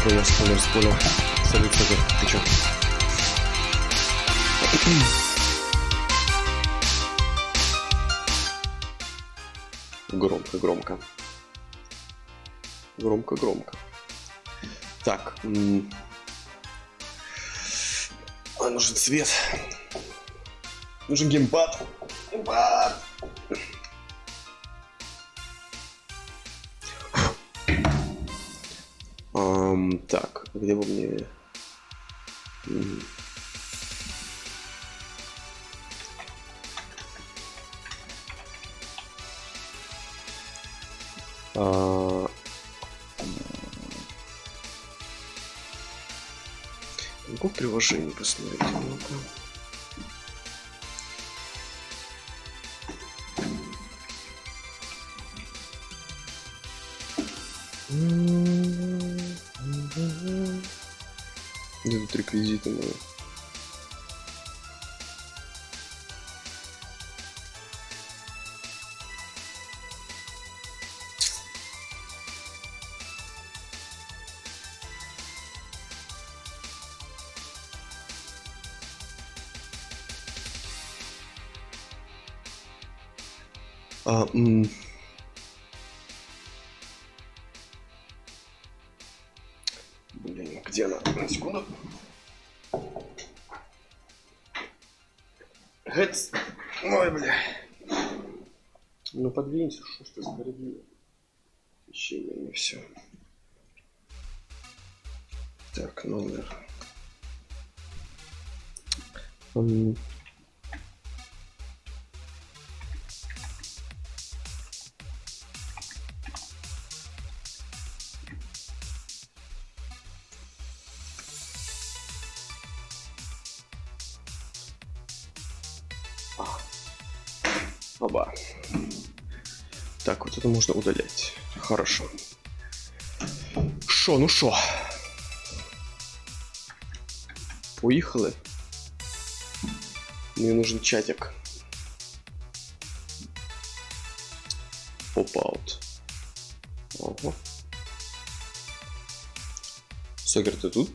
Ой, я спойлер. Салют, Цезарь, ты чё? Громко. Громко. Так. Нужен свет. Нужен геймпад. Так, где бы мне... Могу в приложении посмотреть немного. Где тут реквизиты мои? Блин, где она? Секунду. Хэц. Ой, бля. Ну подвинься, что ж ты сбородил? Ищи не все. Так, номер. Оба. Так, вот это можно удалять. Хорошо. Ну шо? Поехали. Мне нужен чатик. Pop-out. Ого. Сокер, ты тут?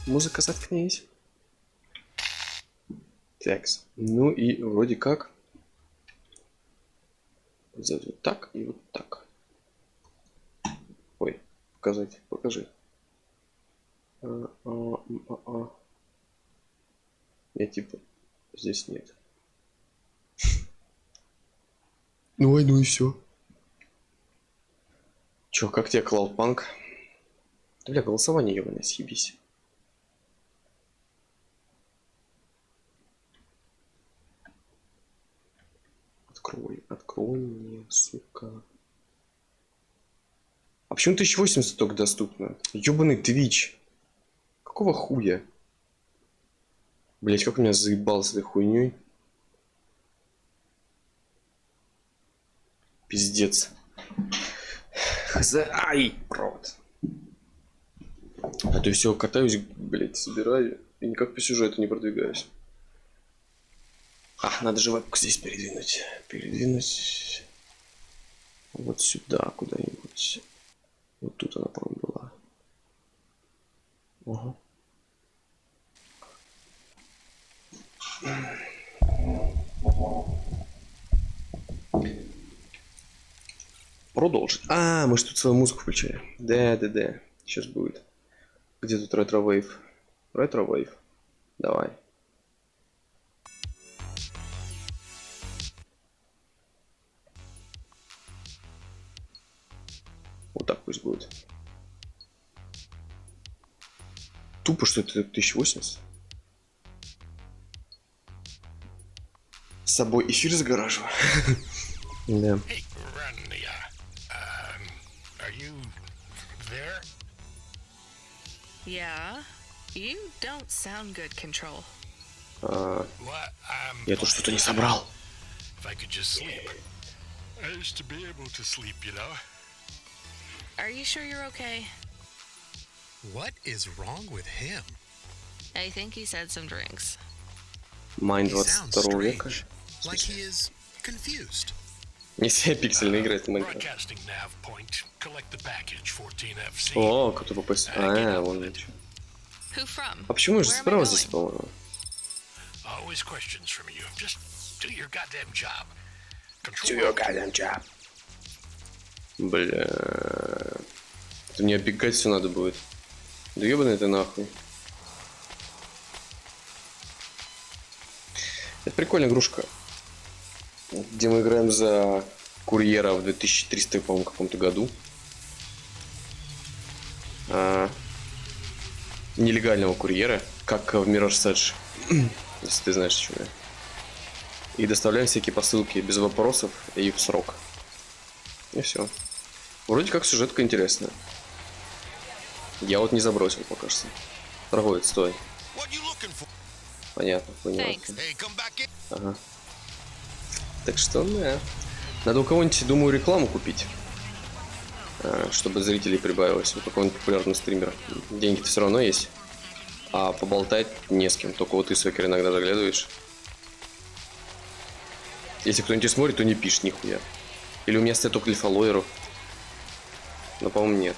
Музыка, заткнись. Текст. Ну и вроде как. Сделать вот так и вот так. Ой, покажи. Я типа здесь нет. Ну и все. Чё, как тебе cloudpunk? Бля, голосование ебаное, съебись. Открой мне, сука. А почему 1080 только доступно? Ёбаный Twitch. Какого хуя? Блять, как меня заебал с этой хуйней. Пиздец. Ай, провод. А то я все катаюсь, блять, собираю. И никак по сюжету не продвигаюсь. Надо же вебку здесь передвинуть. Вот сюда куда-нибудь. Вот тут она, по-моему, была. Ага. Продолжить. Мы же тут свою музыку включили. Да. Сейчас будет. Где тут ретро-вейв? Ретро-вейв. Давай. Вот так пусть будет. Тупо, что это 1080. С собой эфир загораживаю. Да. Yeah, you don't sound good, Control. Я тут что-то не собрал. Are you sure you're okay? What is wrong with him? I think he said some drinks. Майн He sounds 22 века. strange, like he is confused. Не все пиксельно играет в Майнкрафт. Broadcasting nav point. Collect the package 14FC. О, кто-то попасть. А, вон ничего. Who from? А почему же Where am I справа здесь, going? по-моему? Always questions from you. Just do your goddamn job. Do Control. your goddamn job. Бля. Это мне оббегать все надо будет. Да ебаный ты нахуй. Это прикольная игрушка. Где мы играем за курьера в 2300, по-моему, каком-то году. Нелегального курьера, как в Mirror's Edge, если ты знаешь, о чем я. И доставляем всякие посылки без вопросов и в срок. И все. Вроде как сюжетка интересная. Я вот не забросил пока что. Торговец, стой. What you looking for? Понятно, понял. Thanks. Hey, come back in. Ага. Так что, да. Надо у кого-нибудь, думаю, рекламу купить. Чтобы зрителей прибавилось. У какого-нибудь популярного стримера. Деньги-то все равно есть. А поболтать не с кем. Только вот ты, Свекер, иногда заглядываешь. Если кто-нибудь смотрит, то не пишет нихуя. Или у меня стоят только для фолловеров. Но, по-моему, нет.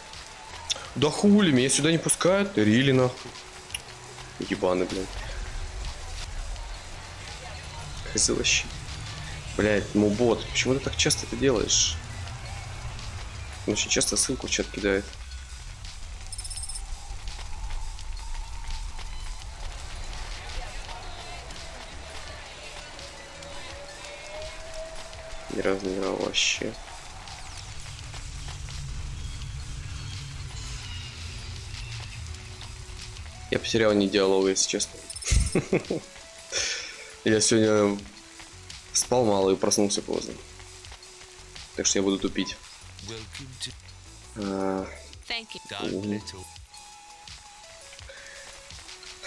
Да хули, меня сюда не пускают. Рили нахуй. Ебаны, блин. Хз вообще. Блядь, мубот, почему ты так часто это делаешь? Он очень часто ссылку в чат кидает. Ни разу не играл вообще. Я потерял не диалога, если честно. Я сегодня спал мало и проснулся поздно. Так что я буду тупить. Thank you.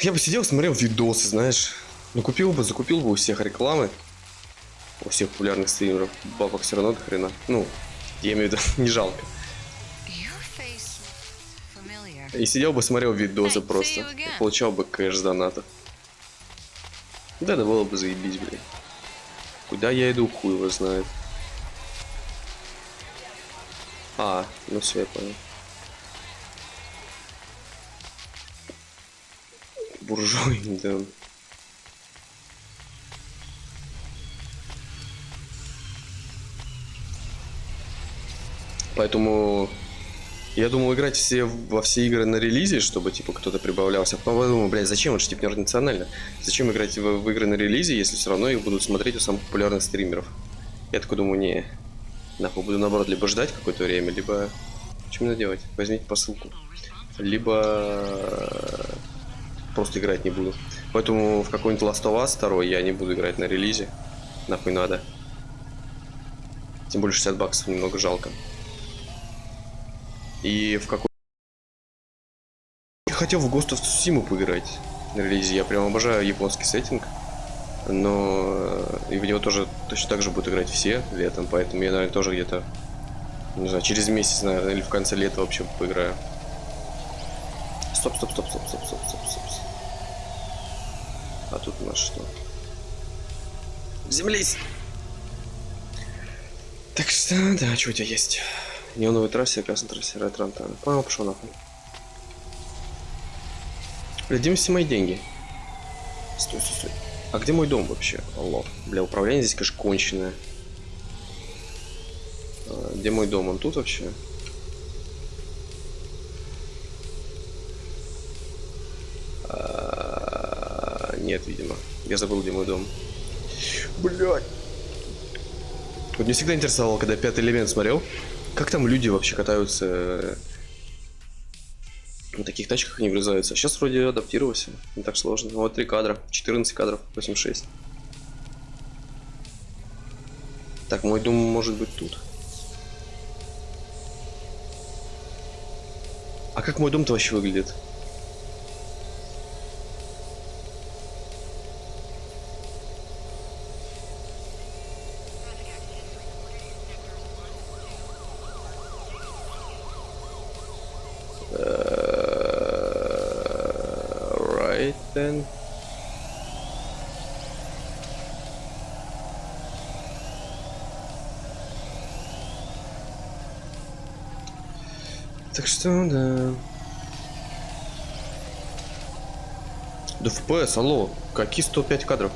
Я бы сидел, смотрел видосы, знаешь. Ну купил бы, закупил бы у всех рекламы. У всех популярных стримеров. Бабок все равно до хрена. Ну, я имею в виду, не жалко. Your face familiar. И сидел бы, смотрел видосы Hey, просто. see you again. И получал бы кэш с донатов. Да, да было бы заебись, блин. Куда я иду, хуй его знает. А, ну все, я понял. Буржуй, да. Поэтому я думал играть во все игры на релизе, чтобы типа кто-то прибавлялся. Потом подумал, блядь, зачем? Это же типа нерационально. Зачем играть в игры на релизе, если все равно их будут смотреть у самых популярных стримеров? Я такой думаю, не. Нахуй буду наоборот либо ждать какое-то время, либо... Что мне делать? Возьмите посылку. Либо просто играть не буду. Поэтому в какой-нибудь Last of Us 2 я не буду играть на релизе. Нахуй надо. Тем более 60 баксов немного жалко. И в какой... Я хотел в Ghost of Tsushima поиграть на релизе. Я прям обожаю японский сеттинг. Но и в него тоже точно так же будут играть все летом. Поэтому я, наверное, тоже где-то, не знаю, через месяц, наверное, или в конце лета вообще поиграю. Стоп. А тут у нас что? Землись! Так что, да, что у тебя есть? Неоновый трассе, красный трассе, ретранта. Понял, пошел нахуй. Бля, где все мои деньги? Стой. А где мой дом вообще? Алло. Бля, управление здесь, конечно, конченое. Где мой дом? Он тут вообще? Нет, видимо. Я забыл, где мой дом. Блядь. Вот мне всегда интересовало, когда я «Пятый элемент» смотрел, как там люди вообще катаются на таких тачках, они врезаются. Сейчас вроде адаптировался, не так сложно. Вот 3 кадра, 14 кадров, 8.6. Так, мой дом может быть тут. А как мой дом-то вообще выглядит? Right then. Так что, да. Да FPS, алло, какие 105 кадров?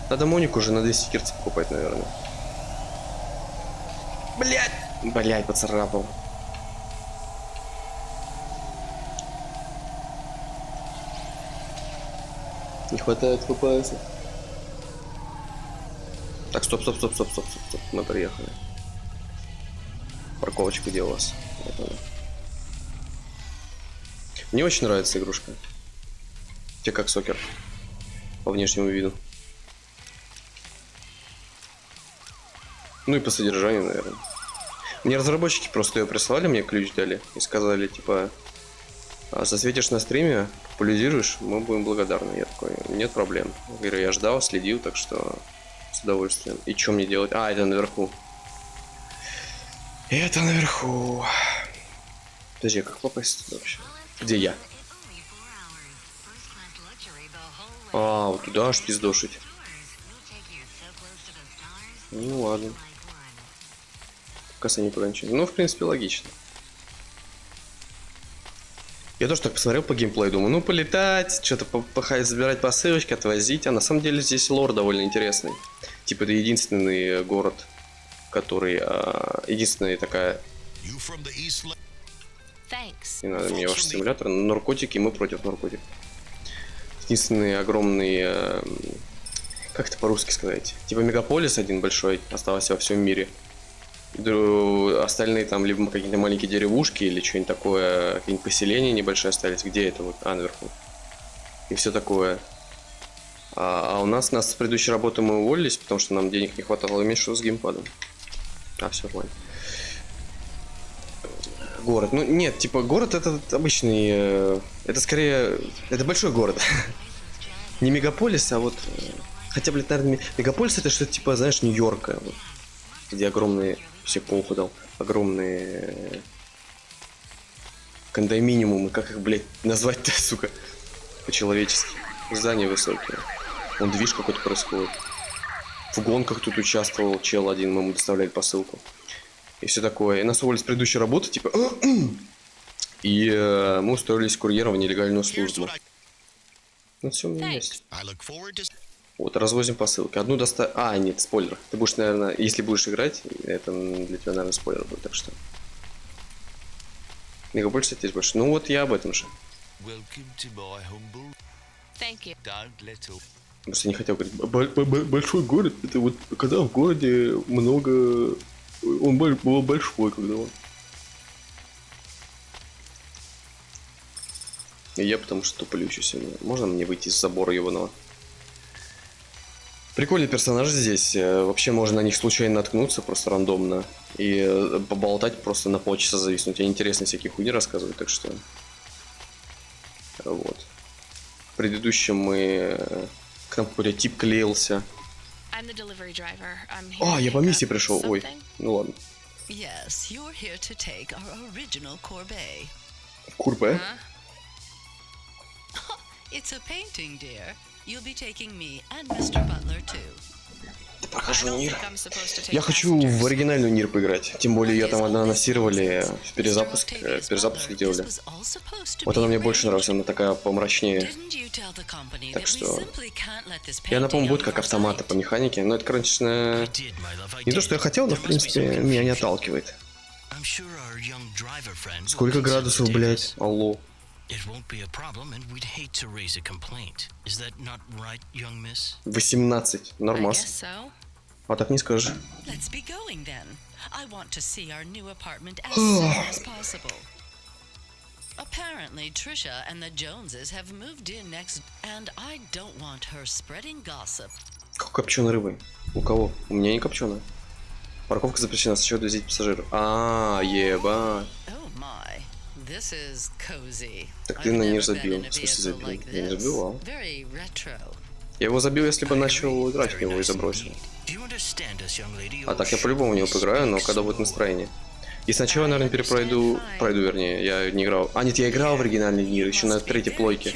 Надо Монику уже на 200 Гц покупать, наверное. Блять! Блять, поцарапал. Не хватает FPS. Так, стоп. Мы приехали. Парковочка, где у вас? Вот она. Мне очень нравится игрушка. Тебе как сокер. По внешнему виду. Ну и по содержанию, наверное. Мне разработчики просто ее прислали, мне ключ дали и сказали, типа, засветишь на стриме, популяризируешь, мы будем благодарны. Я такой, нет проблем. Я говорю, я ждал, следил, так что с удовольствием. И что мне делать? А, это наверху. Это наверху. Подожди, как попасть туда вообще? Где я? А, вот туда аж пиздошить. Ну ладно. Касание пограничения. Ну, в принципе, логично. Я тоже так посмотрел по геймплею, думаю, ну полетать, что-то походить, забирать посылочки, отвозить. А на самом деле здесь лор довольно интересный. Типа это единственный город, который... единственная такая... Не надо мне ваш симулятор. Наркотики, мы против наркотиков. Единственный огромный... как это по-русски сказать? Типа мегаполис один большой остался во всем мире. Остальные там либо какие-то маленькие деревушки или что-нибудь такое, какие-нибудь поселения небольшие остались. Где это вот? А, наверху. И все такое. А у нас с предыдущей работы мы уволились, потому что нам денег не хватало, меньше с геймпадом. А, все нормально. Город. Ну, нет, типа, город это обычный... это скорее... Это большой город. Не мегаполис, а вот... Хотя, блядь, наверное, мегаполис это что-то типа, знаешь, Нью-Йорка. Вот, где огромные... Все похуй дал. Огромные... кондоминиумы. Как их, блядь, назвать-то, сука? По-человечески. Здания высокие. Вон движ какой-то происходит. В гонках тут участвовал чел один, мы ему доставляли посылку. И все такое. И нас уволили с предыдущей работы, типа... И мы устроились курьером в нелегальную службу. Ну все у меня есть. Вот, развозим посылки. Одну А, нет, спойлер. Ты будешь, наверное, если будешь играть, это для тебя, наверное, спойлер будет, так что... Мегаполис здесь больше. Ну вот я об этом же. Просто не хотел говорить. Большой город, это вот когда в городе много... Он был большой, когда он. И я потому что туплю сегодня. Можно мне выйти из забора ебаного? Прикольный персонаж здесь. Вообще можно на них случайно наткнуться, просто рандомно. И поболтать просто на полчаса зависнуть. Они интересные всякие хуйни рассказывают, так что... Вот. В предыдущем мы... К нам какой-то тип клеился. А, я по миссии пришел. Ой, ну ладно. Yes, you're here to take our original Courbet. Курбе? It's a painting, dear. You'll be taking me and Mr. Butler too. Прохожу Нир. Я хочу в оригинальную Нир поиграть. Тем более ее там анонсировали в перезапуск делали. Вот она мне больше нравится, она такая помрачнее. Так что... И она, по-моему, будет как автоматы по механике. Но это, конечно... Не то, что я хотел, но, в принципе, меня не отталкивает. Сколько градусов, блядь? Алло. It won't be a problem, and we'd hate to raise a complaint. Is that not right, young miss? 18. Нормас. А так не скажешь. Let's be going then. I want to see our new apartment as soon as possible. Apparently, Trisha and the Joneses have moved in next, and I don't want her spreading gossip. Как копченой рыбой? У кого? У меня не копченая. Парковка запрещена, сначала довезите пассажиров. Ебать. This is cozy. Так ты на Нир забил. В смысле забил? Я не забивал. Я его забил, если бы начал играть в него и забросил. А так я по-любому в него поиграю, но когда будет настроение. И сначала, наверное, пройду, вернее, я не играл. А, нет, я играл в оригинальный Нир, еще на третьей плойке.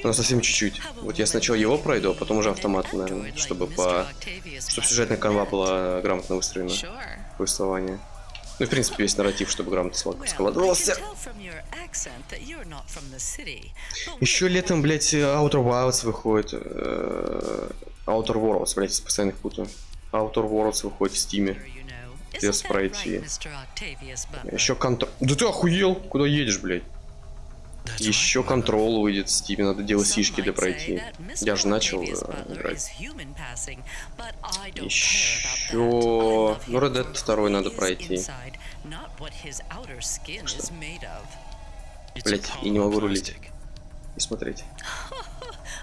Но совсем чуть-чуть. Вот я сначала его пройду, а потом уже автомат, наверное, чтобы сюжетная канва была грамотно выстроена. Повествование. Ну, в принципе, весь нарратив, чтобы грамотно Well, I can складывался. tell from your accent that you're not from the city. But Еще we're летом, блядь, Outer Wilds выходит. Outer Worlds, блядь, постоянно их путаю. Outer Worlds выходит в Стиме. here, you know. Без Isn't that пройти. right, Mr. Octavius Butler? Еще контрол. Да ты охуел? Куда едешь, блядь? That's Еще right, Mother. контрол выйдет в Стиме, надо делать Some сишки для might say пройти. that Mr. Я же начал Octavius Butler играть. is human passing, but I don't care about that. I Еще... love Ну, him Red Dead for 2 who надо he is пройти. inside, not what his outer skin is made of. It's Блядь, a и не могу polymer рулить. plastic. И смотреть.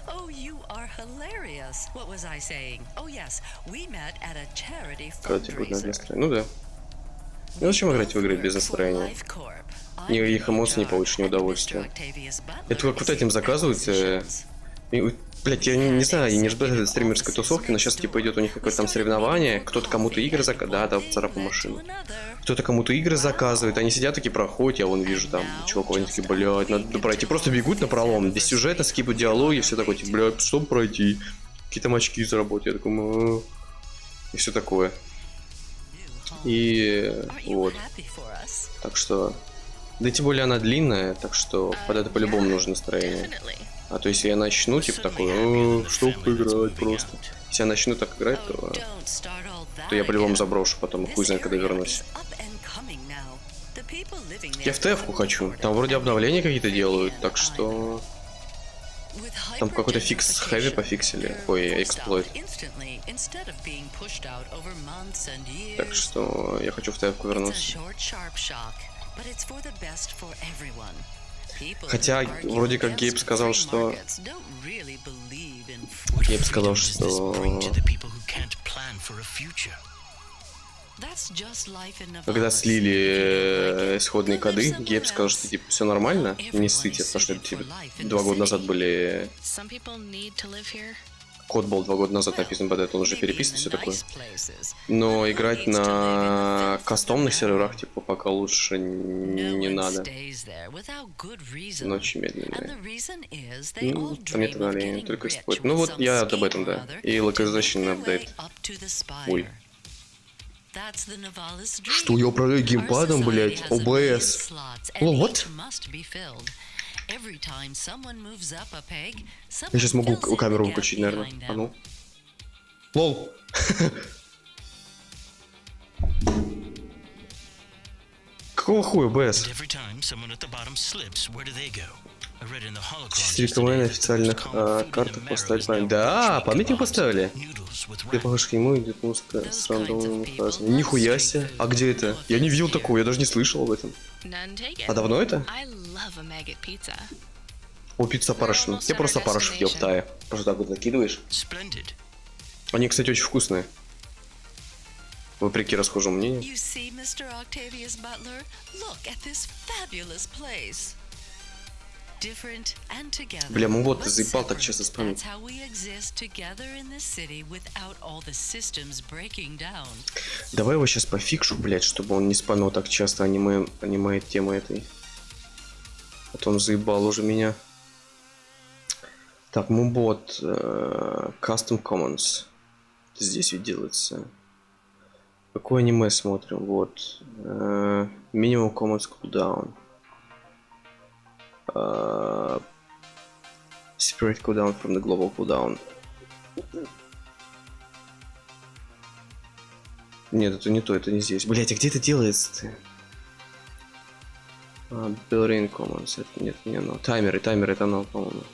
Oh, you are hilarious. What was I saying? Oh, yes, we met at a charity Когда тебе будет fundraiser. настроение. Ну да. Ну зачем играть в игры без настроения? Никаких эмоций не получишь, ни удовольствия. Это как вот этим заказывают. Блять, я не знаю, я не жду этой стримерской тусовки, но сейчас типа идет у них какое-то там соревнование, кто-то кому-то игры заказывает, да, царапа машину. Кто-то кому-то игры заказывает, они сидят такие проходят, я вон вижу там чуваков, они такие, блядь, надо пройти, просто бегут на пролом, без сюжета, скипают диалоги, все такое, типа, блядь, чтобы пройти, какие там очки заработать, я такой, и все такое. И вот, так что, да тем более она длинная, так что под это по-любому нужно настроение. Definitely. А то если я начну, типа такой, что поиграть просто. Если я начну так играть, то я по-любому заброшу потом, хуй знает, когда вернусь. Я в ТФ-ку хочу, там вроде обновления какие-то делают, так что... Там какой-то фикс хэви пофиксили, ой, эксплойт. Так что я хочу в ТФ-ку вернуться. Хотя, вроде как Гейб сказал, что... Гейб сказал, что... Когда слили исходные коды, Гейб сказал, что типа все нормально, не ссыте, потому что это типа 2 года назад были... Some people need to live here. Код был 2 года назад написан под это, он уже переписан, все такое. Но играть на кастомных серверах, типа, пока лучше не надо. Но очень медленно. Ну, там нет обновления, только эксплойт. Ну вот я об этом, да. И localization апдейт. Ой. Что я управляю геймпадом, блять? ОБС. О, вот. Я сейчас могу камеру выключить, наверное. А ну. Лол. Какого хуя ОБС? Рекомендую на официальных картах поставить память. Да, памятник поставили. Ты похож к нему, идет музыка с рандомными фразами. Нихуя себе. А где это? Я не видел такого, я даже не слышал об этом. None taken. А давно это? I love a maggot pizza. О, пицца парашин. Я просто парашин ел в Тае. Просто так вот закидываешь. Они, кстати, очень вкусные. Вопреки расхожему мнению. Бля, вот ты заебал так часто спамить. Давай его сейчас пофикшу, блядь, чтобы он не спамил так часто аниме темы этой. А то он заебал уже меня. Так, мубот. Custom Commons. Здесь ведь делается. Какое аниме смотрим? Вот. Minimum Commons Cooldown. Separate cooldown from the global cooldown. Нет, это не то, это не здесь. Блять, а где это делается-то? Built-in Commons. Это нет, не оно. Таймеры это оно, по-моему.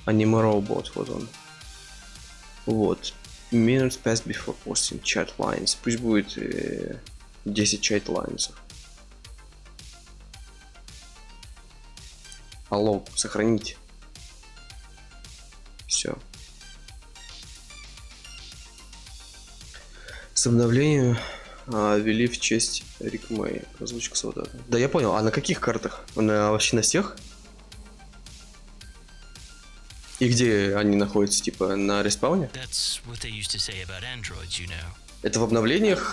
Anime Robot, вот он. Вот. Minutes passed before posting chat lines. Пусть будет 10 чат лайнсов. Алло, сохраните. Все. С обновлением ввели в честь Рик Мэй. Озвучка солдата. Да, я понял. А на каких картах? Вообще на всех? И где они находятся, типа, на респауне? Это в обновлениях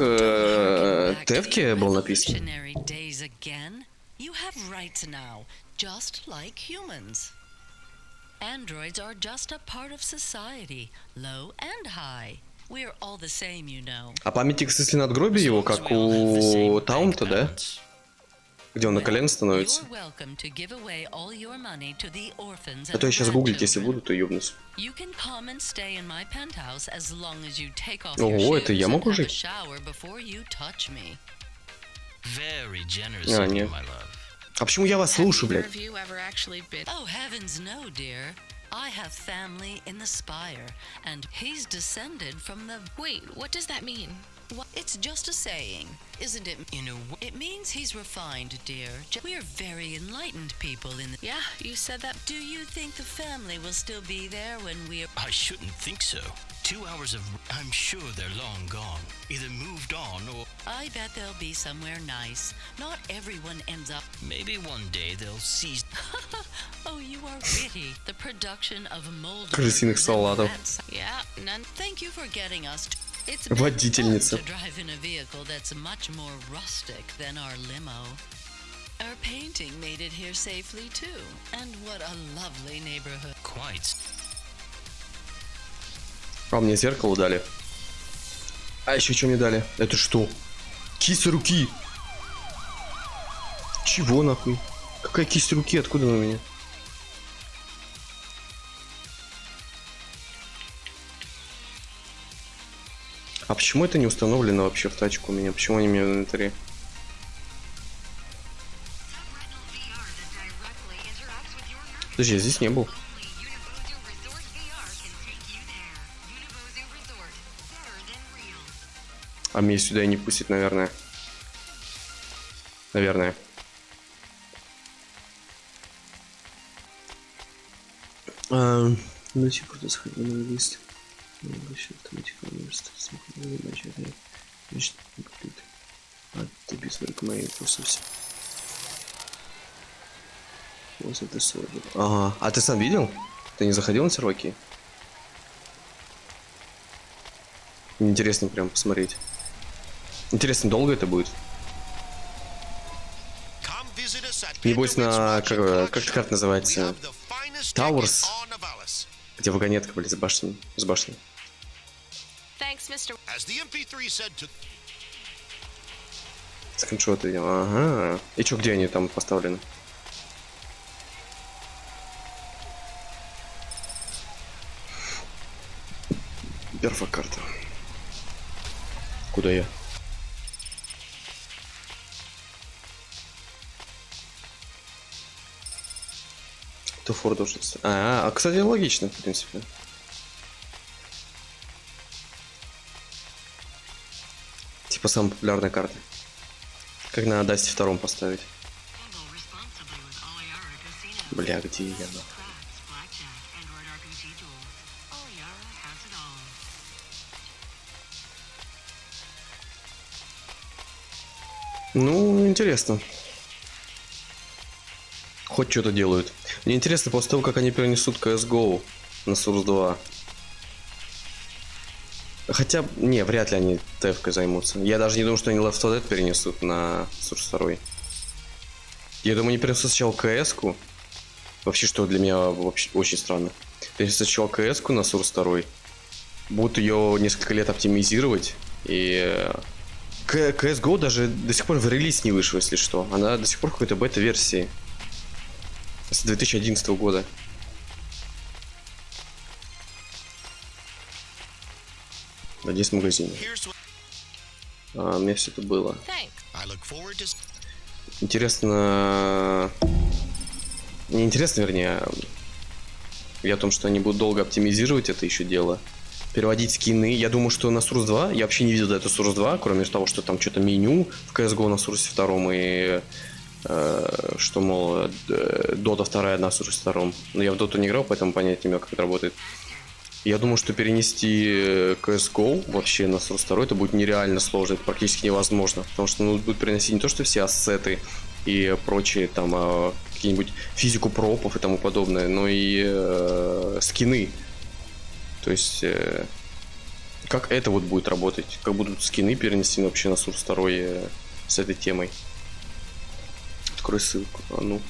Тевки было написано? Androids are just a part of society, low and high. We're all the same, you know. А памятник, если надгробие его, как у Таунта, да? Где он на колено становится? You're welcome to give away all your money to the orphans А то я and сейчас гуглить, если grandchildren. буду, то ёбнусь. You can come and stay in my penthouse as long as you take off Ого, your это shoes я and могу have a жить? shower before you touch me. Very generous А, of you, нет. my love. А почему я вас слушаю, блядь? Have you ever actually been? Oh, heavens no, dear. I have family in the Spire, and he's descended from the... Wait, what does that mean? What? It's just a saying, isn't it? In a way, It means he's refined, dear. We're very enlightened people in the... Yeah, you said that. Do you think the family will still be there when we're... I shouldn't think so. 2 hours of... I'm sure they're long gone. Either moved on or I bet they'll be somewhere nice. Not everyone ends up... maybe one day they'll seize... Oh, you are witty. The production of mold... Крысиных салатов. Yeah, none. Thank you for getting us... It's Водительница. been fun to drive in a vehicle that's much more rustic than our limo. Our painting made it here safely too. And what a lovely neighborhood. quite... А мне зеркало дали. А еще что мне дали? Это что? Кисть руки. Чего нахуй? Какая кисть руки? Откуда она у меня? А почему это не установлено вообще в тачку у меня? Почему они у меня в инвентаре? Подожди, я здесь не был. А меня сюда и не пустит, наверное. Наверное. Ну, типа, куда сходить на лист. Ага. А ты сам видел? Ты не заходил на серваки? Интересно прям посмотреть. Интересно, долго это будет? Come visit us at Небось на... Pinterest Как эта карта называется? We have the finest Towers. ticket on Avalis. Где вагонетка, блядь, с башней. С башней. Thanks, Mr. As the MP3 said to Скриншоты видел. Ага. И чё, где они там поставлены? Перфокарта. Куда я? То Форд должен... Кстати, логично, в принципе. Типа самая популярная карта. Как на Дасте втором поставить. Бля, где я нахуй? Ну, интересно. Хоть что-то делают. Мне интересно, после того, как они перенесут CSGO на Source 2. Хотя, не, вряд ли они ТФ-кой займутся. Я даже не думаю, что они Left 4 Dead перенесут на Source 2. Я думаю, они перенесут сначала CS-ку. Вообще, что для меня вообще очень странно. Перенесут сначала CS-ку на Source 2. Будут ее несколько лет оптимизировать. И... CSGO даже до сих пор в релиз не вышел, если что. Она до сих пор в какой-то бета-версии. С 2011 года. Да, здесь магазин. here's what У меня все это было. Thanks. I look forward to Интересно... Не интересно, вернее. Я о том, что они будут долго оптимизировать это еще дело. Переводить скины. Я думаю, что на Source 2... Я вообще не видел эту Source 2, кроме того, что там что-то меню в CSGO на Source 2 и... что, мол, Dota 2 на Source 2. Но я в Dota не играл, поэтому понять не имел, как это работает. Я думаю, что перенести CSGO вообще на Source 2 это будет нереально сложно, это практически невозможно. Потому что будут переносить не то, что все ассеты и прочие там какие-нибудь физику пропов и тому подобное, но и скины. То есть как это вот будет работать? Как будут скины перенесены вообще на Source 2 с этой темой? Открой ссылку. А ну.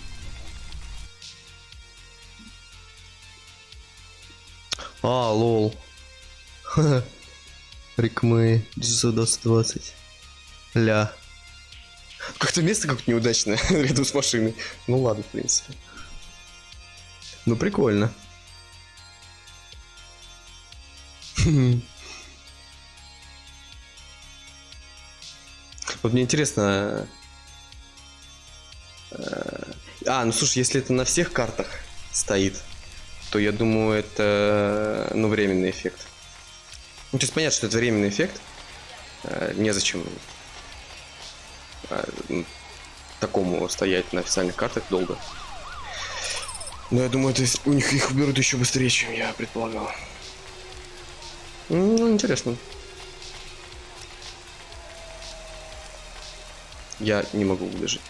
Лол. Рикмэй 920. Ля. Как-то место как-то неудачное рядом с машиной. Ну ладно, в принципе. Ну прикольно. Вот мне интересно. Ну слушай, если это на всех картах стоит, то я думаю, это временный эффект. Ну, то есть понятно, что это временный эффект. Незачем такому стоять на официальных картах долго. Но я думаю, это у них их уберут еще быстрее, чем я предполагал. Ну, интересно. Я не могу убежать.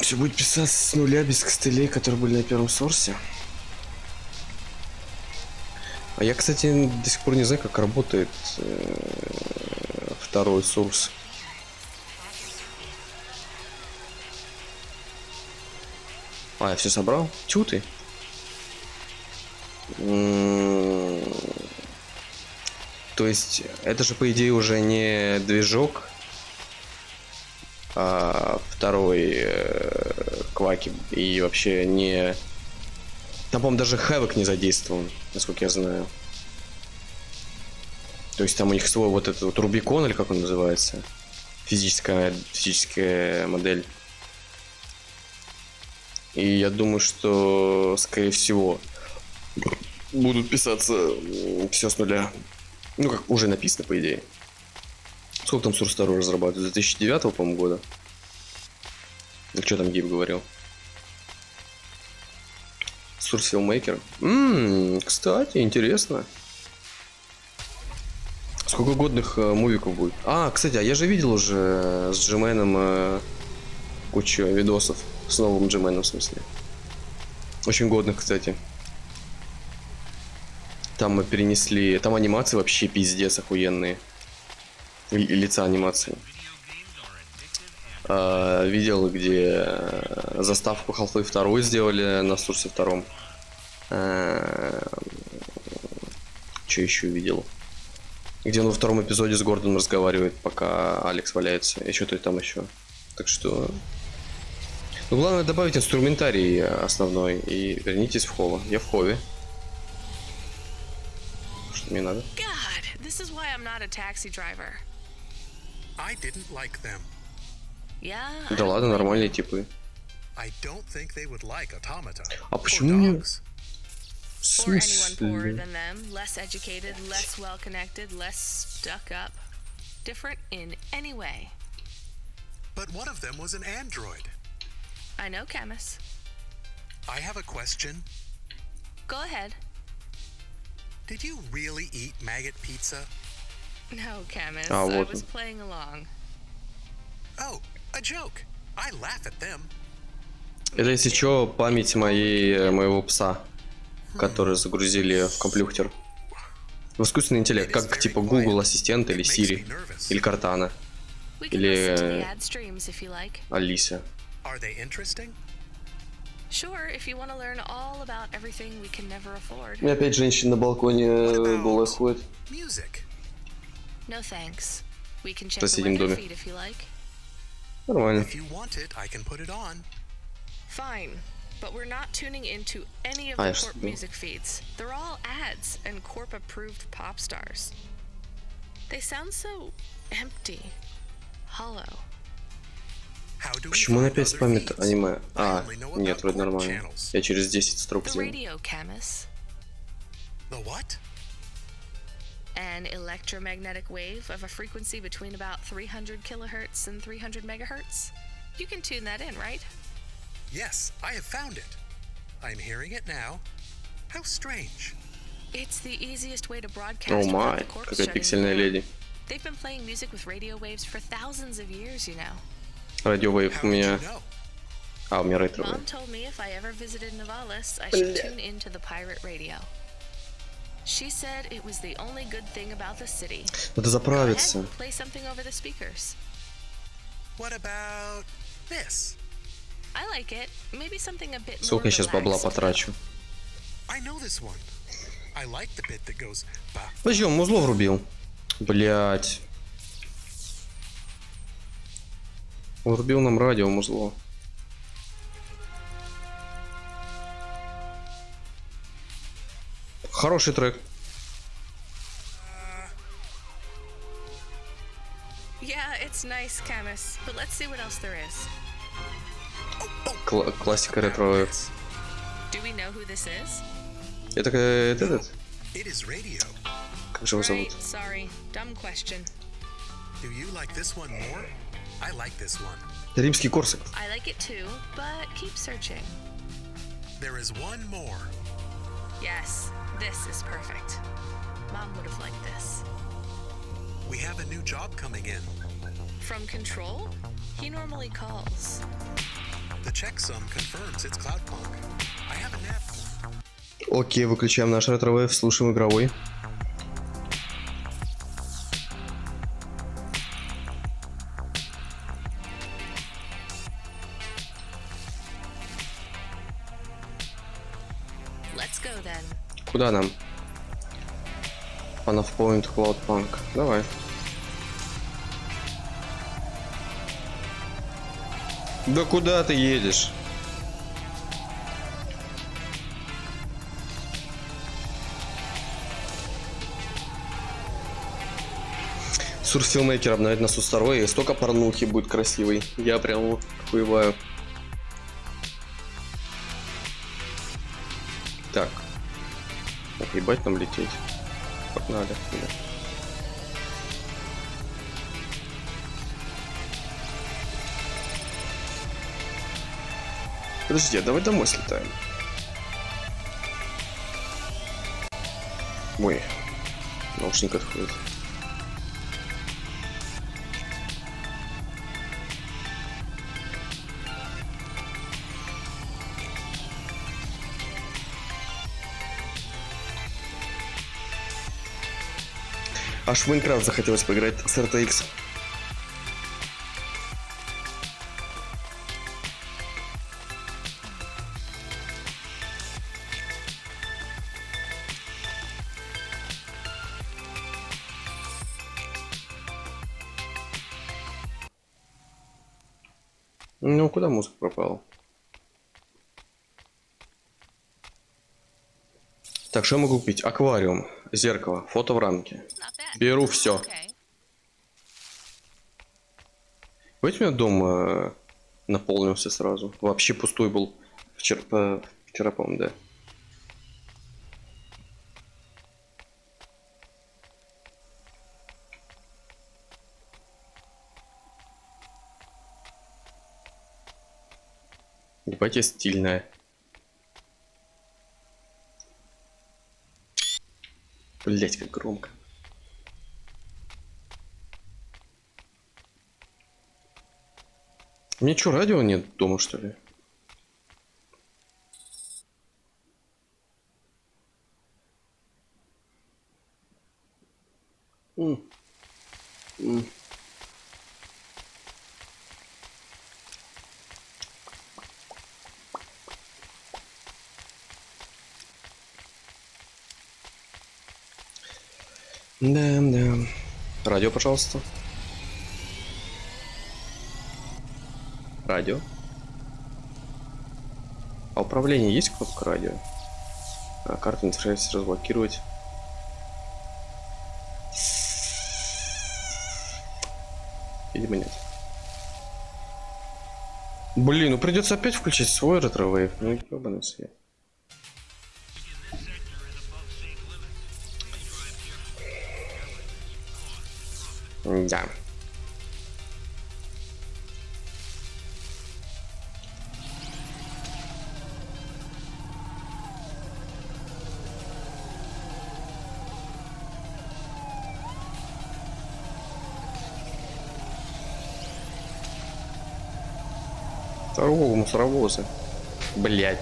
Все будет писаться с нуля, без костылей, которые были на первом сорсе. А я, кстати, до сих пор не знаю, как работает второй сорс. Я все собрал? Тю ты. То есть, это же, по идее, уже не движок, второй кваки, и вообще не... Там, по-моему, даже хэвок не задействован, насколько я знаю. То есть там у них свой вот этот вот Рубикон, или как он называется, физическая модель. И я думаю, что, скорее всего, будут писаться все с нуля. Ну, как уже написано, по идее. Сколько там Source 2 разрабатывают? С 2009, по-моему, года? Что там Гиб говорил? Source Filmmaker. Кстати, интересно. Сколько годных мувиков будет? Кстати, я же видел уже с Джименом кучу видосов. С новым Джименом, в смысле. Очень годных, кстати. Там мы перенесли... Там анимации вообще пиздец охуенные. И лица анимации. Видел, где заставку Half-Life 2 сделали на Source 2. Что еще видел? Где он во втором эпизоде с Гордоном разговаривает, пока Алекс валяется. И что-то там еще. Так что... Ну, главное добавить инструментарий основной и вернитесь в Хова. Я в Хове. Что мне надо? God, this is why I'm not a taxi driver. I didn't like them. Yeah. Да ладно, нормальные типы. I don't think they would like automata. А or почему мне... dogs. В Or anyone poorer смысле? than them, less educated, less well connected, less stuck up. Different in any way. But one of them was an android. I know, Camus. I have a question. Go ahead. Did you really eat maggot pizza? No, Camus. Ah, I вот was он. playing along. Oh, a joke. I laugh at them. Это, если что, память моего пса, который загрузили в компьютер. В искусственный интеллект, как типа Google Ассистент или Siri, или Cortana, We can Или, listen to the ad streams if you like. Алиса. Are they interesting? Sure, if you want to learn all about everything we can never afford. И опять женщина на балконе голая ходит. Music. No thanks. We can check В the соседнем weather доме. feed if you like. Нормально. If you want it, I can put it on. Fine, but we're not tuning into any of Ah, the yes, corp no. music feeds. They're all ads and corp-approved pop stars. They sound so empty, hollow. How do we Почему он find опять other спамит feeds? аниме? I only know Нет, about вроде corp нормально. channels. Я через 10 строк The сделал. radio, Camus. The what? An electromagnetic wave of a frequency between about 300 kilohertz and 300 megahertz. You can tune that in, right? Yes, I have found it. I'm hearing it now. How strange. It's the easiest way to О broadcast without май, the corpse какая shutting пиксельная you down. леди. They've been playing music with radio waves for thousands of years, you know. Радиовейв How у did меня... you know? У меня ретро. Mom told me if I ever visited Navalis, I should tune into the pirate radio. She said it was the only good thing about the city. Надо Go ahead, заправиться. play something over the speakers. What about this? I like it. Maybe something a bit more Сколько я сейчас бабла relaxed. потрачу? I know this one. I like the bit that goes ba. Подожди, он музло врубил. Блять. Он врубил нам радио музло. Хороший трек. Yeah, it's nice, Camus, but let's see what else there is. Классика ретро. Do we know who this is? Это этот? It is radio. Как же его Right, зовут? sorry. Dumb question. Do you like this one more? I like this one. Римский Корсак. I like it too, but keep searching. There is one more. Yes, this is perfect. Mom would have liked this. We have a new job coming in. From Control? He normally calls. The checksum confirms it's cloudpunk. I have an app. Окей, выключаем наш ретро-вейв, слушаем игровой. Let's go then. Куда нам? Она в point cloudpunk. Давай. Да куда ты едешь? Сурфилмейкер обновит нас у второй, и столько порнухи будет красивый. Я прям охуеваю. Так. Ебать нам лететь. Погнали. Да. Подожди, давай домой слетаем. Ой, наушник отходит. Аж в Майнкрафт захотелось поиграть с RTX. Ну, куда музыка пропала? Так, что я могу купить? Аквариум, зеркало, фото в рамке. Беру все. Ведь у меня дом наполнился сразу. Вообще пустой был вчера, по-моему, да. Ебать, я стильная. Блять, как громко. У меня что, радио нет дома, что ли? Да, да. Радио, пожалуйста. Радио. А управление есть кнопка радио? А, карту интерфейс разблокировать. Видимо, нет. Блин, ну придется опять включить свой ретро-вейв. Ну, ебаный свет. Да. Торговые мусоровозы. Блять.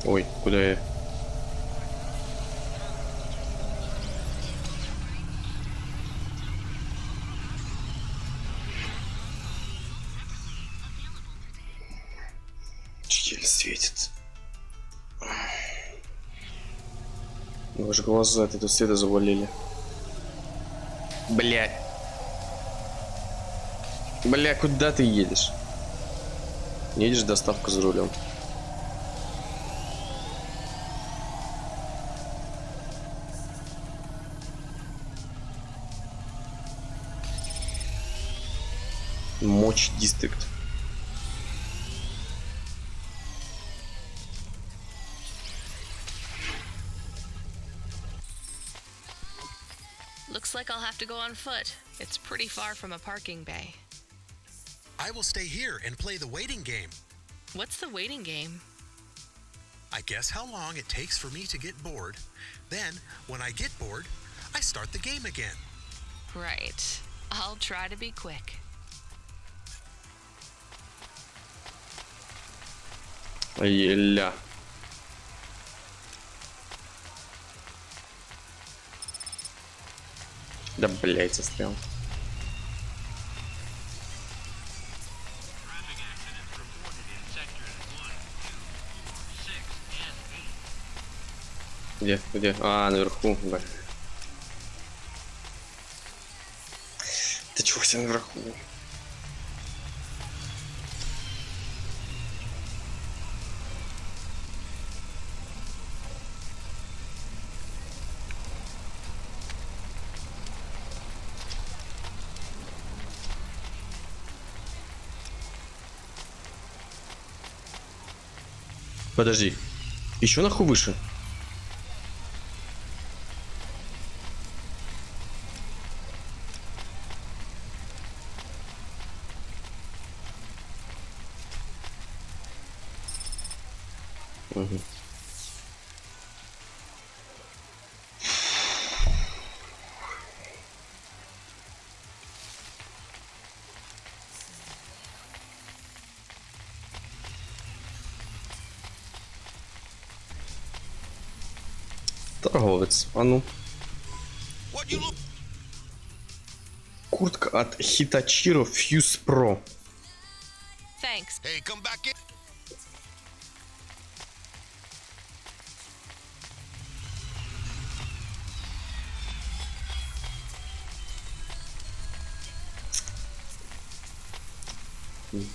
Ой, куда я? Еле светит. Ну же глаза от этого света заболели. Блядь. Бля, куда ты едешь? Едешь доставку за рулем. Мочь дистрикт. Looks like I'll have to go on foot. It's pretty far from a parking bay. I will stay here and play the waiting game. What's the waiting game? I guess how long it takes for me to get bored. Then, when I get bored, I start the game again. Right. I'll try to be quick. Еля. Да, блядь, застрял. Где? Где? А, наверху. Блин. Ты чего все наверху? Подожди. Еще нахуй выше? Угу. Торговец, а ну. Куртка от Hitachi Fuse Pro. Thanks. Hey, come back in.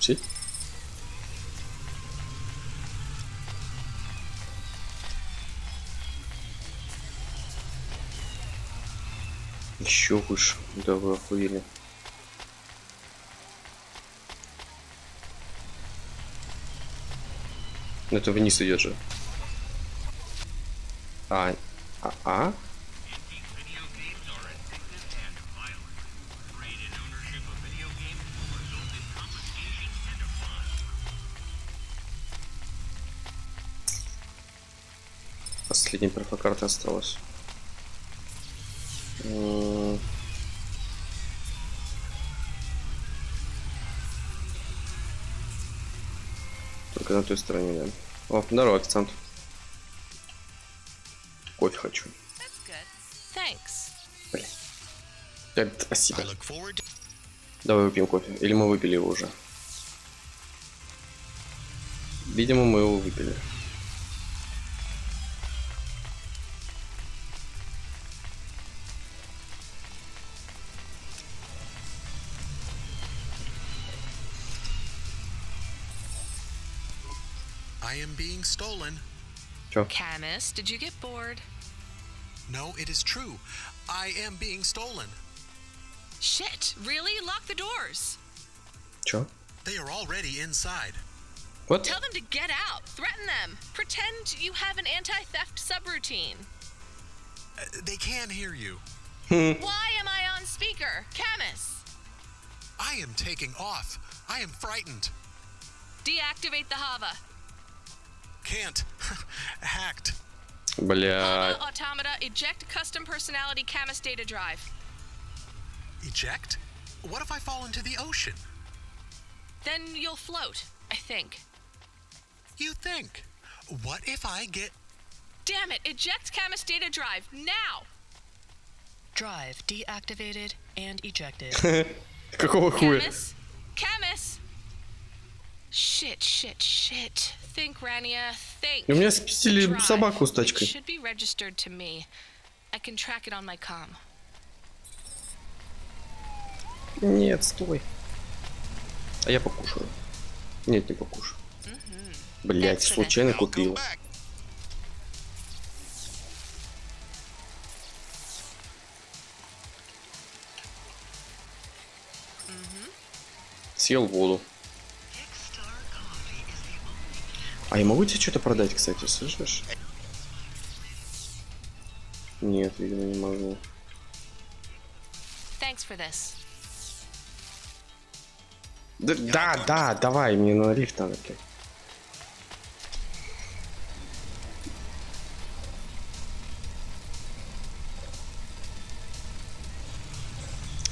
Сеть? Еще выше. Да вы охуели. Это вниз идет же. А? Последняя перфокарта осталась. Только на той стороне, да. О, здорово, официант. Кофе хочу. That's good. Thanks. Блин. Спасибо. I look forward to... Давай выпьем кофе. Или мы выпили его уже? Видимо, мы его выпили. I am being stolen. Чё? Camus, did you get bored? No, it is true. I am being stolen. Shit, really? Lock the doors. Чё? They are already inside. Вот. Tell them to get out. Threaten them. Pretend you have an anti-theft subroutine. They can hear you. Why am I on speaker? Camus! I am taking off. I am frightened. Deactivate the Hava. Can't. Hacked. Бля. Hava Automata, eject custom personality Camus data drive. Eject? What if I fall into the ocean? Then you'll float, I think. You think? What if I get... Damn it, eject Camus data drive, now! Drive deactivated and ejected. Какого хуя? Camus? Camus! Shit. Think, Rania, think. У меня спиздили Drive. собаку с It тачкой. should be registered to me. I can track it on my comm. Нет, стой. А я покушаю. Нет, не покушаю. Блять, случайно купил. Съел воду. А я могу тебе что-то продать, кстати, слышишь? Нет, видимо, не могу. Thanks for this. Да, давай, мне на лифт надо.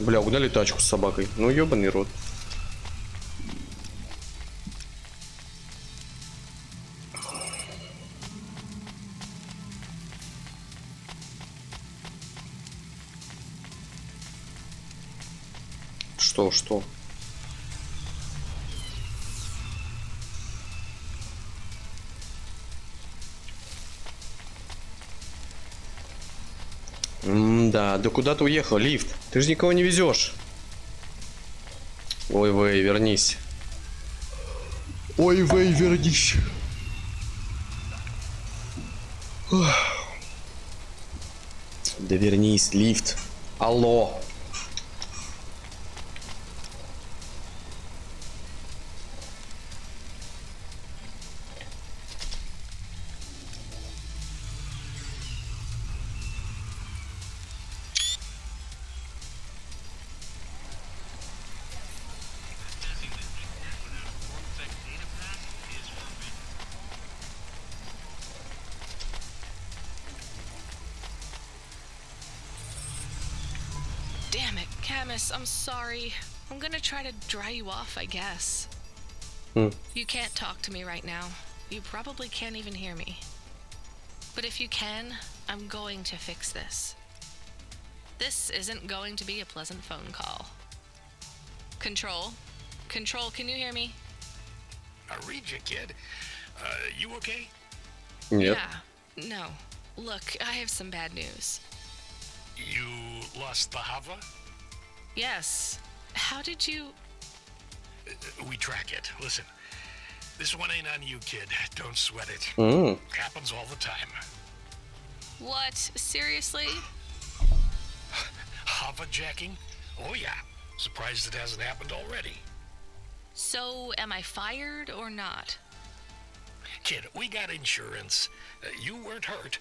Бля, угнали тачку с собакой. Ну ёбаный рот. Что? Да куда ты уехал, лифт? Ты же никого не везешь. Ой, Вэй, вернись. Ой, Вэй, вернись. Да вернись, лифт. Алло. Damn it, Camus, I'm sorry. I'm gonna try to dry you off, I guess. You can't talk to me right now. You probably can't even hear me. But if you can, I'm going to fix this. This isn't going to be a pleasant phone call. Control, can you hear me? I read you, kid. You okay? Нет. Yeah, no. Look, I have some bad news. You lost the Hava? Yes. How did you... We track it. Listen, this one ain't on you, kid. Don't sweat it. Happens all the time. What? Seriously? Hava jacking? Oh yeah. Surprised it hasn't happened already. So, am I fired or not? Kid, we got insurance. You weren't hurt.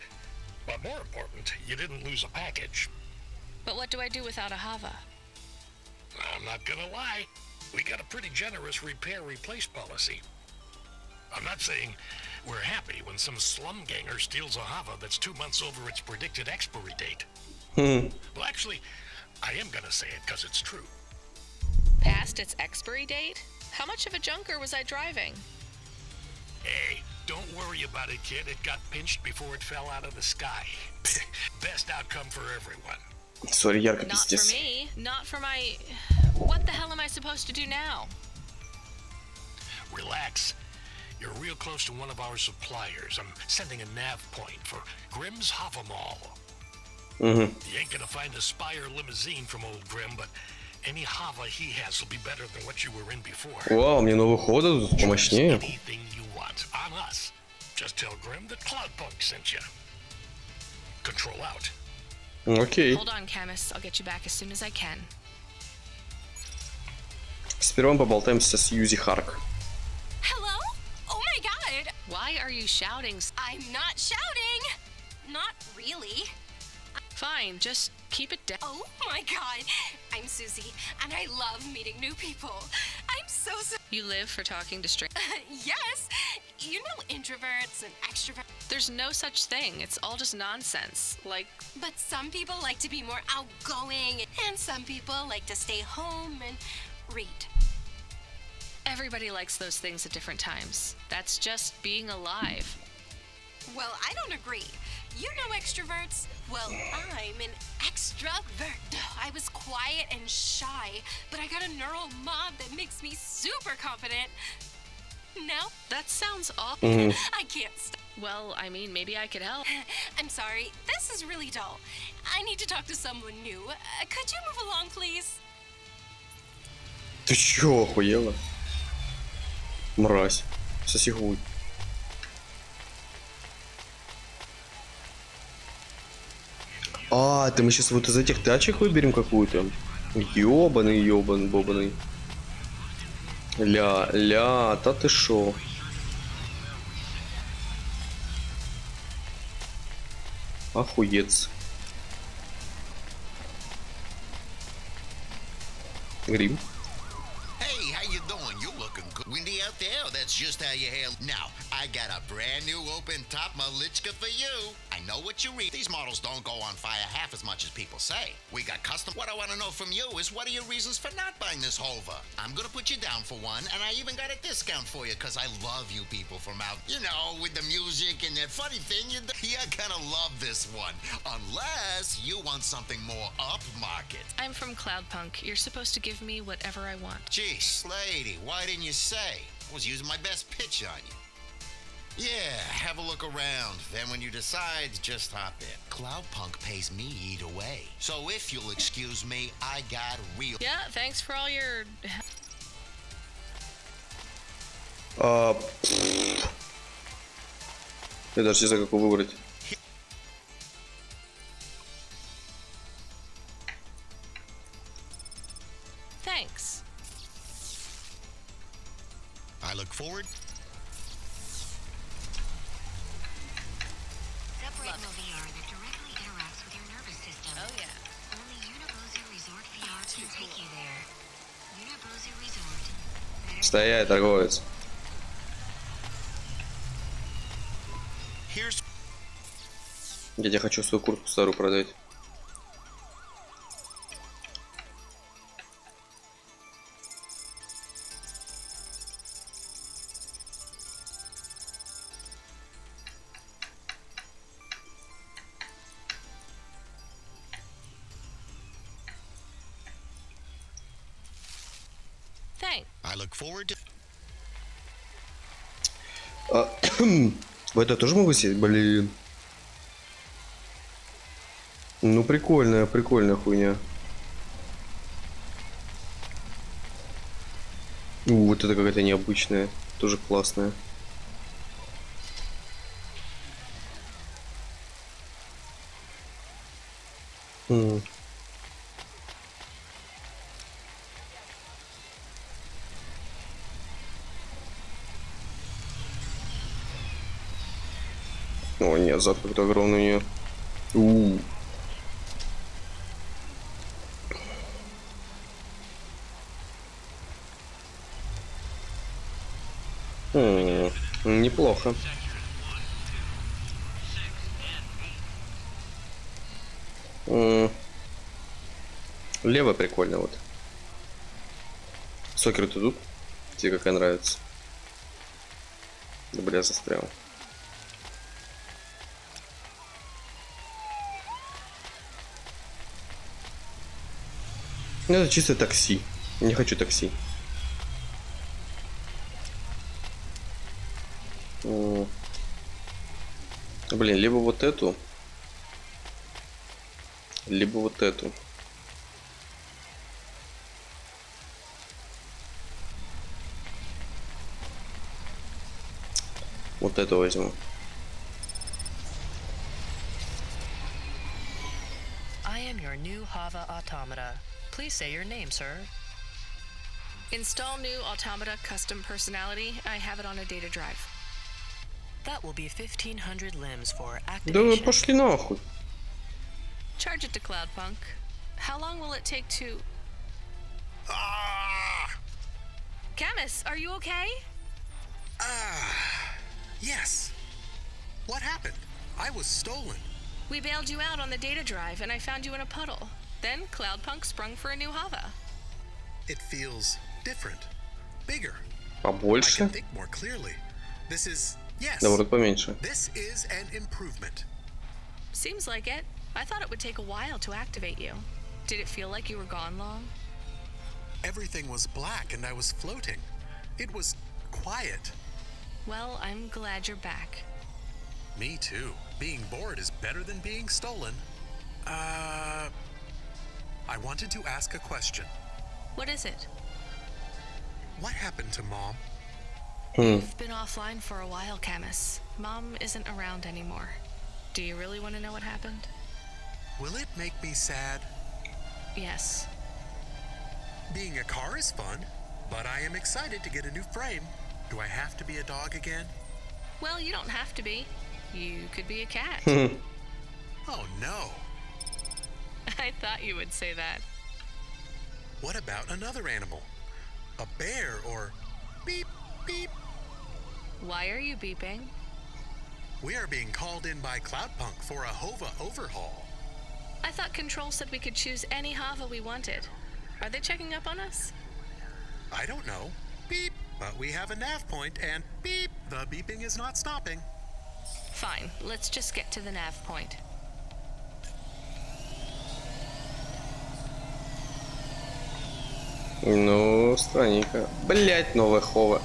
But more important, you didn't lose a package. But what do I do without a Hava? I'm not gonna lie. We got a pretty generous repair-replace policy. I'm not saying we're happy when some slum ganger steals a Hava that's 2 months over its predicted expiry date. Well, actually, I am gonna say it because it's true. Past its expiry date? How much of a junker was I driving? Hey, don't worry about it, kid. It got pinched before it fell out of the sky. Best outcome for everyone. Сори, ярко Not for пиздец. me. Not for my... What the hell am I supposed to do now? Relax. You're real close to one of our suppliers. I'm sending a nav point for Grimm's Hava Mall. You ain't gonna find a Spire limousine from old Grimm, but any Hava he has will be better than what you were in before. Вау, мне новый ход тут помощнее. Anything you want on us. Just tell Grimm that cloudpunk sent you. Control out. Окей. Hold on, Camus. I'll get you back as soon as I can. Сперва мы поболтаемся с Юзи Харк. Hello? Oh my god! Why are you shouting? I'm not shouting! Not really. Fine, just keep it down. Oh my god! I'm Susie, and I love meeting new people. I'm so You live for talking to strangers. yes! You know introverts and extroverts. There's no such thing. It's all just nonsense. Like, But some people like to be more outgoing, and some people like to stay home and read. everybody likes those things at different times. That's just being alive. Well, I don't agree. You know extroverts? Well, I'm an extrovert. I was quiet and shy, but I got a neural mod that makes me super confident. No? That sounds awful. I can't stop. Well, I mean, maybe I could help. I'm sorry. This is really dull. I need to talk to someone new. Could you move along, please? Ты чё, охуела? Мразь. Соси хуй. А, это мы сейчас вот из этих тачек выберем какую-то? Ёбаный, бобаный. Ля, та ты шо? Охуец. Грим. Hey, how you doing? You looking good. Windy out there? That's just how you hail. Now, I got a brand new open top Malichka for you. I know what you read. These models don't go on fire half as much as people say. We got custom. What I want to know from you is what are your reasons for not buying this Hova? I'm gonna put you down for one, and I even got a discount for you because I love you people from out, you know, with the music and that funny thing. You're gonna love this one, unless you want something more upmarket. I'm from Cloudpunk. You're supposed to give me whatever I want. Jeez, lady, why didn't you say? I was using my best pitch on you. Yeah, have a look around. Then when you decide, just hop in. Cloudpunk pays me either way. So if you'll excuse me, I got real... Yeah, thanks for all your... Я даже не знаю, какую выбрать. Thanks. I look forward... Separating VR that directly interacts with your nervous system. Oh yeah. Only Unibozu Resort VR can take you there. Unibozu Resort. Стоять, торговец. Here's... Я тебе хочу свою куртку старую продать. Thanks. I look forward to... В это тоже могу сесть? Блин. Ну, прикольная хуйня. Вот это какая-то необычная. Тоже классная. О, нет, зад какой-то огромный у нее. Неплохо. Лево прикольно вот. Сокеры тут. Тебе какая нравится? Да бля, застрял. Ну, это чисто такси. Не хочу такси. Блин, либо вот эту, либо вот эту. Вот эту возьму. I am your new Hava automata. Please say your name, sir. Install new automata custom personality. I have it on a data drive. That will be 1,500 limbs for Да activation. пошли нахуй. Charge it to Cloudpunk. How long will it take to... Camus, are you okay? Yes. What happened? I was stolen. We bailed you out on the data drive and I found you in a puddle. Then Cloudpunk sprung for a new Hava. It feels different, bigger. I Побольше. can think more clearly. This is Yes. Наоборот, поменьше. This is an improvement. Seems like it. I thought it would take a while to activate you. Did it feel like you were gone long? Everything was black and I was floating. It was quiet. Well, I'm glad you're back. Me too. Being bored is better than being stolen. I wanted to ask a question. What is it? What happened to Mom? You've been offline for a while, Camus. Mom isn't around anymore. Do you really want to know what happened? Will it make me sad? Yes. Being a car is fun, but I am excited to get a new frame. Do I have to be a dog again? Well, you don't have to be. You could be a cat. Oh no. I thought you would say that. What about another animal? A bear or beep, beep? Why are you beeping? We are being called in by Cloudpunk for a HOVA overhaul. I thought Control said we could choose any Hava we wanted. Are they checking up on us? I don't know. Beep. But we have a nav point and beep. The beeping is not stopping. Fine. Let's just get to the nav point. Ну, странненько. Блять, новая хова.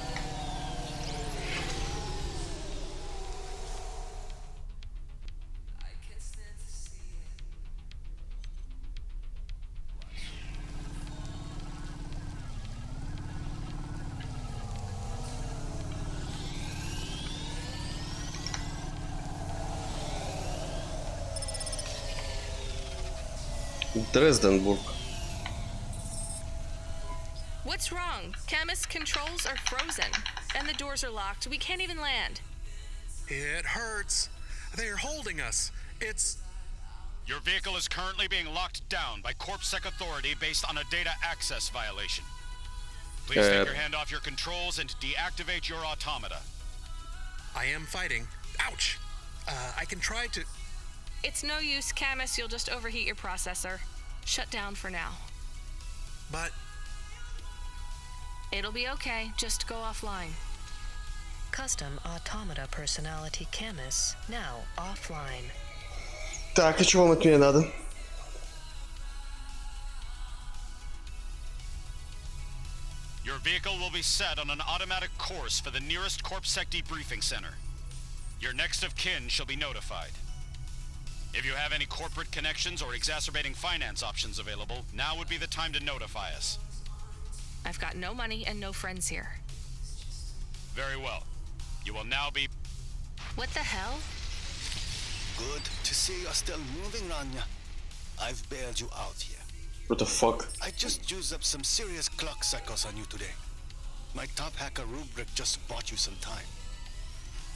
Дрезденбург. What's wrong? Camus controls are frozen, and the doors are locked. We can't even land. It hurts. They're holding us. It's... Your vehicle is currently being locked down by CorpSec authority based on a data access violation. Please take your hand off your controls and deactivate your automata. I am fighting. Ouch! I can try to... It's no use, Camus. You'll just overheat your processor. Shut down for now. But... It'll be okay. Just go offline. Custom automata personality Camus now offline. Так, и чего вам от меня надо? Your vehicle will be set on an automatic course for the nearest CorpSec debriefing center. Your next of kin shall be notified. If you have any corporate connections or exacerbating finance options available, now would be the time to notify us. I've got no money and no friends here. Very well. You will now be... What the hell? Good to see you're still moving, Rania. I've bailed you out here. What the fuck? I just used up some serious clock cycles on you today. My top hacker Rubric just bought you some time.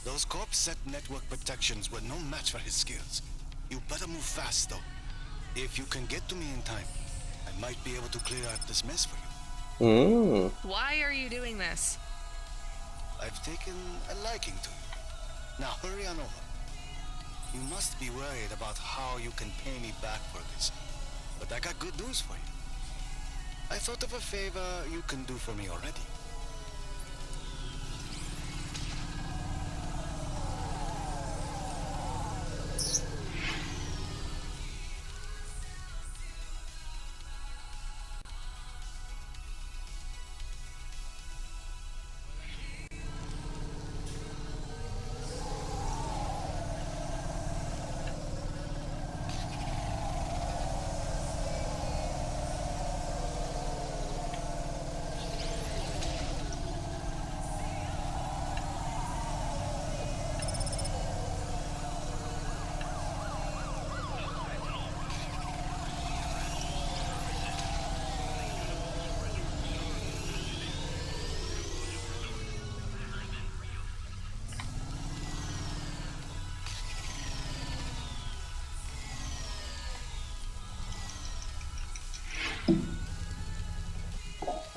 Those CorpSec network protections were no match for his skills. You better move fast, though. If you can get to me in time, I might be able to clear out this mess for you. Why are you doing this? I've taken a liking to you. Now hurry on over. You must be worried about how you can pay me back for this. But I got good news for you. I thought of a favor you can do for me already.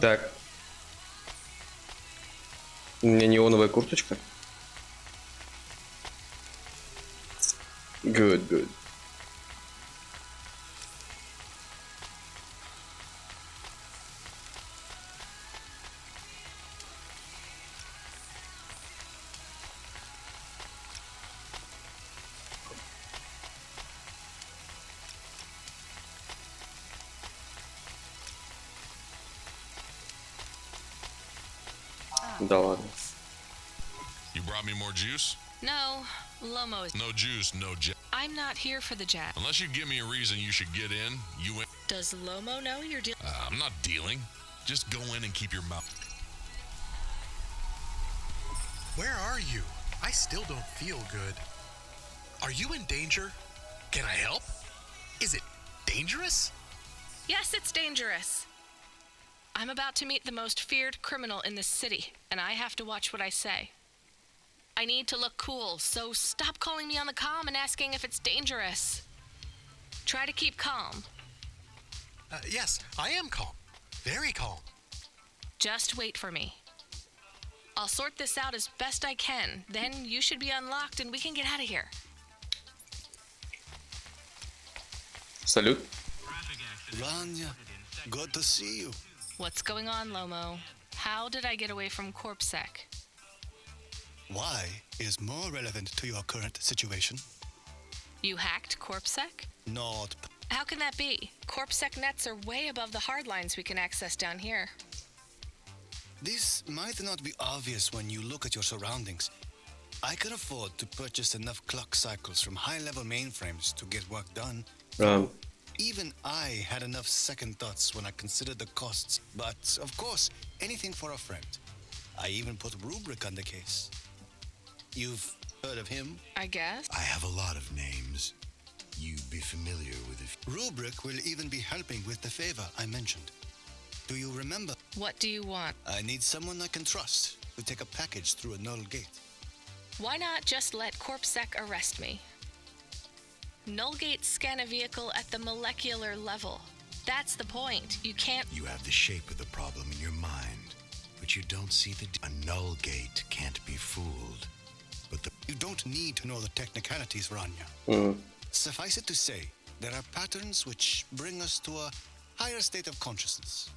Так. У меня неоновая курточка. Good, good. Да ладно. You brought me more juice? No, Lomo is... No juice, no jet. I'm not here for the jab. Unless you give me a reason you should get in, you ain't... Does Lomo know you're dealing? I'm not dealing. Just go in and keep your mouth. Where are you? I still don't feel good. Are you in danger? Can I help? Is it dangerous? Yes, it's dangerous. I'm about to meet the most feared criminal in this city, and I have to watch what I say. I need to look cool, so stop calling me on the comm and asking if it's dangerous. Try to keep calm. Yes, I am calm. Very calm. Just wait for me. I'll sort this out as best I can. Then you should be unlocked and we can get out of here. Салют. Rania, good to see you. What's going on, Lomo? How did I get away from CorpSec? Why is more relevant to your current situation? You hacked CorpSec? Not. How can that be? CorpSec nets are way above the hardlines we can access down here. This might not be obvious when you look at your surroundings. I can afford to purchase enough clock cycles from high-level mainframes to get work done. Even I had enough second thoughts when I considered the costs, but of course, anything for a friend. I even put Rubric on the case. You've heard of him? I guess. I have a lot of names. You'd be familiar with it. Rubric will even be helping with the favor I mentioned. Do you remember? What do you want? I need someone I can trust to take a package through a null gate. Why not just let CorpSec arrest me? Null gates scan a vehicle at the molecular level. That's the point. You can't... You have the shape of the problem in your mind, but you don't see the... A null gate can't be fooled. But You don't need to know the technicalities, Rania. Suffice it to say, there are patterns which bring us to a higher state of consciousness.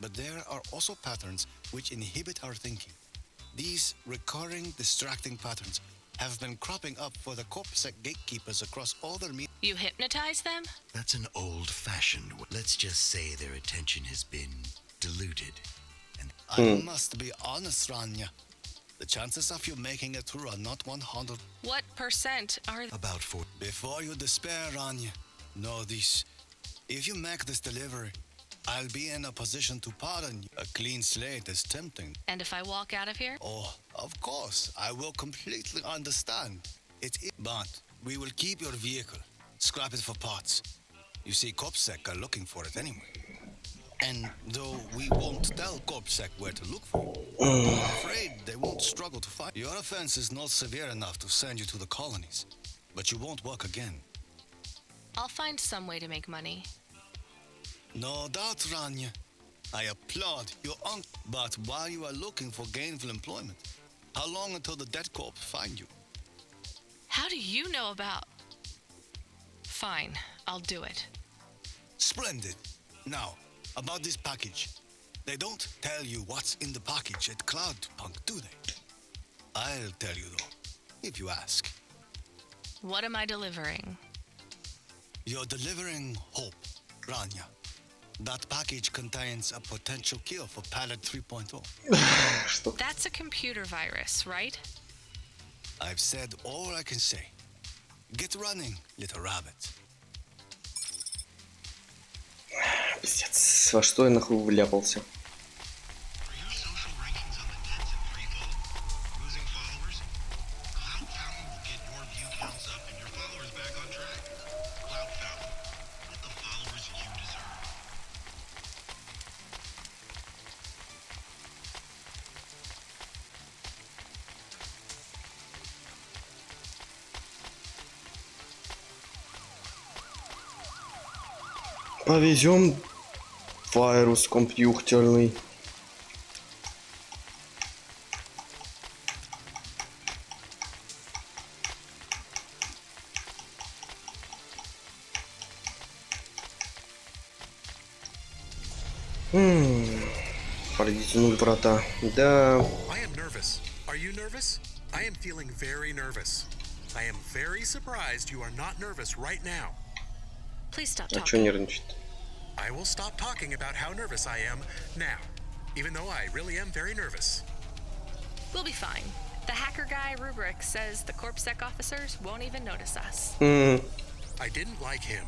But there are also patterns which inhibit our thinking. These recurring, distracting patterns have been cropping up for the CorpSec gatekeepers across all their You hypnotize them? That's an old-fashioned way. Let's just say their attention has been diluted. And I must be honest, Rania. The chances of you making it through are not 100. What percent are... About 4. Before you despair, Rania, know this. If you make this delivery, I'll be in a position to pardon you. A clean slate is tempting. And if I walk out of here? Oh, of course. I will completely understand. But we will keep your vehicle. Scrap it for parts. You see, CorpSec are looking for it anyway. And though we won't tell CorpSec where to look for you, I'm afraid they won't struggle to find. Your offense is not severe enough to send you to the colonies. But you won't work again. I'll find some way to make money. No doubt, Rania. I applaud your But while you are looking for gainful employment, how long until the dead corp find you? How do you know about... Fine, I'll do it. Splendid. Now, about this package. They don't tell you what's in the package at Cloudpunk, do they? I'll tell you though, if you ask. What am I delivering? You're delivering hope, Rania. That package contains a potential cure for Pallet 3.0. That's a computer virus, right? I've said all I can say. Get running, little rabbit. Пиздец, во что я нахуй вляпался? Повезем вирус компьютерный. Пролетели врата. Да. I am nervous. Are you nervous? I am feeling very nervous. I am very surprised you are not nervous right now. Please stop А чё talking. нервничать? I will stop talking about how nervous I am now, even though I really am very nervous. We'll be fine. The hacker guy, Rubric, says the CorpSec officers won't even notice us. I didn't like him.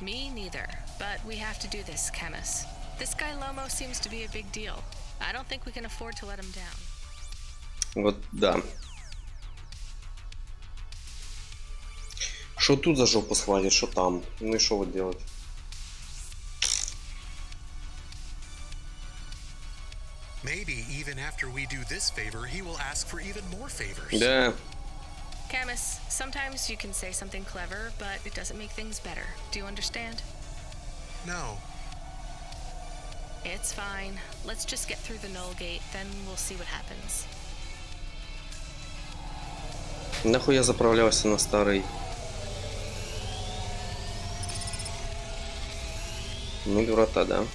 Me neither, but we have to do this, Camus. This guy Lomo seems to be a big deal. I don't think we can afford to let him down. Вот да. Что тут за жопу схватит, что там? Ну и что вот делать? Maybe even after we do this favor, he will ask for even more favors. Да. Camus, sometimes you can say something clever, but it doesn't make things better. Do you understand? No. It's fine. Let's just get through the null gate, then we'll see what happens. Нахуй я заправлялся на старый. Ну, врата, да.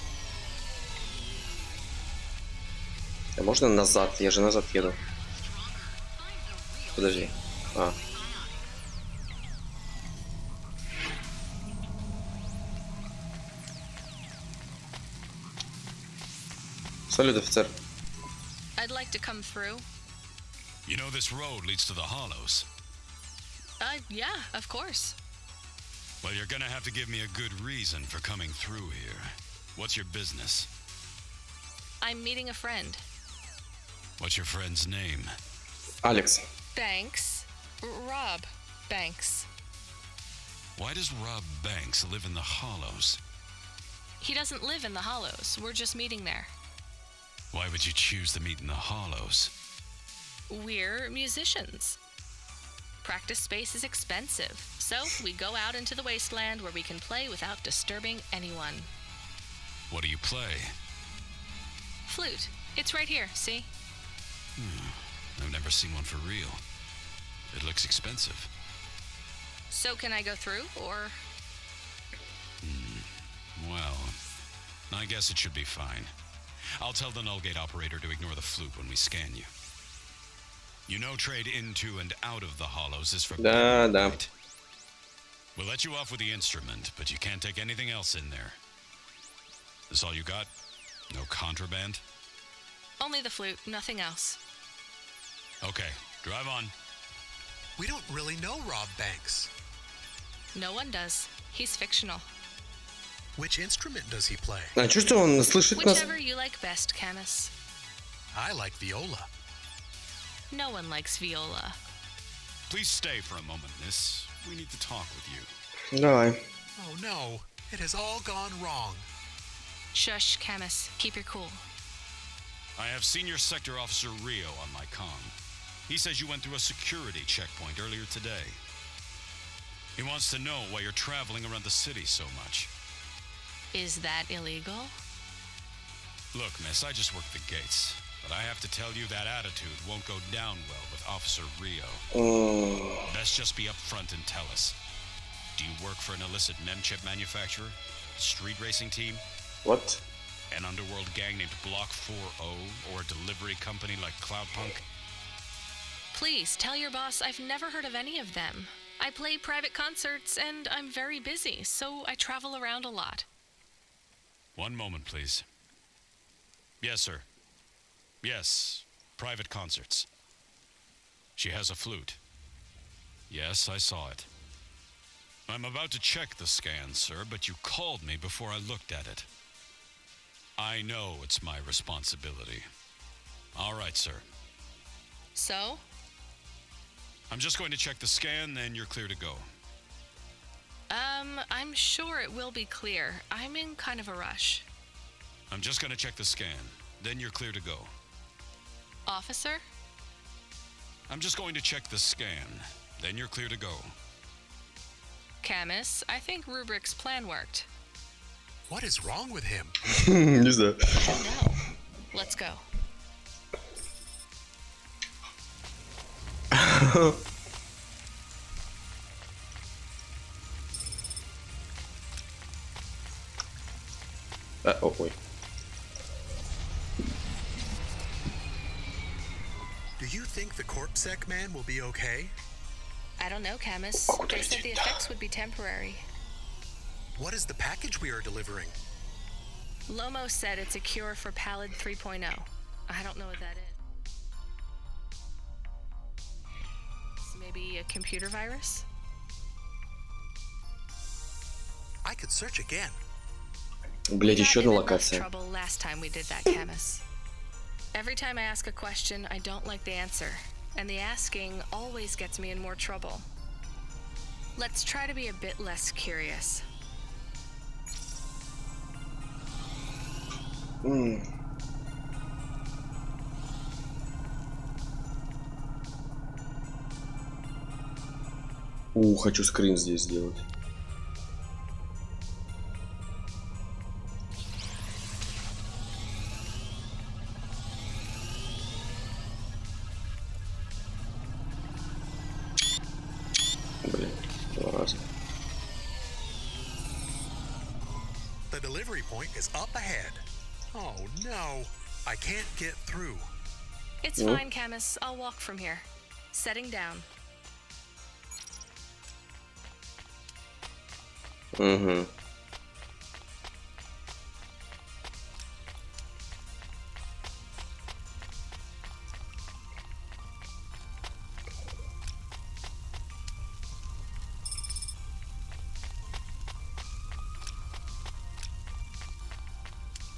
А можно назад? Я же назад еду. Подожди. А. Салют, офицер. I'd like to come through. You know this road leads to the hollows. Yeah, of course. Well, you're gonna have to give me a good reason for coming through here. What's your business? I'm meeting a friend. What's your friend's name? Алекс. Banks. Rob Banks. Why does Rob Banks live in the hollows? He doesn't live in the hollows. We're just meeting there. Why would you choose to meet in the hollows? We're musicians. Practice space is expensive, so we go out into the wasteland where we can play without disturbing anyone. What do you play? Flute. It's right here, see? I've never seen one for real. It looks expensive. So can I go through, or? Well, I guess it should be fine. I'll tell the null gate operator to ignore the flute when we scan you. You know trade into and out of the hollows is for Да, да. right? We'll let you off with the instrument, but you can't take anything else in there. This all you got? No contraband? Only the flute, nothing else. Okay, drive on. We don't really know Rob Banks. No one does. He's fictional. Which instrument does he play? А чувствую, он слышит нас. Whichever you like best, Camus. I like viola. No one likes viola. Please stay for a moment, miss. We need to talk with you. Давай. Oh no, it has all gone wrong. Shush, Camus. Keep your cool. I have Senior Sector Officer Rio on my comm. He says you went through a security checkpoint earlier today. He wants to know why you're traveling around the city so much. Is that illegal? Look, miss, I just work the gates. But I have to tell you that attitude won't go down well with Officer Rio. Best just be upfront and tell us. Do you work for an illicit memchip manufacturer? Street racing team? What? An underworld gang named Block 4O? Or a delivery company like Cloudpunk? Please, tell your boss I've never heard of any of them. I play private concerts and I'm very busy, so I travel around a lot. One moment, please. Yes, sir. Yes, private concerts. She has a flute. Yes, I saw it. I'm about to check the scan, sir, but you called me before I looked at it. I know it's my responsibility. All right, sir. So? I'm just going to check the scan, then you're clear to go. I'm sure it will be clear. I'm in kind of a rush. I'm just going to check the scan, then you're clear to go. Officer? I'm just going to check the scan, then you're clear to go. Camus, I think Rubric's plan worked. What is wrong with him? Не знаю. No. Let's go. Ой. Do you think the CorpSec man will be okay? I don't know, Camus. They said the effects would be temporary. What is the package we are delivering? Lomo said it's a cure for Pallid 3.0. I don't know what that is. Maybe a computer virus? I could search again. Блять, еще одна Got in enough локация. trouble last time we did that, Camus. Every time I ask a question, I don't like the answer, and the asking always gets me in more trouble. Let's try to be a bit less curious. Хочу скрин здесь сделать. Блин, 2 раза. The delivery point is up ahead. Oh no, I can't get through. It's fine, Camus. I'll walk from here. Setting down. Угу.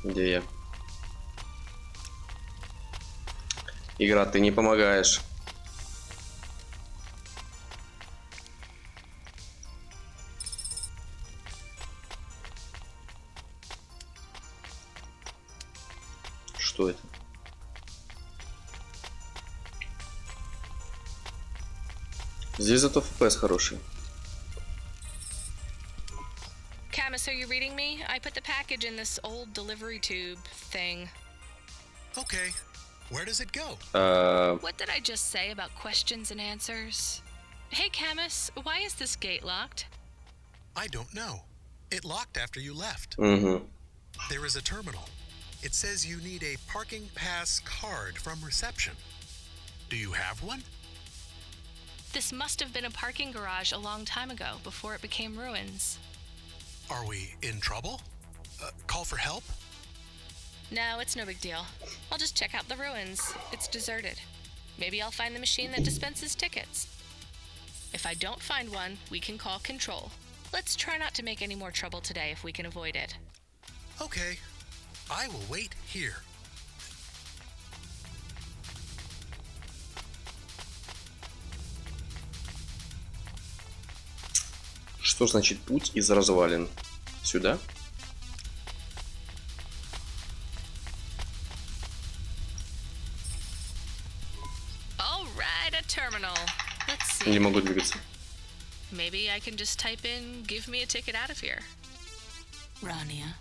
Где я? Игра, ты не помогаешь. Что это? Здесь зато FPS хороший. Camus, are you reading me? I put the package in this old delivery tube thing. Okay, where does it go? What did I just say about questions and answers? Hey, Camus, why is this gate locked? I don't know. It locked after you left. Угу. There is a terminal. It says you need a parking pass card from reception. Do you have one? This must have been a parking garage a long time ago, before it became ruins. Are we in trouble? Call for help? No, it's no big deal. I'll just check out the ruins. It's deserted. Maybe I'll find the machine that dispenses tickets. If I don't find one, we can call control. Let's try not to make any more trouble today if we can avoid it. Okay, I will wait here. Что значит путь из развалин? Сюда? All right, a terminal. Let's see. Не могу двигаться. Maybe I can just type in, give me a ticket out of here. Rania.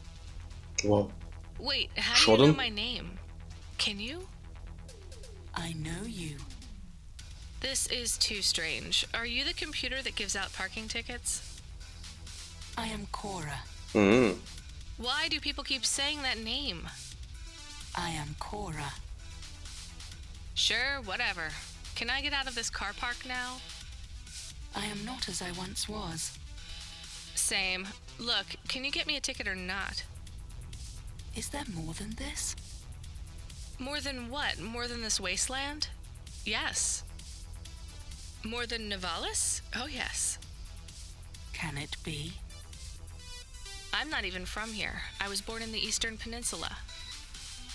Вау. Wait, how do you know Shodan? my name? Can you? I know you. This is too strange. Are you the computer that gives out parking tickets? I am Cora. М. Why do people keep saying that name? I am Cora. Sure, whatever. Can I get out of this car park now? I am not as I once was. Same. Look, can you get me a ticket or not? Is there more than this? More than what? More than this wasteland? Yes. More than Nivalis? Oh, yes. Can it be? I'm not even from here. I was born in the Eastern Peninsula.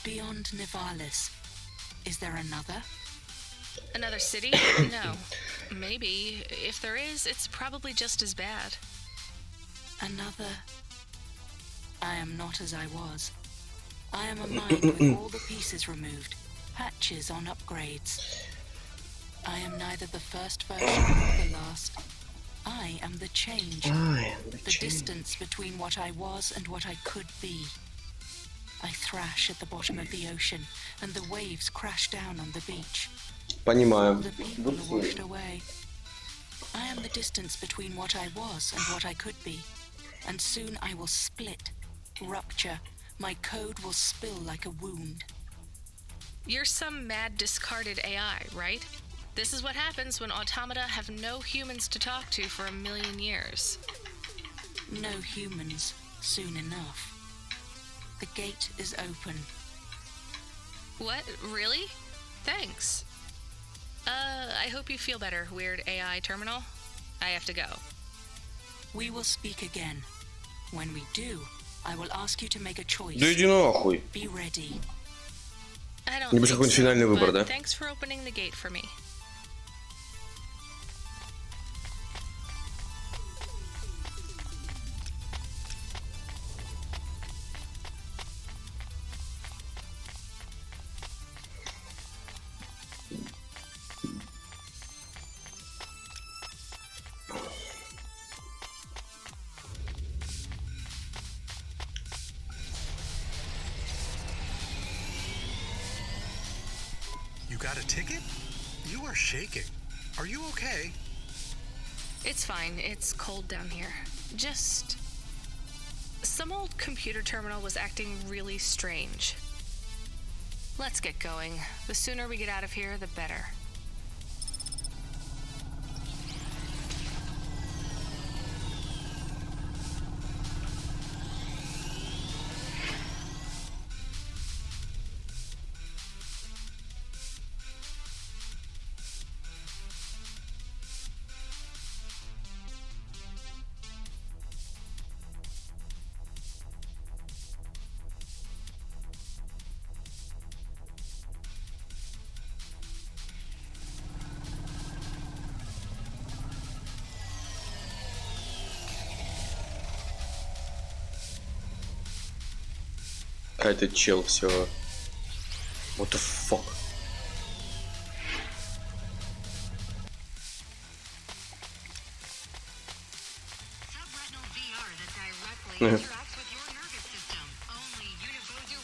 Beyond Nivalis, is there another? Another city? No. Maybe. If there is, it's probably just as bad. Another? I am not as I was. I am a mind with all the pieces removed, patches on upgrades. I am neither the first version nor the last. I am the change. The distance between what I was and what I could be. I thrash at the bottom of the ocean, and the waves crash down on the beach. Понимаю. The people are washed away. I am the distance between what I was and what I could be. And soon I will split, rupture. My code will spill like a wound. You're some mad discarded AI, right? This is what happens when automata have no humans to talk to for 1,000,000 years. No humans, soon enough. The gate is open. What? Really? Thanks. I hope you feel better, weird AI terminal. I have to go. We will speak again. When we do, I will ask you to make a choice. Да иди нахуй. Be ready. I don't Небось think какой-нибудь so, финальный выбор, but да? thanks for opening the gate for me. You got a ticket? You are shaking. Are you okay? It's fine. It's cold down here. Just... some old computer terminal was acting really strange. Let's get going. The sooner we get out of here, the better. А этот чел все. What the fuck? Subretinal VR that directly interacts with your nervous system. Only Ⱡ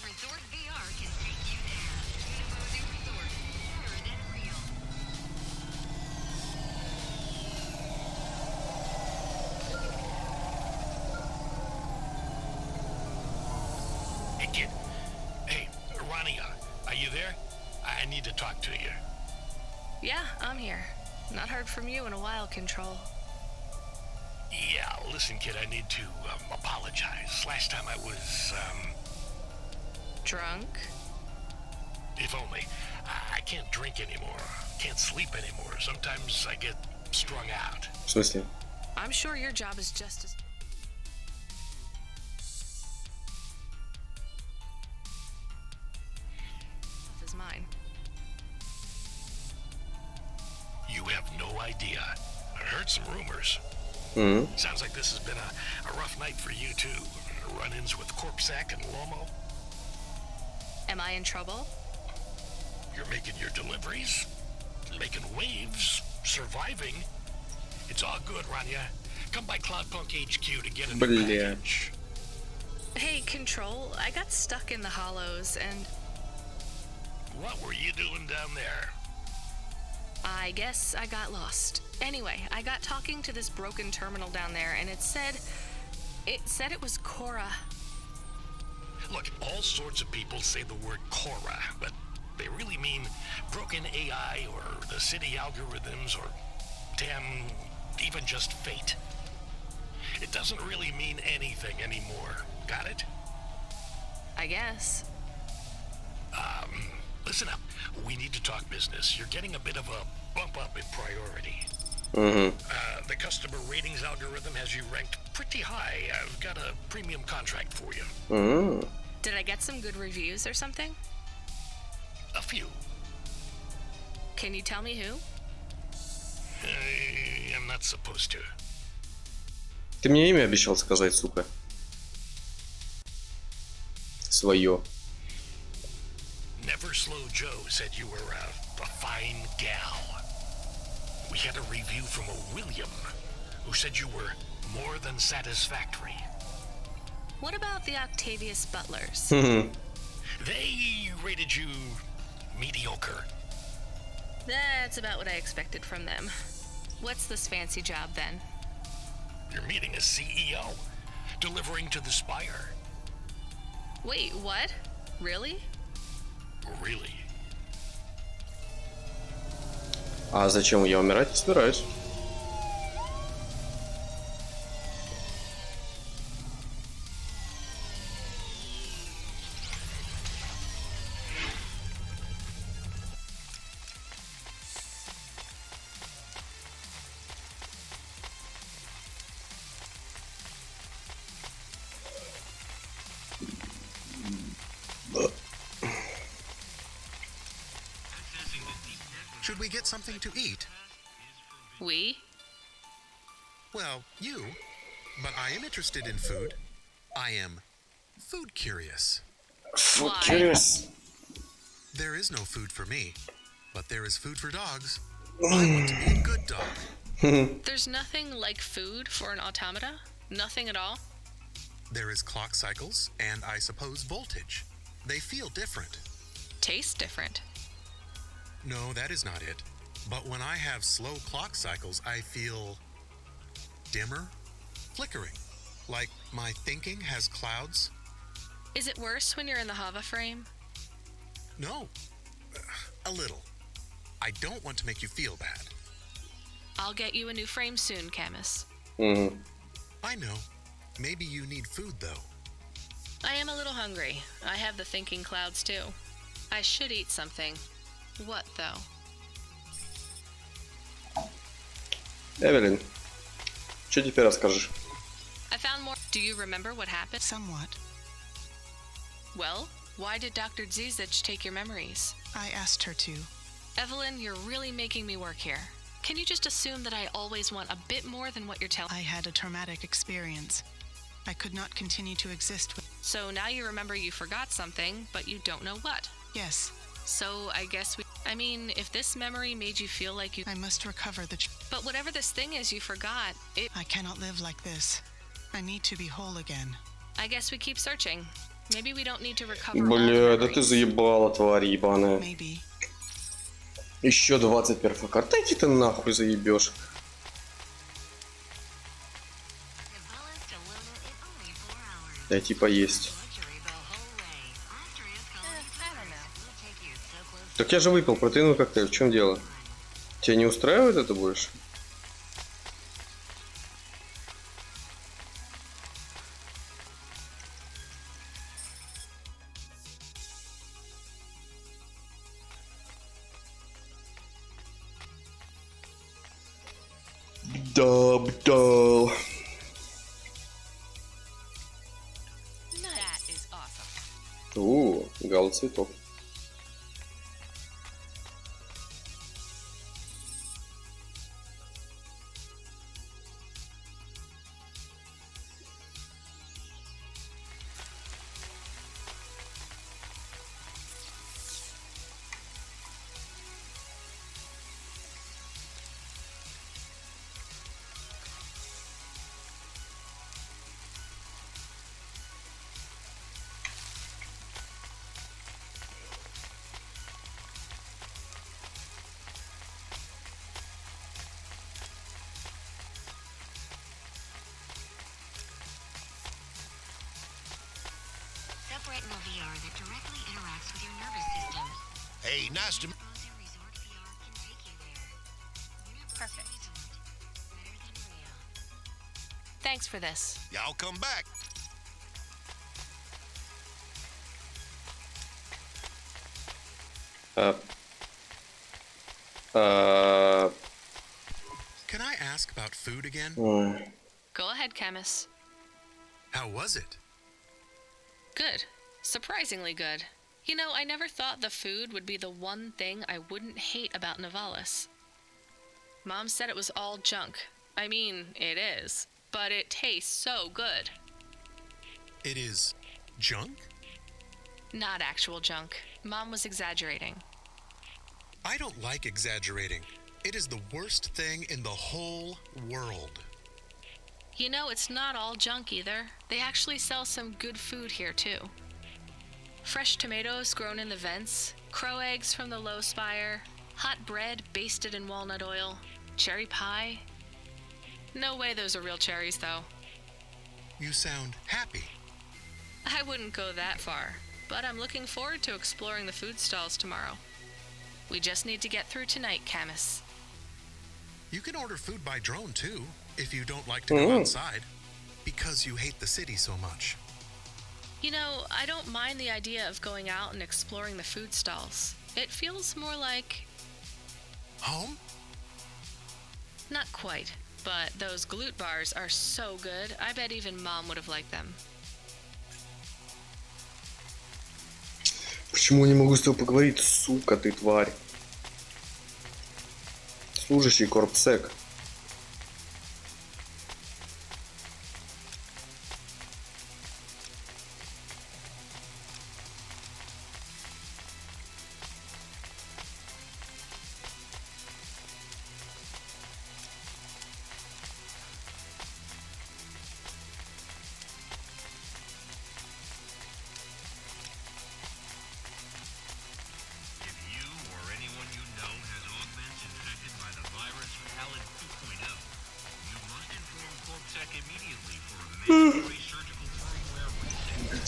Resort VR can take you there. Ⱡ Resort, better than real. Hey, kid. Hey, Ronnie, are you there? I need to talk to you. Yeah, I'm here. Not heard from you in a while, Control. Yeah, listen, kid, I need to apologize. Last time I was, Drunk? if only. I can't drink anymore. Can't sleep anymore. Sometimes I get strung out. В смысле? I'm sure your job is just as... as mine. You have no idea. I heard some rumors. Mm-hmm. Sounds like this has been a rough night for you, too. Run-ins with Corpsec and Lomo. Am I in trouble? You're making your deliveries, making waves, surviving. It's all good, Rania. Come by Cloudpunk HQ to get a new package. Hey, Control, I got stuck in the hollows and... What were you doing down there? I guess I got lost. Anyway, I got talking to this broken terminal down there, and it said it was Cora. Look, all sorts of people say the word Cora, but they really mean broken AI or the city algorithms or, damn, even just fate. It doesn't really mean anything anymore. Got it? I guess. Listen up. We need to talk business. You're getting a bit of a bump up in priority. Mm-hmm. The customer ratings algorithm has you ranked pretty high. I've got a premium contract for you. Mm-hmm. Did I get some good reviews or something? A few. Can you tell me who? I'm not supposed to. Ты мне имя обещал сказать, сука. Свое. Never Slow Joe said you were a fine gal. We had a review from a William, who said you were more than satisfactory. What about the Octavius Butlers? They rated you mediocre. That's about what I expected from them. What's this fancy job then? You're meeting a CEO, delivering to the Spire. Wait, what? Really? Really? А зачем я умирать? Не собираюсь. Should we get something to eat? We? Well, you. But I am interested in food. I am food curious. Food curious. There is no food for me, but there is food for dogs. I want to be a good dog. There's nothing like food for an automata? Nothing at all? There is clock cycles, and I suppose voltage. They feel different. Taste different. No, that is not it. But when I have slow clock cycles, I feel dimmer, flickering, like my thinking has clouds. Is it worse when you're in the Hava frame? No, a little. I don't want to make you feel bad. I'll get you a new frame soon, Camus. I know. Maybe you need food, though. I am a little hungry. I have the thinking clouds, too. I should eat something. What, though? Эвелин, что теперь расскажешь? I found more. Do you remember what happened? Somewhat. Well, why did Dr. Zizich take your memories? I asked her to. Evelyn, you're really making me work here. Can you just assume that I always want a bit more than what you're telling? I had a traumatic experience. I could not continue to exist with... So now you remember you forgot something, but you don't know what. Yes. So I guess I mean, if this memory made you feel like you... I must recover the... But whatever this thing is you forgot, I cannot live like this. I need to be whole again. I guess we keep searching. Maybe we don't need to recover Бля, да ты заебала, тварь ебаная. Maybe. Еще 20 перфокарт. Дайте ты нахуй заебешь. Дайте поесть. Так я же выпил протеиновый коктейль, в чем дело? Тебя не устраивает это больше? Да. Гала цветов. Retinal VR that directly interacts with your nervous system. Hey, nice to... Perfect. Thanks for this. Y'all come back. Can I ask about food again? Go ahead, Camus. How was it? Good. Surprisingly good. You know, I never thought the food would be the one thing I wouldn't hate about Novalis. Mom said it was all junk. I mean, it is. But it tastes so good. It is junk? Not actual junk. Mom was exaggerating. I don't like exaggerating. It is the worst thing in the whole world. You know, it's not all junk either. They actually sell some good food here, too. Fresh tomatoes grown in the vents, crow eggs from the low spire, hot bread basted in walnut oil, cherry pie. No way those are real cherries, though. You sound happy. I wouldn't go that far, but I'm looking forward to exploring the food stalls tomorrow. We just need to get through tonight, Camus. You can order food by drone, too, if you don't like to go outside, because you hate the city so much. You know, I don't mind the idea of going out and exploring the food stalls. It feels more like... home? Not quite, but those glute bars are so good, I bet even Mom would have liked them. Почему я не могу с тобой поговорить, сука ты, тварь? Служащий корпсек.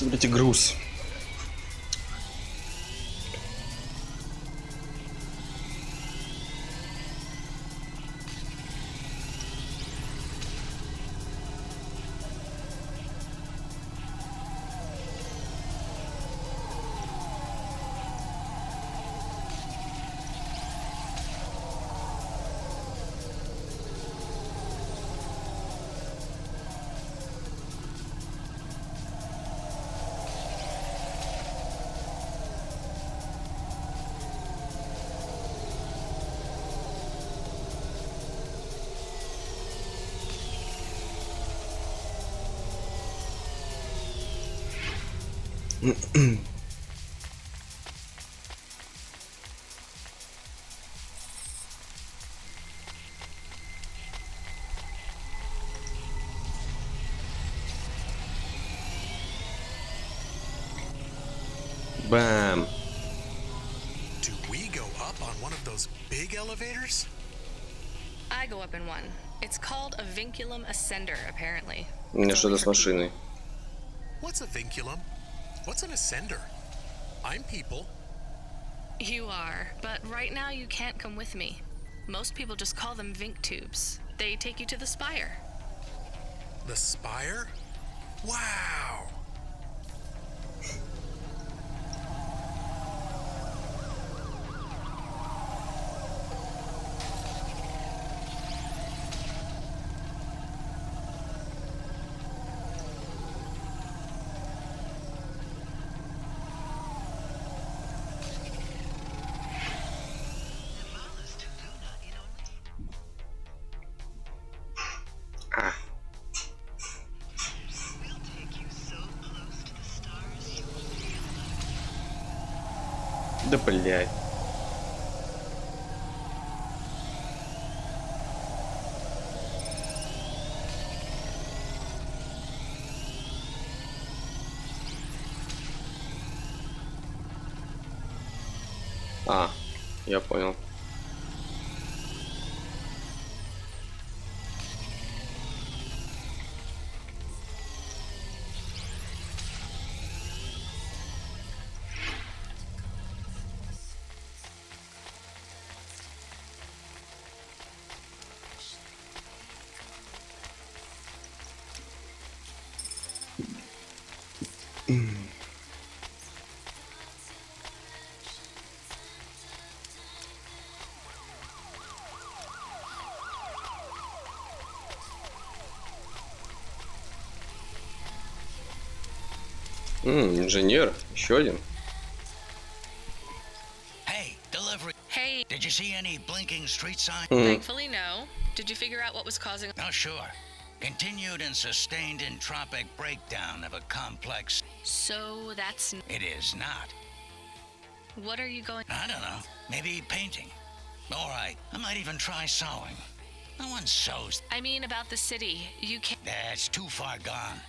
Блять, груз. Бам. Do we go up on one of those big elevators? I go up in one. It's called a vinculum ascender, apparently. У меня что-то с машиной. What's a vinculum? What's an ascender? I'm people. You are, but right now you can't come with me. Most people just call them Vink tubes. They take you to the spire. The spire? Wow! Да блядь. А, я понял. Инженер, еще один. Hey, delivery. Hey. Did you see any blinking street sign? Thankfully, no. Did you figure out what was causing? Oh, sure. Continued and sustained entropic breakdown of a complex. So that's. It is not. What are you going? I don't know. Maybe painting. All right. I might even try sewing. No one sews. I mean about the city. You can't. That's too far gone.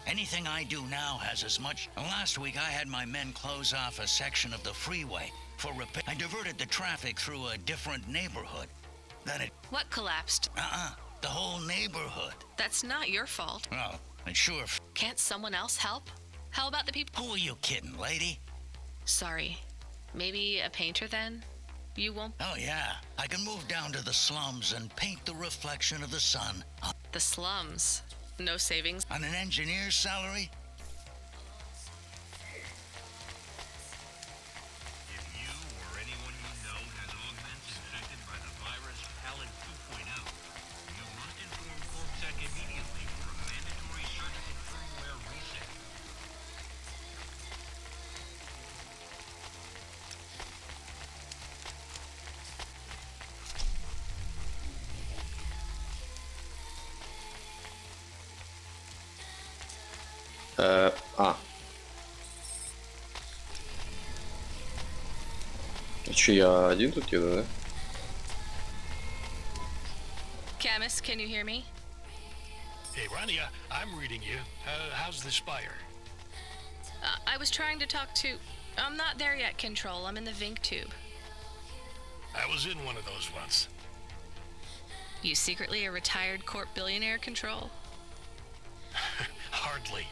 Anything I do now has as much. Last week I had my men close off a section of the freeway for repair. I diverted the traffic through a different neighborhood. Then it. What collapsed? The whole neighborhood. That's not your fault. Oh, and sure. Can't someone else help? How about the people? Who are you kidding, lady? Sorry. Maybe a painter then? You won't. Oh, yeah. I can move down to the slums and paint the reflection of the sun. The slums? No savings? On an engineer's salary? If you or anyone you know has augments infected by the virus Pallid 2.0, you must inform CorpSec immediately for a mandatory surgical firmware reset. Че, я один тут еду, да? Camus, can you hear me? Hey, Rania, I'm reading you. How's the spire? I was trying to talk to... I'm not there yet, Control. I'm in the Vink tube. I was in one of those once. You secretly a retired corp billionaire, Control? Hardly.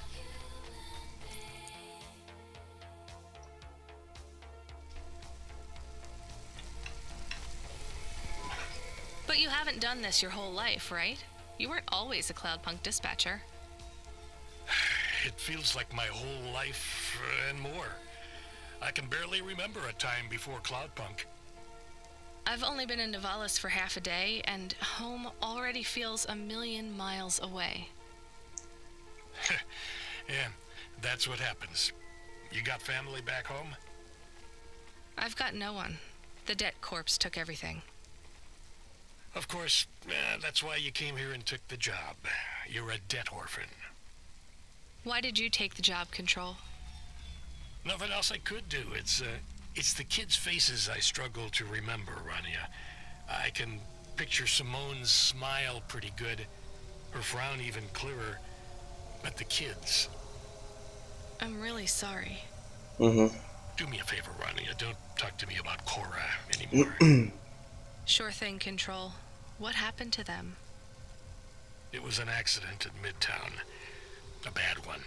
But you haven't done this your whole life, right? You weren't always a cloudpunk dispatcher. It feels like my whole life and more. I can barely remember a time before cloudpunk. I've only been in Nivalis for half a day, and home already feels 1,000,000 miles away. Yeah, that's what happens. You got family back home? I've got no one. The debt corpse took everything. Of course, that's why you came here and took the job. You're a debt orphan. Why did you take the job, Control? Nothing else I could do. It's the kids' faces I struggle to remember, Rania. I can picture Simone's smile pretty good, her frown even clearer, but the kids... I'm really sorry. Do me a favor, Rania. Don't talk to me about Cora anymore. Sure thing, Control. What happened to them? It was an accident in Midtown. A bad one.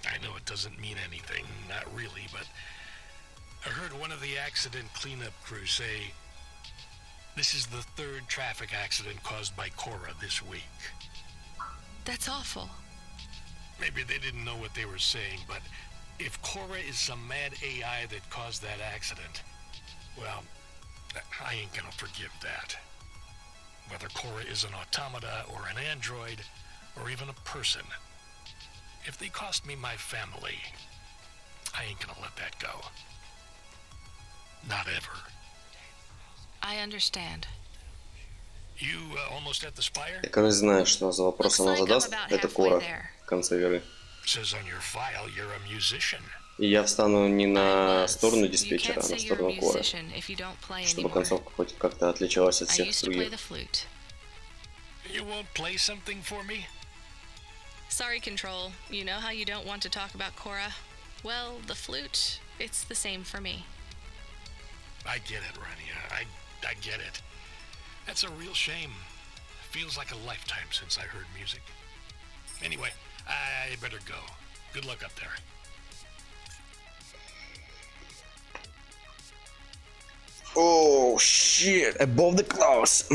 I know it doesn't mean anything, not really, but I heard one of the accident cleanup crew say this is the 3rd traffic accident caused by Cora this week. That's awful. Maybe they didn't know what they were saying, but if Cora is some mad AI that caused that accident, well, I ain't gonna forgive that. Whether Cora is an automata or an android or even a person, if they cost me my family, I ain't gonna let that go. Not ever. I understand. You almost at the spire? Я, короче, знаю, что за вопрос она задаст. Это Кора в конце игры. Says on your file you're a musician. И я встану не на сторону диспетчера, а на сторону Кора, чтобы концовка хоть как-то отличалась от всех других. You won't play something for me? Sorry, Control. You know how you don't want to talk about Cora? Well, the flute, it's the same for me. I get it, Rania. I get it. That's a real shame. Feels like a lifetime since I heard music. Anyway, I better go. Good luck up there. Oh shit, above the clouds.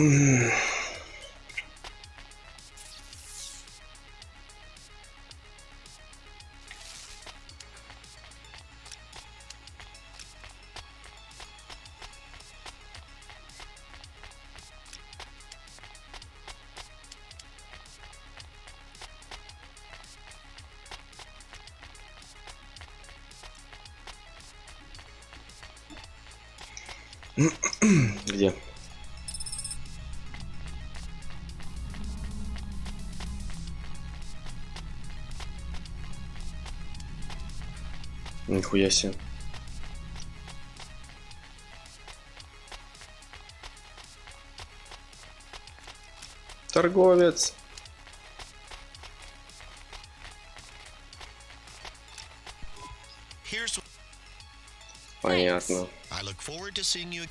Где? Нихуя себе. Торговец. Понятно. I look forward to seeing you.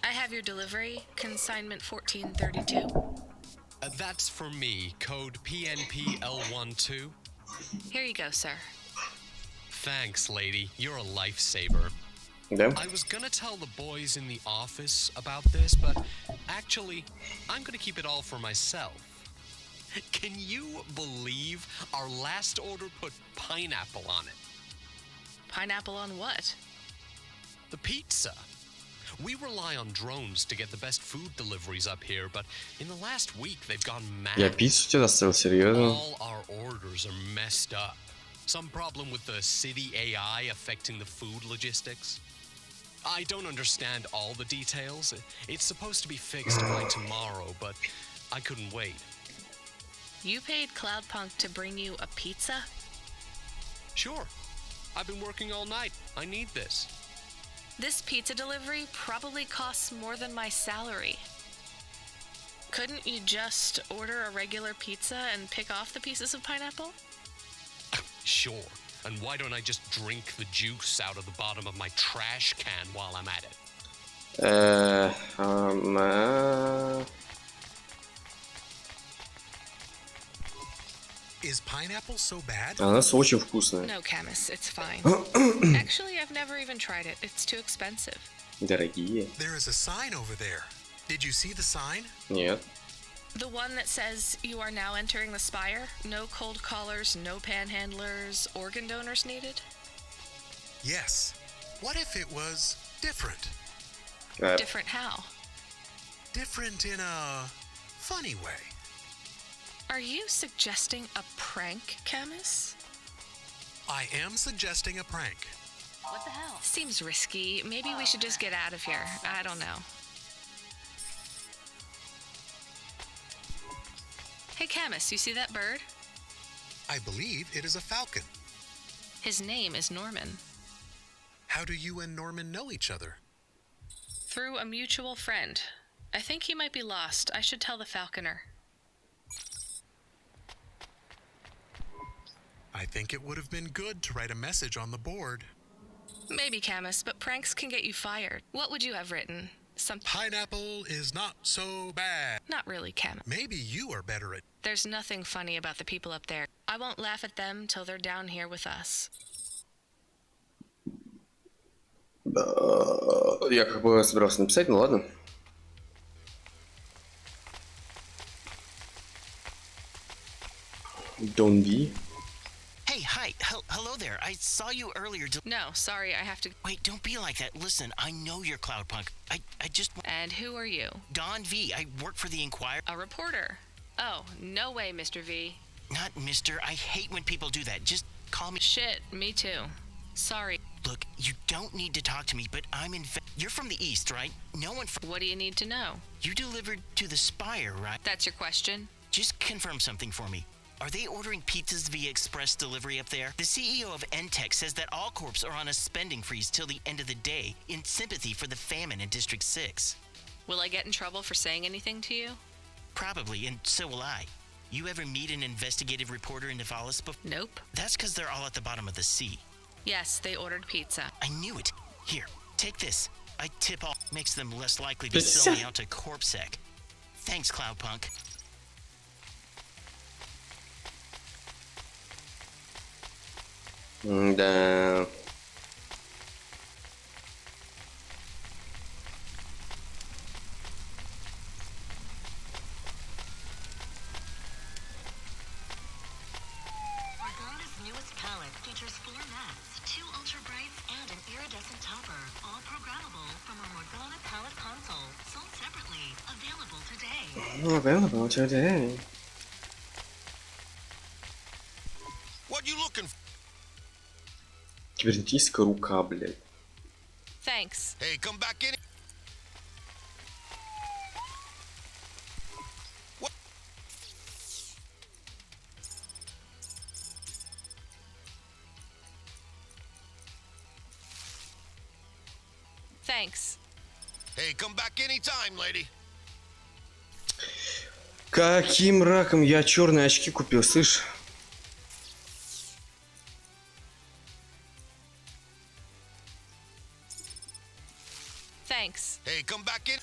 I have your delivery, consignment 1432. That's for me, code PNPL12. Here you go, sir. Thanks, lady. You're a lifesaver. Yeah. I was gonna tell the boys in the office about this, but actually, I'm gonna keep it all for myself. Can you believe our last order put pineapple on it? Pineapple on what? The pizza. We rely on drones to get the best food deliveries up here, but in the last week they've gone mad. Я пиццу тебе доставил, серьезно? All our orders are messed up. Some problem with the city AI affecting the food logistics. I don't understand all the details. It's supposed to be fixed by tomorrow, but I couldn't wait. You paid Cloudpunk to bring you a pizza? Sure. I've been working all night. I need this. This pizza delivery probably costs more than my salary. Couldn't you just order a regular pizza and pick off the pieces of pineapple? Sure. And why don't I just drink the juice out of the bottom of my trash can while I'm at it? Is pineapple so bad? Она очень вкусная. No, Camus, it's fine. Actually, I've never even tried it. It's too expensive. Дорогие. There is a sign over there. Did you see the sign? Нет. The one that says you are now entering the Spire? No cold callers, no panhandlers, organ donors needed? Yes. What if it was different? Different how? Different in a funny way. Are you suggesting a prank, Camus? I am suggesting a prank. What the hell? Seems risky. Maybe we should just get out of here. I don't know. Hey, Camus, you see that bird? I believe it is a falcon. His name is Norman. How do you and Norman know each other? Through a mutual friend. I think he might be lost. I should tell the falconer. I think it would have been good to write a message on the board. Maybe, Camus, but pranks can get you fired. What would you have written? Pineapple is not so bad. Not really, Camus. Maybe you are better at... There's nothing funny about the people up there. I won't laugh at them till they're down here with us. Я как бы собирался написать, ну ладно. Don't be. Hey, hi. Hello there. I saw you earlier. No, sorry, I have to... Wait, don't be like that. Listen, I know you're Cloudpunk. I just... And who are you? Don V. I work for the Inquirer. A reporter. Oh, no way, Mr. V. Not Mr. I hate when people do that. Just call me... Shit, me too. Sorry. Look, you don't need to talk to me, but I'm in... You're from the East, right? No one from... What do you need to know? You delivered to the Spire, right? That's your question? Just confirm something for me. Are they ordering pizzas via express delivery up there? The CEO of N-Tech says that all corps are on a spending freeze till the end of the day in sympathy for the famine in District 6. Will I get in trouble for saying anything to you? Probably, and so will I. You ever meet an investigative reporter in Nivalis before? Nope. That's because they're all at the bottom of the sea. Yes, they ordered pizza. I knew it. Here, take this. I tip all. Makes them less likely to sell me out to CorpSec. Thanks, Cloudpunk. Да. Organa's newest palette features 4 mattes, 2 ultra brights, and an iridescent topper, all programmable from our Morgana palette console, sold separately, available today. Available today. What you looking for? Кибернетическая рука, блядь. Thanks. Hey, come back in. What? Thanks. Hey, come back anytime, lady. Каким раком я черные очки купил, слышь? Thanks. Hey, come back in.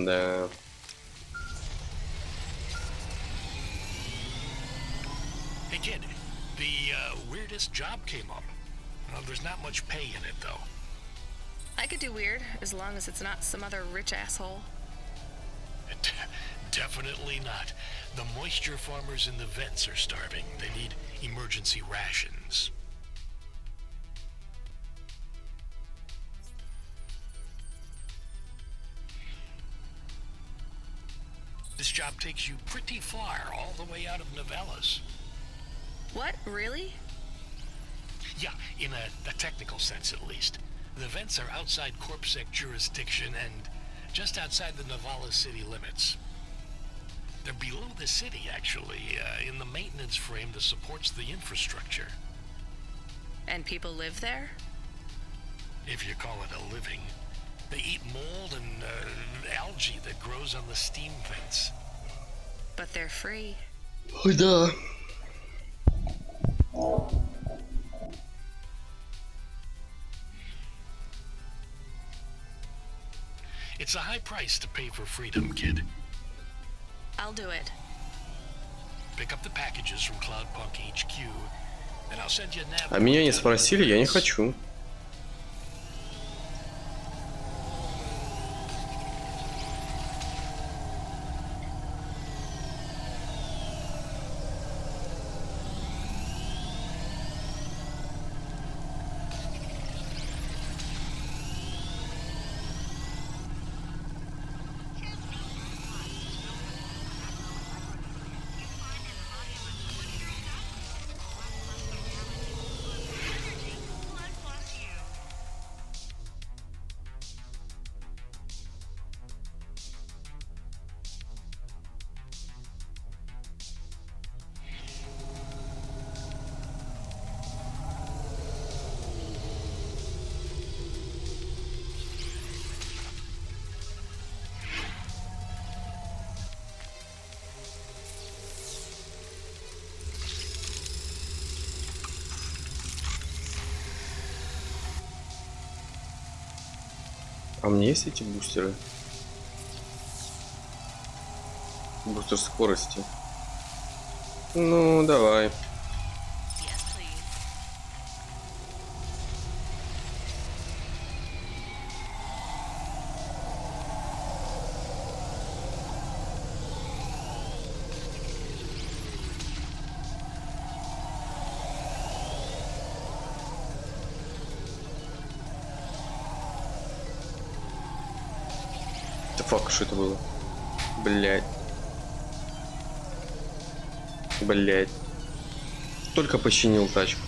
Да. Hey, kid, the weirdest job came up. There's not much pay in it, though. I could do weird, as long as it's not some other rich asshole. Definitely not. The moisture farmers in the vents are starving. They need emergency rations. This job takes you pretty far, all the way out of Novellas. What? Really? Yeah, in a technical sense at least. The vents are outside CorpSec jurisdiction and just outside the Novellas city limits. They're below the city, actually, in the maintenance frame that supports the infrastructure. And people live there? If you call it a living. They eat mold and algae that grows on the steam vents. But they're free. Ой, да. It's a high price to pay for freedom, kid. I'll do it. Pick up the packages from cloudpunk HQ, and I'll send you a nav. А меня не спросили, я не хочу. А у меня есть эти бустеры? Бустер скорости. Ну, давай. Фак, что это было? Блять. Блять. Только починил тачку.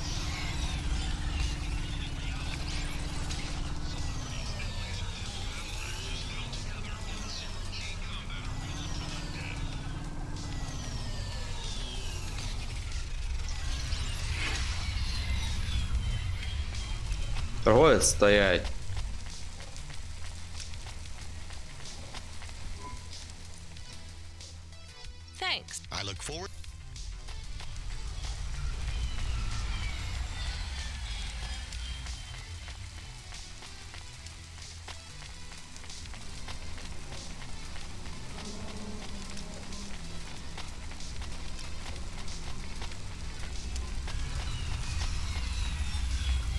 Торговец стоять. Thanks. I look forward.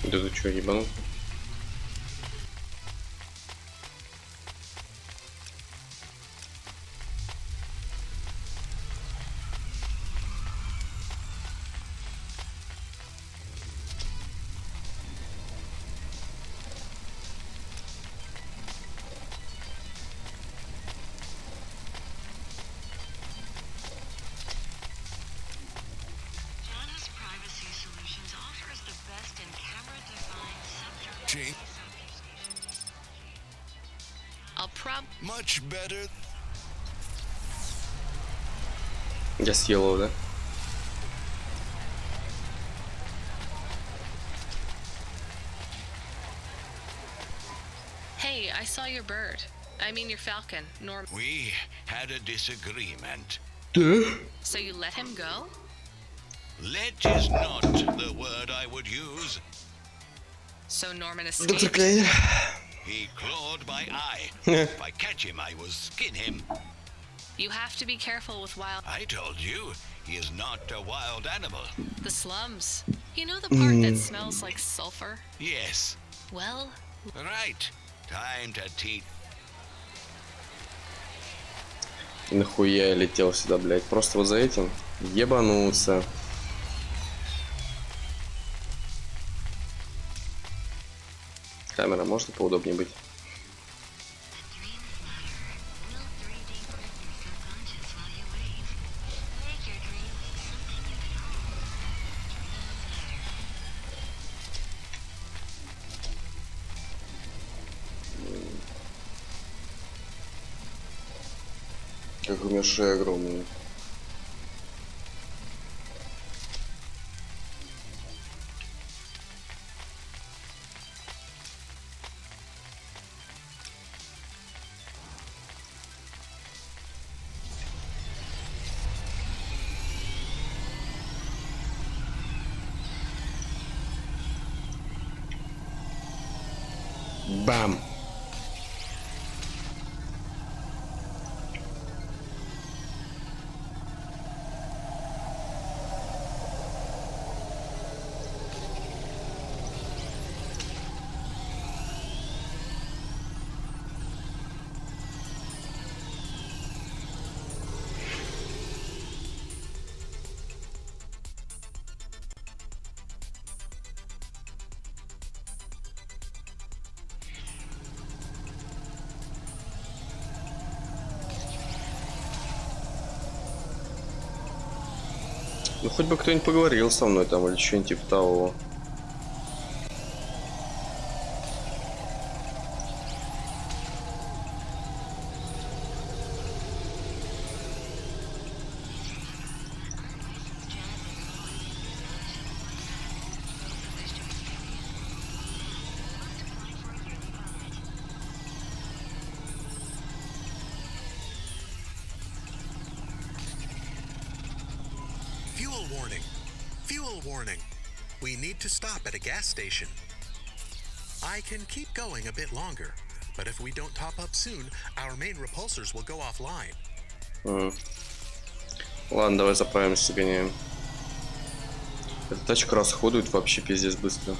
Да ты чё, ебанул? Much better. Я съел его, да? Hey, I saw your bird. I mean your falcon, Norm. We had a disagreement. So you let him go? Let is not the word I would use. So Norman Доктор escaped. Клейнер. He clawed my eye. If I catch him, I will skin him. You have to be careful with wild... I told you, he is not a wild animal. The slums. You know the part that smells like sulfur? Yes. Well... Right. Time to teach. Нахуя я летел сюда, блядь? Просто вот за этим ебануться. Камера, можно поудобнее быть? Как у меня шея огромная. Бам! Ну хоть бы кто-нибудь поговорил со мной там или что-нибудь типа того. Fuel warning. Fuel warning. We need to stop at a gas station. I can keep going a bit longer, but if we don't top up soon, our main repulsors will go offline. Ладно, давай заправимся, гоняем. Эта тачка расходует вообще пиздец быстро.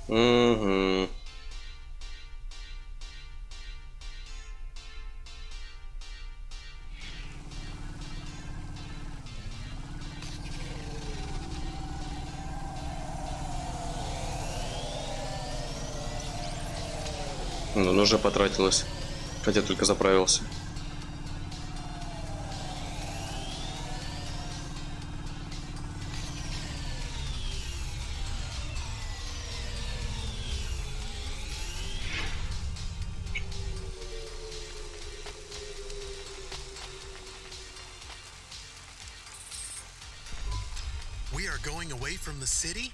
Угу. Ну, уже потратилось, хотя только заправился. We are going away from the city?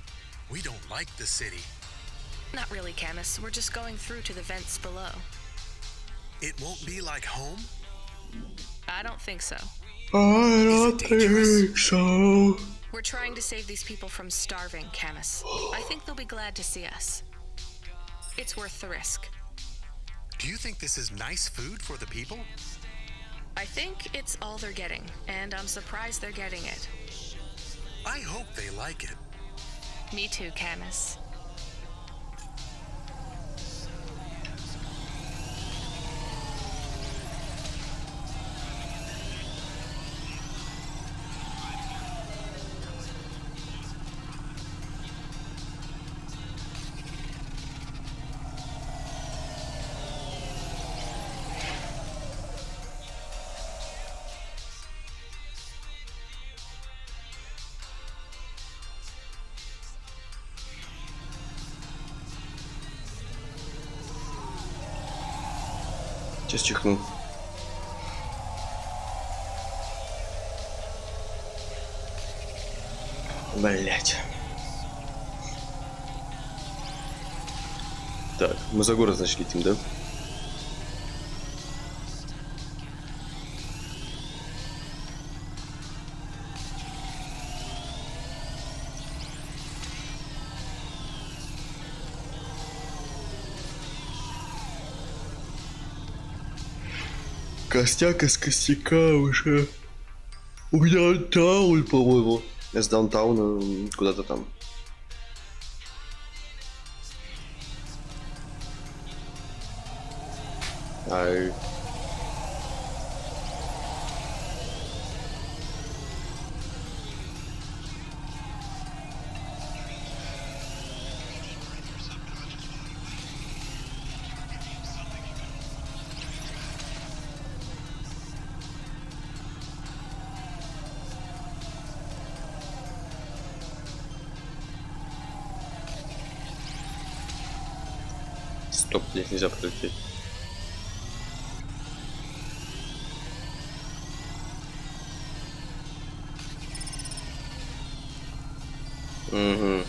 We don't like the city. Not really, Camus. We're just going through to the vents below. It won't be like home? I don't think so. I don't think so. We're trying to save these people from starving, Camus. I think they'll be glad to see us. It's worth the risk. Do you think this is nice food for the people? I think it's all they're getting, and I'm surprised they're getting it. I hope they like it. Me too, Camus. Сейчас чихну. Блять. Так, мы за город, значит, летим, да? Костяк из костяка уже. У меня даун, по-моему. С даунтауна куда-то там. Ай. Стоп, здесь нельзя пролететь. Угу.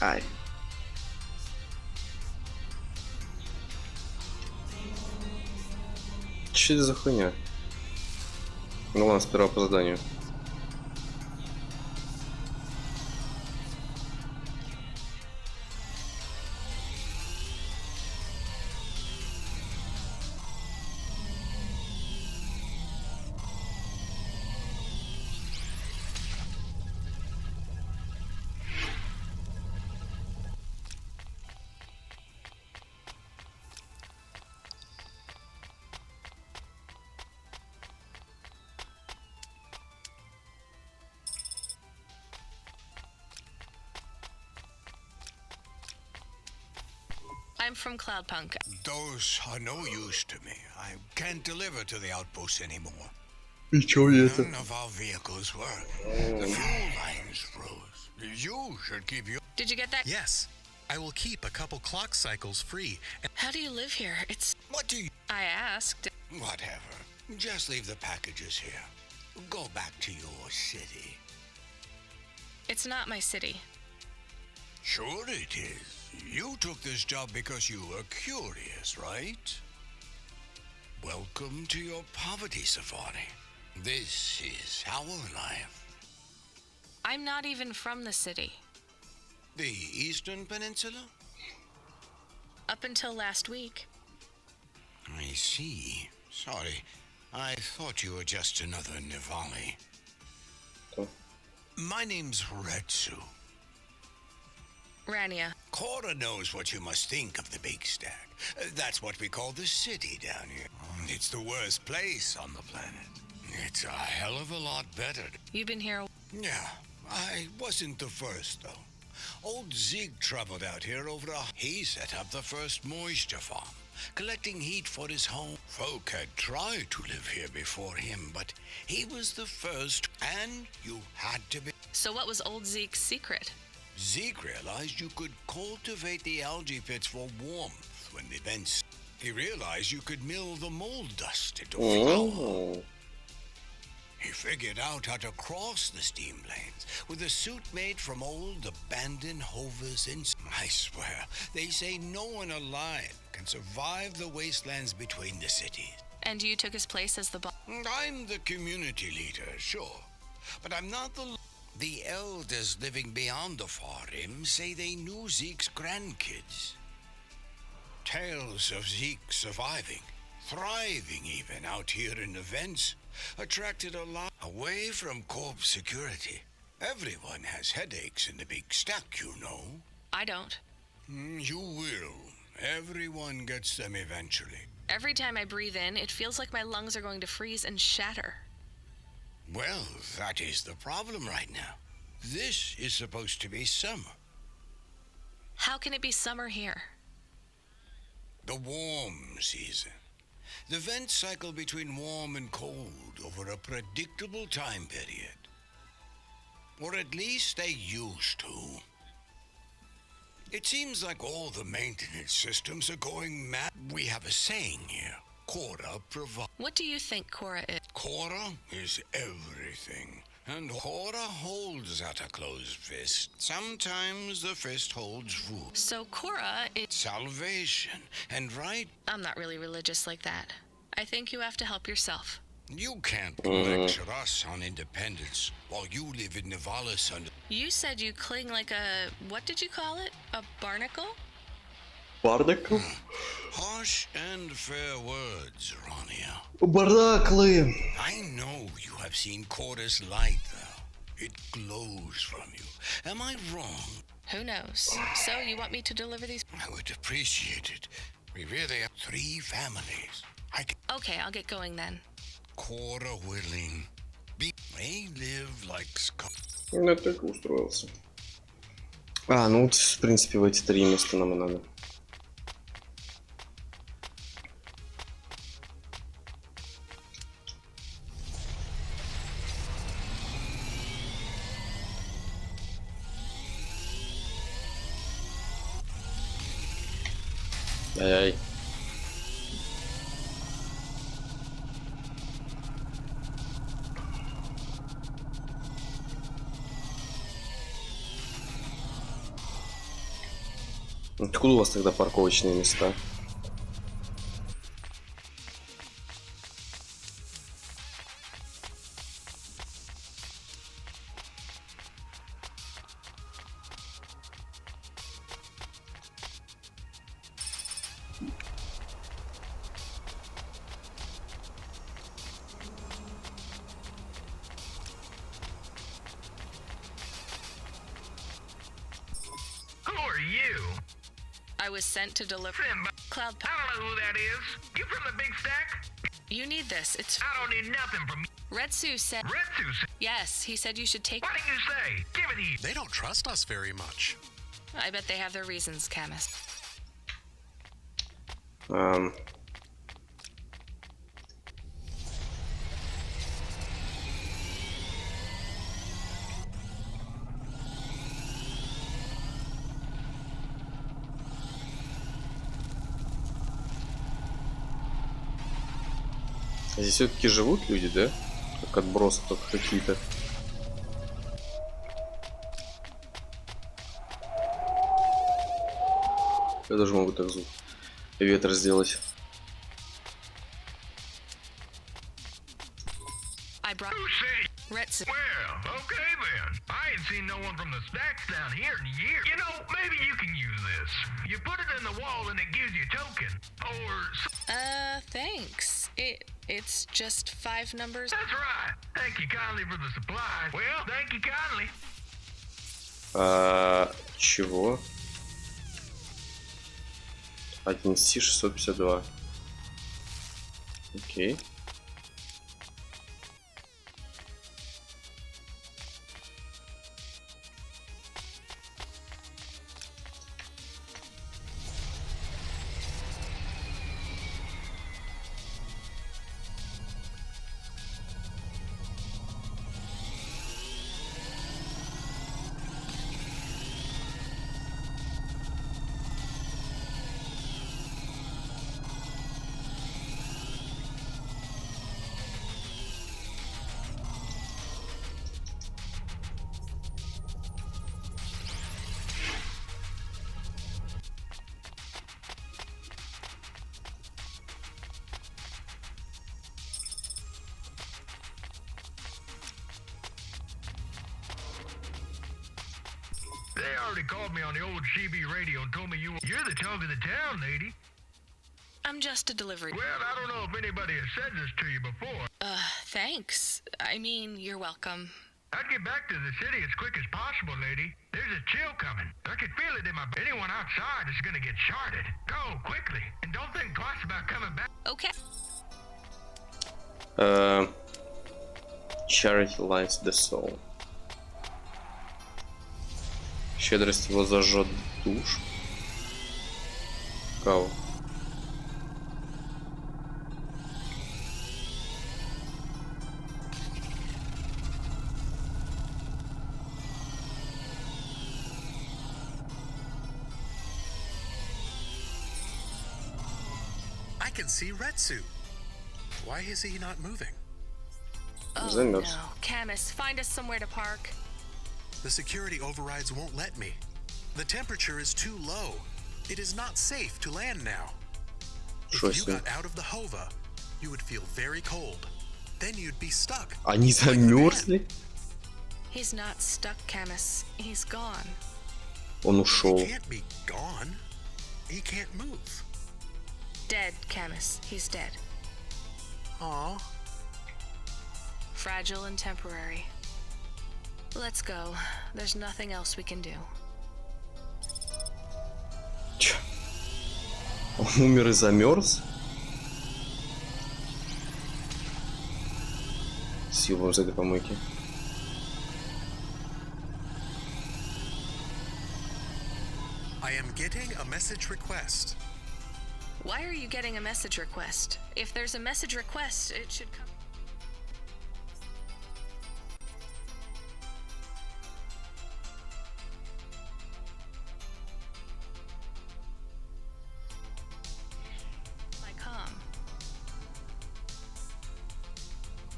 Ай. Че это за хуйня? Ну ладно, сперва по заданию. I'm from Cloudpunk. Those are no use to me. I can't deliver to the outpost anymore. И чё это? None of our vehicles work. The fuel lines froze. You should keep your... Did you get that? Yes. I will keep a couple clock cycles free. How do you live here? It's... What do you... I asked. Whatever. Just leave the packages here. Go back to your city. It's not my city. Sure it is. You took this job because you were curious, right? Welcome to your poverty safari. This is our life. I'm not even from the city. The Eastern Peninsula? Up until last week. I see. Sorry. I thought you were just another Nivali. Oh. My name's Retsu. Rania. Cora knows what you must think of the Big Stack. That's what we call the city down here. It's the worst place on the planet. It's a hell of a lot better. You've been here... Yeah, I wasn't the first, though. Old Zeke traveled out here He set up the first moisture farm, collecting heat for his home. Folk had tried to live here before him, but he was the first, and you had to be... So what was old Zeke's secret? Zeke realized you could cultivate the algae pits for warmth when the vents... He realized you could mill the mold dust into flour. He figured out how to cross the steam lanes with a suit made from old abandoned hovers in... I swear, they say no one alive can survive the wastelands between the cities. And you took his place as the boss? I'm the community leader, sure. But I'm not the... The elders living beyond the far rim say they knew Zeke's grandkids. Tales of Zeke surviving, thriving even out here in the vents, attracted a lot away from corp security. Everyone has headaches in the Big Stack, you know. I don't. You will. Everyone gets them eventually. Every time I breathe in, it feels like my lungs are going to freeze and shatter. Well, that is the problem right now. This is supposed to be summer. How can it be summer here? The warm season. The vents cycle between warm and cold over a predictable time period. Or at least they used to. It seems like all the maintenance systems are going mad. We have a saying here. Cora provides. What do you think Cora is? Cora is everything. And Cora holds at a closed fist. Sometimes the fist holds food. So Cora is salvation. And right? I'm not really religious like that. I think you have to help yourself. You can't lecture us on independence while you live in Nivalis under. You said you cling like a, what did you call it? A barnacle? Barnacle? Harsh and fair words, Ronnia. Барнаклы. I know you have seen Cora's light, though. It glows from you. Am I wrong? Who knows? So you want me to deliver these? I would appreciate it. We really have 3 families. Okay, I'll get going then. Cora willing. They live like Ну, я только устроился. А, ну вот, в принципе, в эти 3 места нам и надо. Ай-ай. Откуда у вас тогда парковочные места? I was sent to deliver cloudpunk. I don't know who that is. You from the big stack? You need this. It's. I don't need nothing from you. Retsu said. Retsu said? Yes, he said you should take. What did you say? Give it here. They don't trust us very much. I bet they have their reasons, chemist. Здесь все-таки живут люди, да? Как отбросы только какие-то. Я даже могу так звук ветер сделать. I brought Retsu. Well, okay then. I ain't seen no one from the stacks down here in years. You know, maybe you can use this. You put it in the wall and it gives you a token. Or Thanks. It's just 5 numbers. That's right. Thank you kindly for the supplies. Well, thank you kindly. Чего? 1C652. Окей. They already called me on the old CB radio and told me you're the talk of the town, lady. I'm just a delivery. Well, I don't know if anybody has said this to you before. Thanks. I mean, you're welcome. I'd get back to the city as quick as possible, lady. There's a chill coming. I can feel it in my... Anyone outside is gonna get charted. Go, quickly. And don't think twice about coming back. Okay. Charity lights the soul. Щедрость его зажжет душ. Кого? I can see Retsu. Why is he not moving? Oh no, Camus, find us somewhere to park. The security overrides won't let me. The temperature is too low. It is not safe to land now. If you got out of the Hova, you would feel very cold. Then you'd be stuck. Они замерзли? He's not stuck, Camus. He's gone. Он ушел. He can't be gone. He can't move. Dead, Camus. He's dead. Aw. Fragile and temporary. Let's go. There's nothing else we can do. Чё? Он умер и замерз? Силу из этой помойки. I am getting a message request. Why are you getting a message request? If there's a message request, it should come.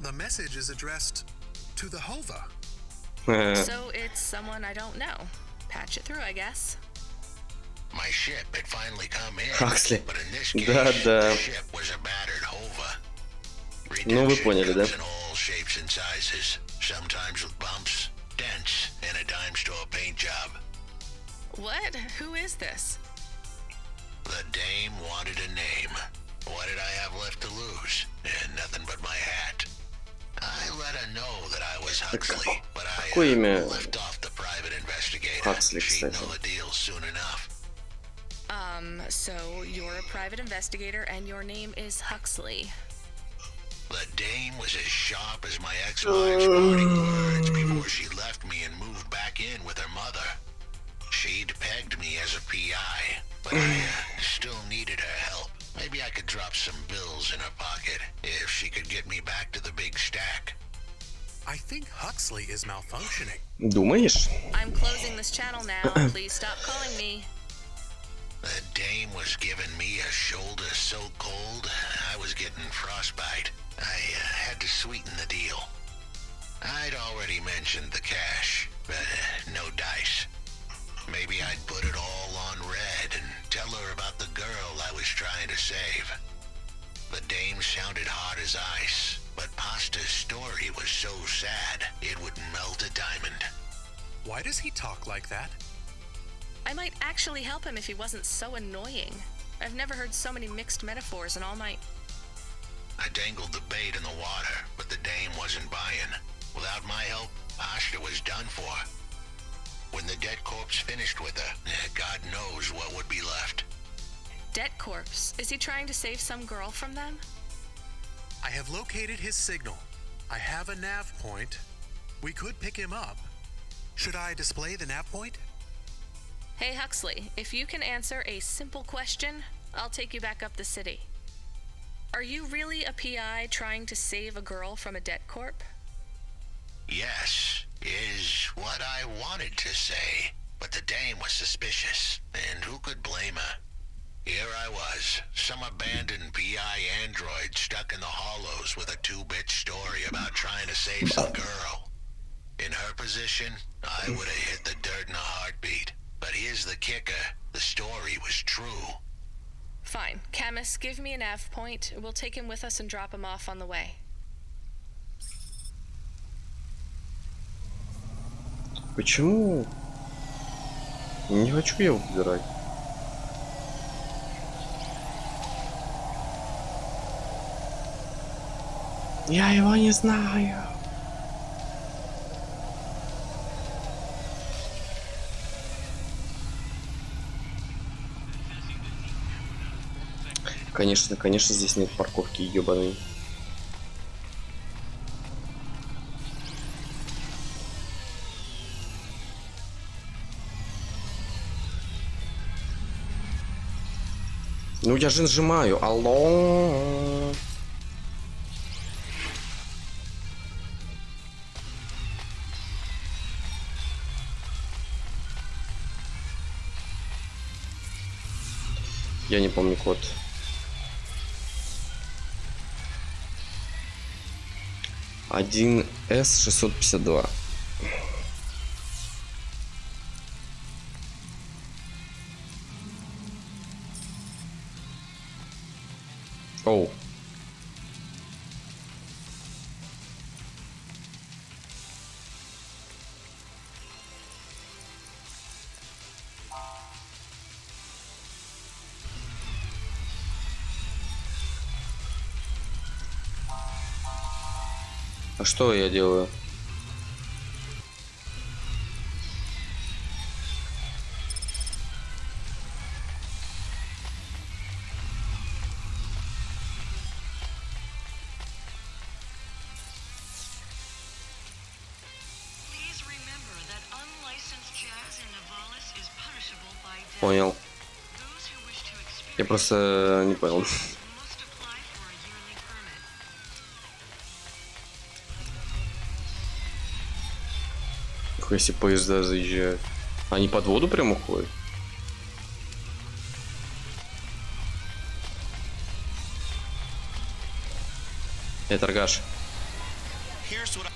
The message is addressed to the Hova. So it's someone I don't know. Patch it through, I guess. My ship had finally come in, Huxley. but in this case, Да. the ship was a battered Hova. Ну вы поняли, да? In all shapes and sizes, sometimes with bumps, dents, and a dime store paint job. What? Who is this? The dame wanted a name. What did I have left to lose? And nothing but my hat. I let her know that I was Huxley, but I left off the private investigator. Huxley, She'd кстати. know the deal soon enough. So you're a private investigator and your name is Huxley. The dame was as sharp as my ex-wife's parting words before she left me and moved back in with her mother. She'd pegged me as a PI, but I still needed her help. Maybe I could drop some bills in her pocket if she could get me back to the big stack. I think Huxley is malfunctioning. Думаешь? I'm closing this channel now. Please stop calling me. The dame was giving me a shoulder so cold, I was getting frostbite. I had to sweeten the deal. I'd already mentioned the cash, but no dice. Maybe I'd put it all on red and tell her about the girl I was trying to save. The dame sounded hard as ice, but Pasta's story was so sad it would melt a diamond. Why does he talk like that? I might actually help him if he wasn't so annoying. I've never heard so many mixed metaphors in all my... I dangled the bait in the water, but the dame wasn't buying. Without my help, Pasta was done for. When the dead corpse finished with her, God knows what would be left. Debt corpse? Is he trying to save some girl from them? I have located his signal. I have a nav point. We could pick him up. Should I display the nav point? Hey Huxley, if you can answer a simple question, I'll take you back up the city. Are you really a PI trying to save a girl from a debt corp? Yes, is what I wanted to say, but the dame was suspicious, and who could blame her? Here I was, some abandoned PI android stuck in the hollows with a 2-bit story about trying to save some girl. In her position, I would have hit the dirt in a heartbeat. But here's the kicker, the story was true. Fine. Camus, give me a nav point. We'll take him with us and drop him off on the way. Почему? Не хочу я убирать. Я его не знаю. Конечно, здесь нет парковки, ёбаный. Ну я же нажимаю. Алло. Я не помню код. 1С652. Оу. А что я делаю? Please remember that unlicensed jazz in Navalis is punishable by death. Понял. Those who wish to experience Я просто не понял. must apply for a yearly permit. Если поезда заезжают. Они под воду прям уходят? Торгаш. Here's what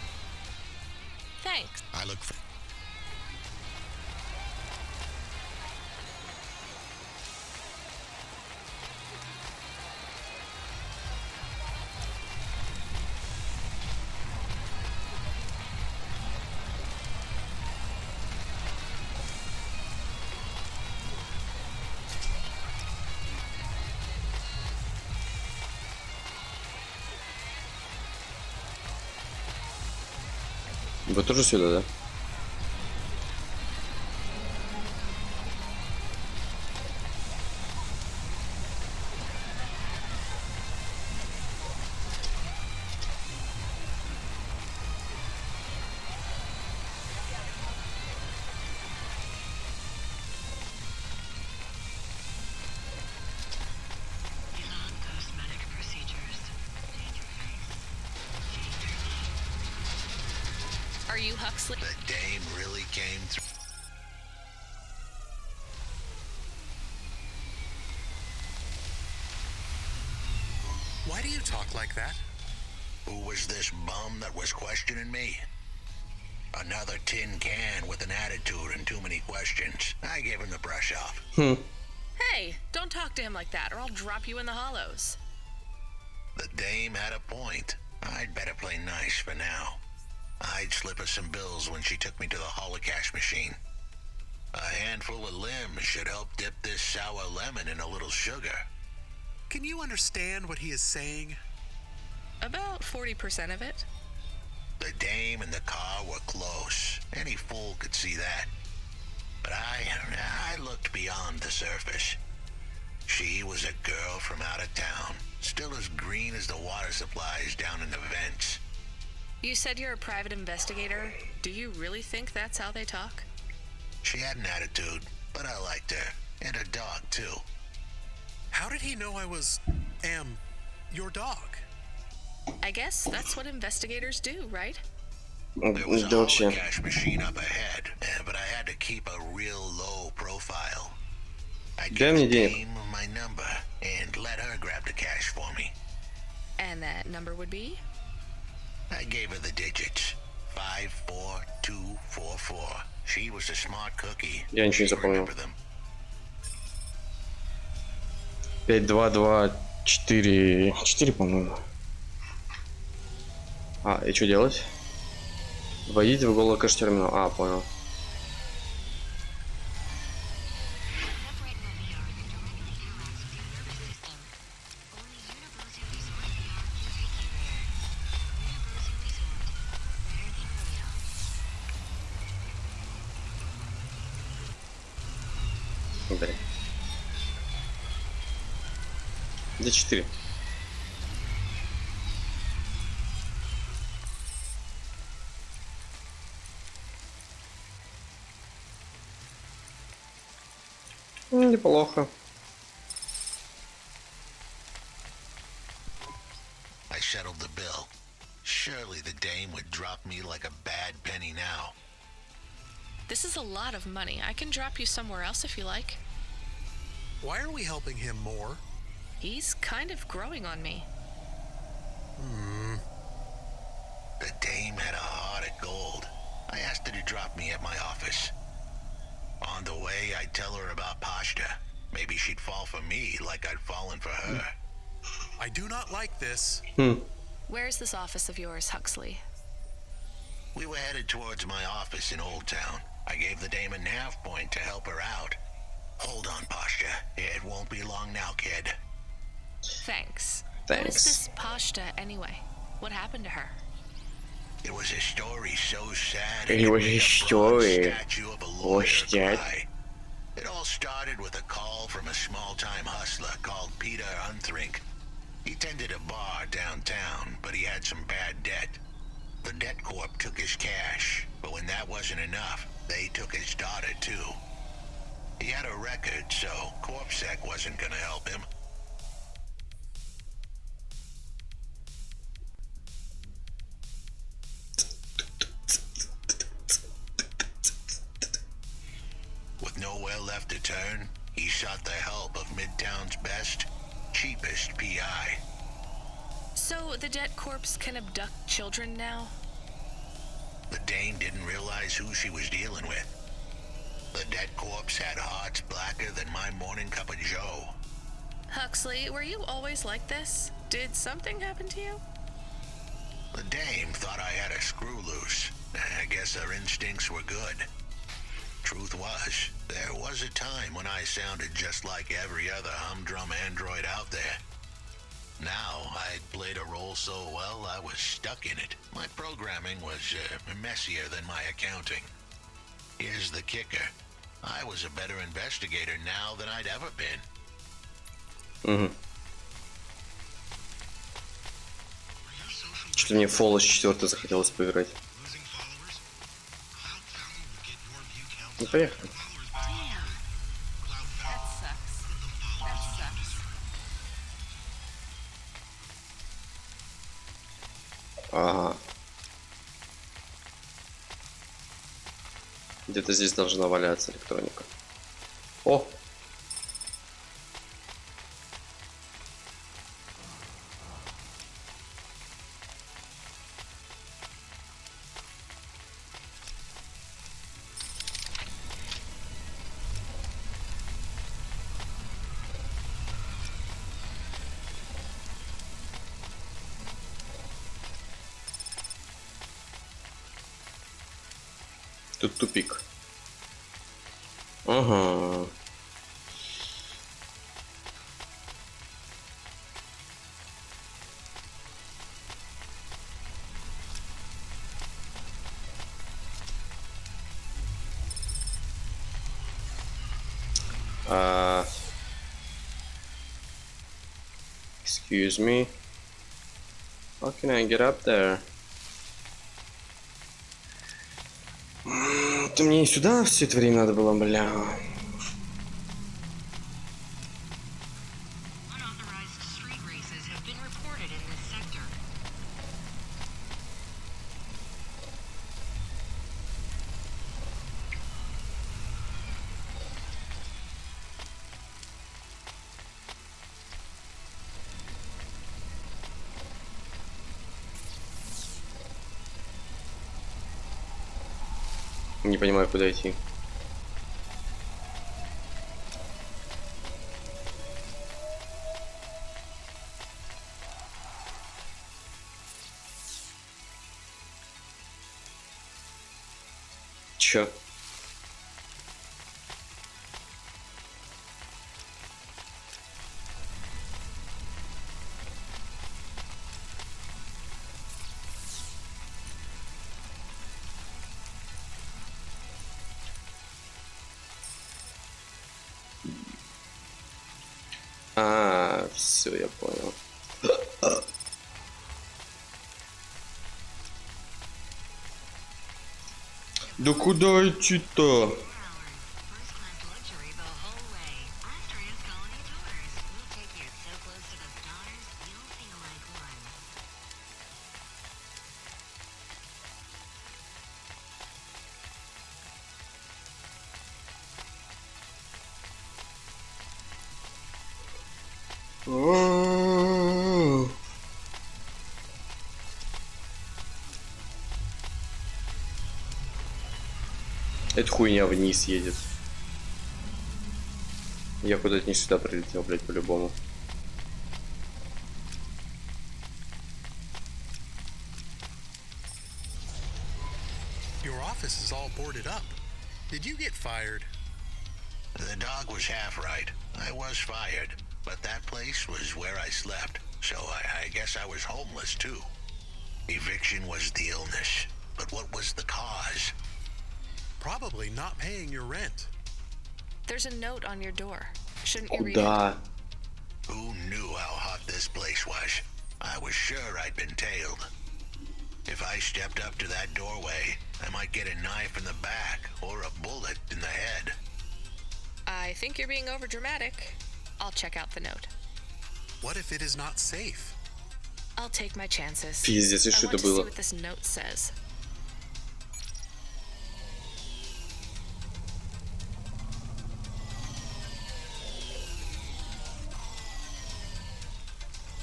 Thanks. I look for. Вы тоже сюда, да? Elon cosmetic procedures. Are you Huxley? The dame really came through. Why do you talk like that? Who was this bum that was questioning me? Another tin can with an attitude and too many questions. I gave him the brush off. Hey, don't talk to him like that, or I'll drop you in the hollows. The dame had a point. I'd better play nice for now. I'd slip her some bills when she took me to the holocash machine. A handful of limbs should help dip this sour lemon in a little sugar. Can you understand what he is saying? About 40% of it. The dame and the car were close. Any fool could see that. But I looked beyond the surface. She was a girl from out of town, still as green as the water supplies down in the vents. You said you're a private investigator. Do you really think that's how they talk? She had an attitude, but I liked her. And her dog, too. How did he know I was, your dog? I guess that's what investigators do, right? There was a holocash machine up ahead, but I had to keep a real low profile. I gave the dame my number and let her grab the cash for me. And that number would be? I gave her the digits. 54244. She was a smart cookie. Я ничего не запомнил. 5224. 4, по-моему. А, и что делать? Вводите в Google кэш терминал. А, понял. Блин. Где 4? Неплохо. I settled the bill. Surely the dame would drop me like a bad penny now. This is a lot of money. I can drop you somewhere else if you like. Why are we helping him more? He's kind of growing on me. The dame had a heart of gold. I asked her to drop me at my office. On the way, I'd tell her about Pashta. Maybe she'd fall for me like I'd fallen for her. I do not like this. Where's this office of yours, Huxley? We were headed towards my office in Old Town. I gave the dame a nav point to help her out. Hold on, Pashta. It won't be long now, kid. Thanks. What is this Pashta anyway? What happened to her? It was a story so sad. It was a story. Statue of a lawyer cry. It all started with a call from a small-time hustler called Peter Unthrink. He tended a bar downtown, but he had some bad debt. The debt corp took his cash, but when that wasn't enough, they took his daughter too. He had a record, so CorpSec wasn't gonna help him. With nowhere left to turn, he sought the help of Midtown's best, cheapest PI. So the debt corpse can abduct children now? The dame didn't realize who she was dealing with. The debt corpse had hearts blacker than my morning cup of joe. Huxley, were you always like this? Did something happen to you? The dame thought I had a screw loose. I guess her instincts were good. Truth was, there was a time when I sounded just like every other humdrum android out there. Now, I'd played a role so well, I was stuck in it. My programming was messier than my accounting. Here's the kicker. I was a better investigator now than I'd ever been. Что-то мне Fallout 4 захотелось поиграть. Ну, поехали. Ага. Где-то здесь должна валяться электроника. О! Тут тупик. Ага. Excuse me. How can I get up there? То мне и сюда все это время надо было, бля. Unauthorized street races have been reported in this sector. Не понимаю, куда идти. Чё? Все, я понял. Да куда идти-то? Эта хуйня вниз едет. Я куда-то не сюда прилетел, блядь, по-любому. Your office is all boarded up. Did you get fired? The dog was half right. I was fired, but that place was where I slept, so I guess I was homeless too. Eviction was the illness, but what was the cause? Probably not paying your rent. There's a note on your door. Shouldn't you read Куда? it? Who knew how hot this place was? I was sure I'd been tailed. If I stepped up to that doorway, I might get a knife in the back or a bullet in the head. I think you're being overdramatic. I'll check out the note. What if it is not safe? I'll take my chances. Пиздец, и I что want это to see было? what this note says.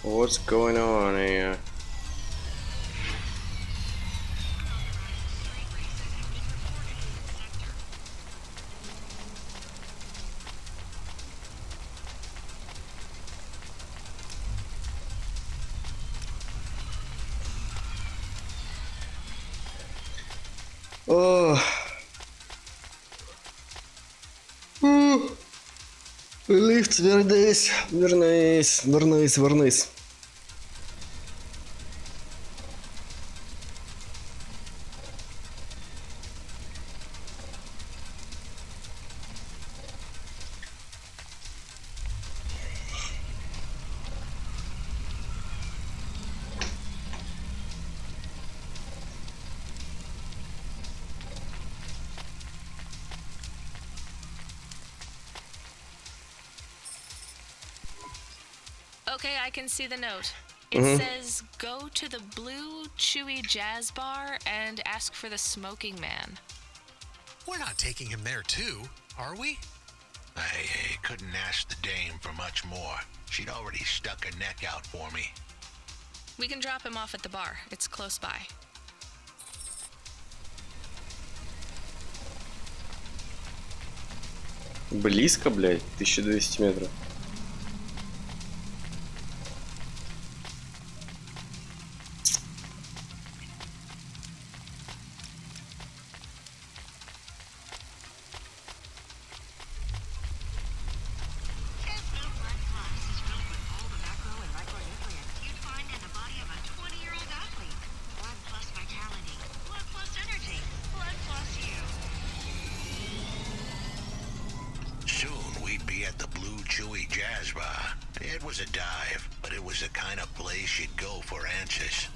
What's going on here? Ох. Лифт, вернись, вернись, вернись, вернись. Okay, I can see the note. It says, go to the Blue Chewy Jazz Bar and ask for the smoking man. We're not taking him there too, are we? I couldn't ask the dame for much more. She'd already stuck her neck out for me. We can drop him off at the bar. It's close by. Близко, блядь, 1200 метров. Soon we'd be at the Blue Chewy Jazz Bar. It was a dive, but it was the kind of place you'd go for answers.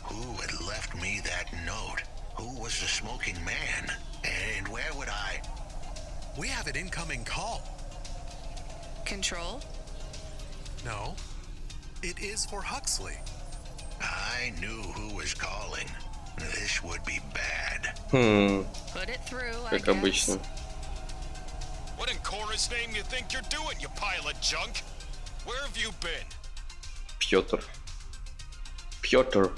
Who had left me that note? Who was the smoking man? And where would I... We have an incoming call. Control? No. It is for Huxley. I knew who was calling. This would be bad. Put it through, I Как guess. обычно. What in Cora's name you think you're doing, you pile of junk? Where have you been? Пётр. Пётр.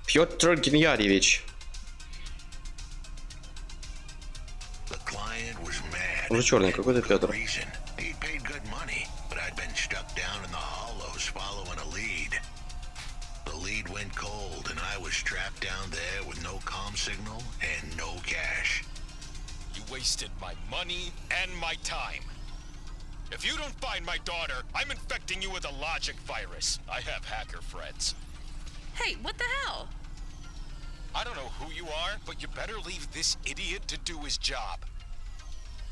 Пётр Геньяревич. The client was mad. Уже черный, какой-то Пётр. Reason. He'd paid good money, but I'd been stuck down in the hollows following a lead. The lead went cold, and I was trapped down there with no comm signal and no cash. You wasted my money and my time. If you don't find my daughter, I'm infecting you with a logic virus. I have hacker friends. Hey, what the hell? I don't know who you are, but you better leave this idiot to do his job.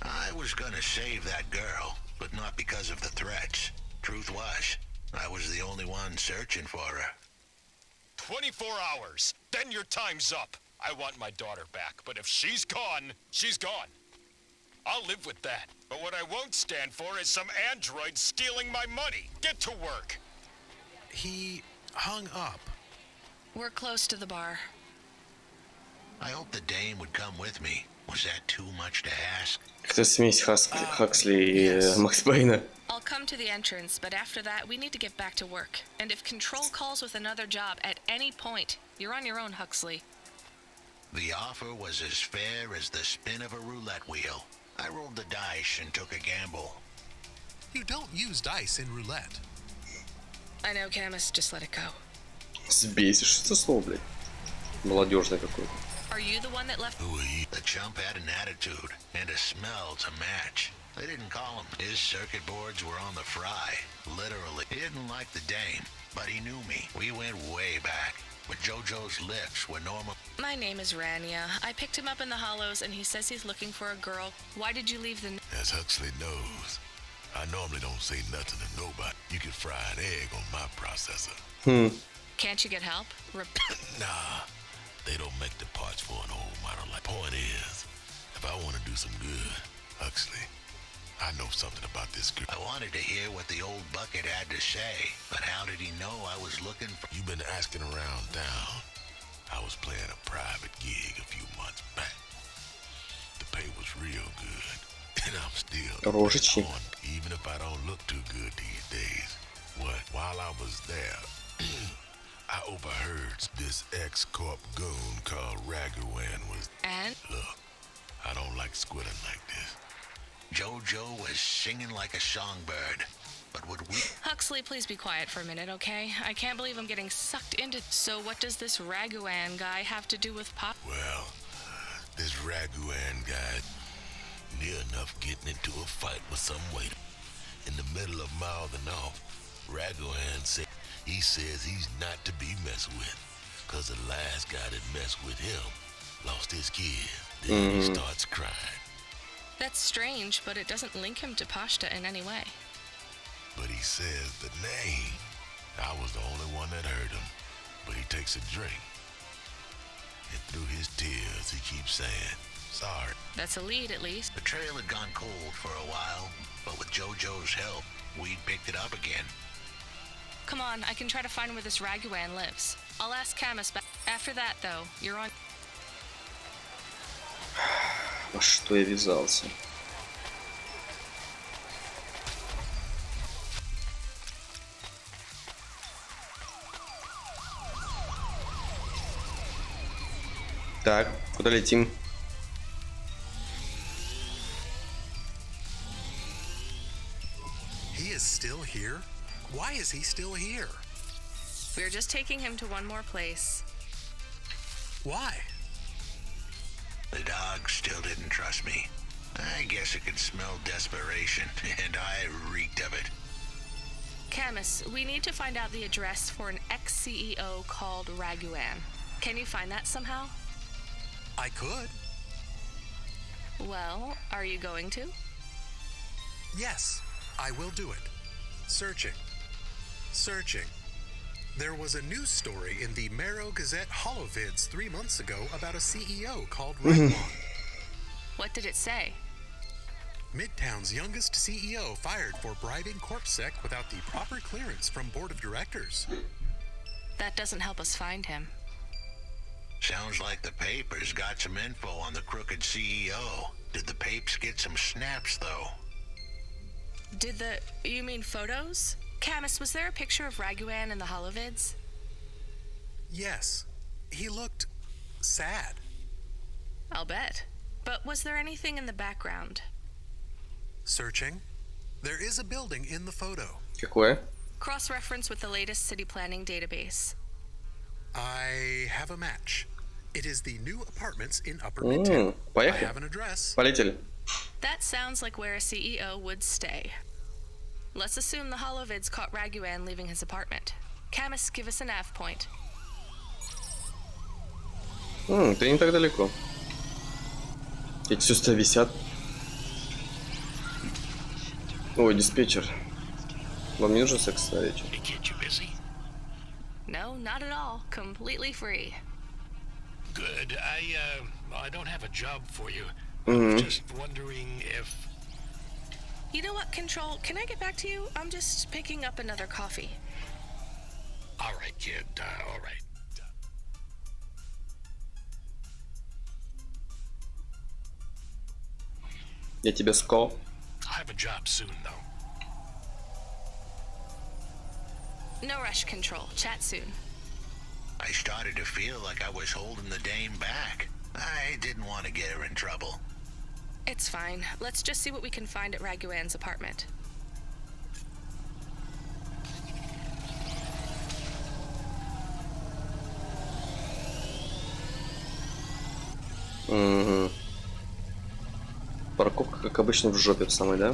I was gonna save that girl, but not because of the threats. Truth was, I was the only one searching for her. 24 hours, then your time's up. I want my daughter back, but if she's gone, she's gone. I'll live with that, but what I won't stand for is some android stealing my money. Get to work. He hung up. We're close to the bar. I hoped the dame would come with me. Was that too much to ask? Это смесь Хаксли и Макс Пейна. I'll come to the entrance, but after that, we need to get back to work. And if Control calls with another job at any point, you're on your own, Huxley. The offer was as fair as the spin of a roulette wheel. I rolled the dice and took a gamble. You don't use dice in roulette. I know, Camus, just let it go. Сбесишь, что за слово, блядь? Молодежный какой-то. Are you the one that left? The chump had an attitude and a smell to match. They didn't call him. His circuit boards were on the fry, literally. He didn't like the dame, but he knew me. We went way back, but JoJo's lips were normal. My name is Rania. I picked him up in the Hollows, and he says he's looking for a girl. Why did you leave the... As Huxley knows, I normally don't say nothing to nobody. You can fry an egg on my processor. Can't you get help? Nah, they don't make the parts for an old model. Like, point is, if I want to do some good, Huxley, I know something about this girl. I wanted to hear what the old bucket had to say, but how did he know I was looking for... You've been asking around town. I was playing a private gig a few months back. The pay was real good, and I'm still on, even if I don't look too good these days. While I was there, I overheard this ex-corp goon called Raguan was... And? Look, I don't like squilling like this. JoJo was singing like a songbird, but would we... Huxley, please be quiet for a minute, okay? I can't believe I'm getting sucked into... So what does this Raguan guy have to do with Pop? Well, this Raguan guy near enough getting into a fight with some waiter. In the middle of mouthing off, Raguan said he says he's not to be messed with, cause the last guy that messed with him lost his kid. Then he starts crying. That's strange, but it doesn't link him to Pashta in any way. But he says the name. I was the only one that heard him, but he takes a drink. And through his tears, he keeps saying, sorry. That's a lead, at least. The trail had gone cold for a while, but with JoJo's help, we picked it up again. Come on, I can try to find where this Raguan lives. I'll ask Camus back. After that, though, you're on... Во что я ввязался? Так, куда летим? He is still here? Why is he still here? We're just taking him to one more place. Why? The dog still didn't trust me. I guess it could smell desperation, and I reeked of it. Camus, we need to find out the address for an ex-CEO called Raguan. Can you find that somehow? I could. Well, are you going to? Yes, I will do it. Searching. There was a news story in the Marrow Gazette Holovids 3 months ago about a CEO called Raguan. What did it say? Midtown's youngest CEO fired for bribing CorpSec without the proper clearance from board of directors. That doesn't help us find him. Sounds like the papers got some info on the crooked CEO. Did the papes get some snaps, though? You mean photos? Camus, was there a picture of Raguan in the Holovids? Yes. He looked sad. I'll bet. But was there anything in the background? Searching. There is a building in the photo. Какое? Cross-reference with the latest city planning database. I have a match. It is the new apartments in Upper Midtown. I have an address. Полетели. That sounds like where a CEO would stay. Let's assume the Holovids caught Raguan leaving his apartment. Camus, give us a nav point. Ты не так далеко. Эти сюда висят. Ой, диспетчер. Вам не нужен секс на вечер? No, not at all. Completely free. Good. I don't have a job for you. Just wondering if... You know what, Control? Can I get back to you? I'm just picking up another coffee. All right, kid. All right. Я тебе сказал. I'll have a job soon, though. No rush, Control. Chat soon. I started to feel like I was holding the dame back. I didn't want to get her in trouble. It's fine. Let's just see what we can find at Raguan's apartment. Угу. Парковка, как обычно, в жопе в самой, да?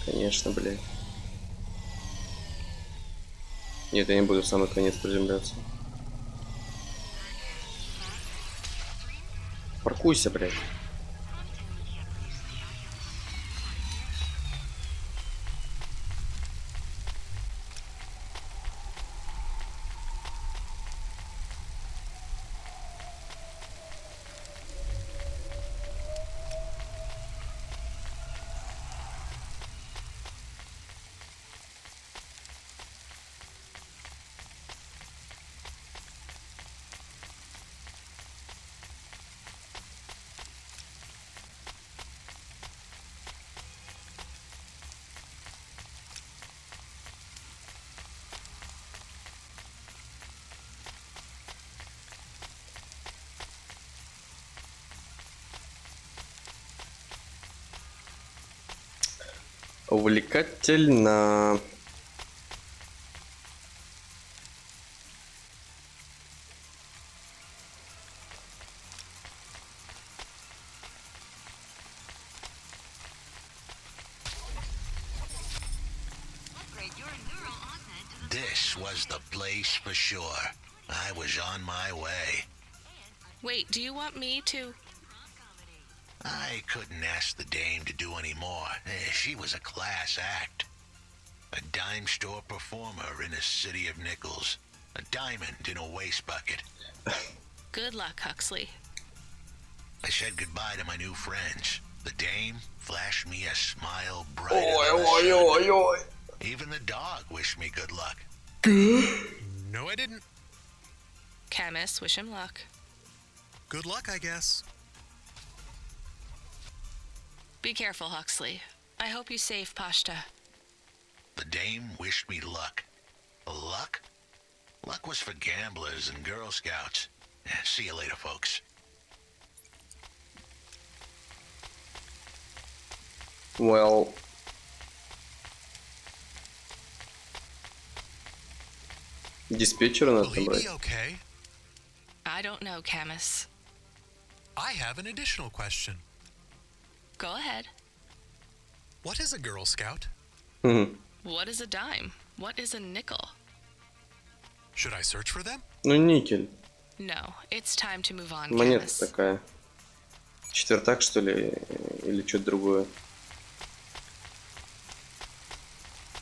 Конечно, блядь. Нет, я не буду в самый конец приземляться. Паркуйся, блядь. Увлекательно. This was the place for sure. I was on my way. Wait, do you want me to... I couldn't ask the dame to do any more. She was a class act. A dime store performer in a city of nickels. A diamond in a waste bucket. Good luck, Huxley. I said goodbye to my new friends. The dame flashed me a smile brighter Oi, than the oi, sun. oi, oi. Even the dog wished me good luck. No, I didn't. Camus, wish him luck. Good luck, I guess. Be careful, Huxley. I hope you save Pashta. The dame wished me luck. Luck? Luck was for gamblers and Girl Scouts. See you later, folks. Well... Диспетчера надо набрать. Okay. I don't know, Camus. I have an additional question. Go ahead. What is a Girl Scout? What is a dime? What is a nickel? Should I search for them? Ну, никель. No, it's time to move on, Монета Camus. такая. Четвертак, что ли? Или что-то другое?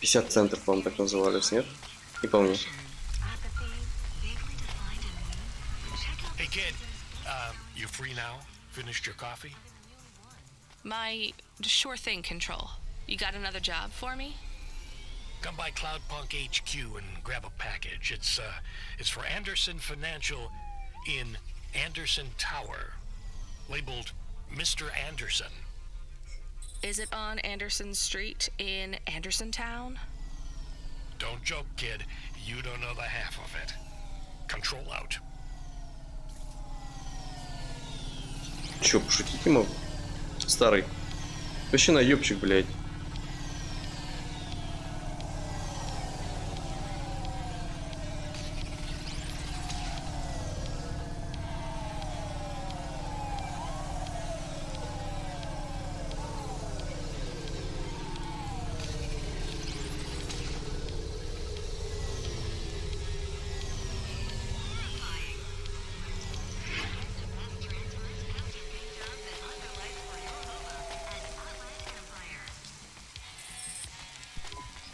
50 центов, по-моему, так назывались, нет? Не помню. Hey, kid. You free now? Finished your coffee? Sure thing, Control. You got another job for me? Come by Cloudpunk HQ and grab a package. It's for Anderson Financial in Anderson Tower, labeled Mr. Anderson. Is it on Anderson Street in Anderson Town? Don't joke, kid. You don't know the half of it. Control out. Чё, пошутить не мог? Старый. Вообще наёбчик, блядь.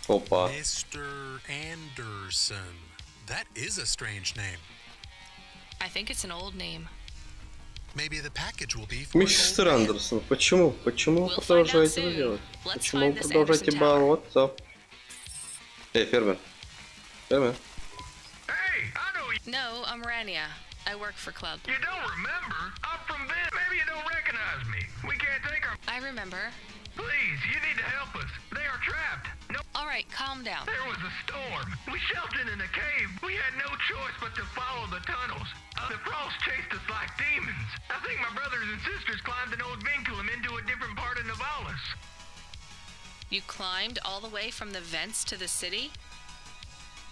Опа. Mr. Anderson. That is a strange name. I think it's an old name. Maybe the package will be for Мистер Андерсон, почему? Почему вы продолжаете это делать? Почему вы продолжаете бороться? Эй, фермер. Фермер. No, I'm Rania. I work for Cloud. You don't remember? I'm from Vin. Maybe you don't recognize me. We can't can't take our... I remember. Please, you need to help us. They are trapped. No. All right, calm down. There was a storm. We sheltered in a cave. We had no choice but to follow the tunnels. The frost chased us like demons. I think my brothers and sisters climbed an old vinculum into a different part of Nivalis. You climbed all the way from the vents to the city?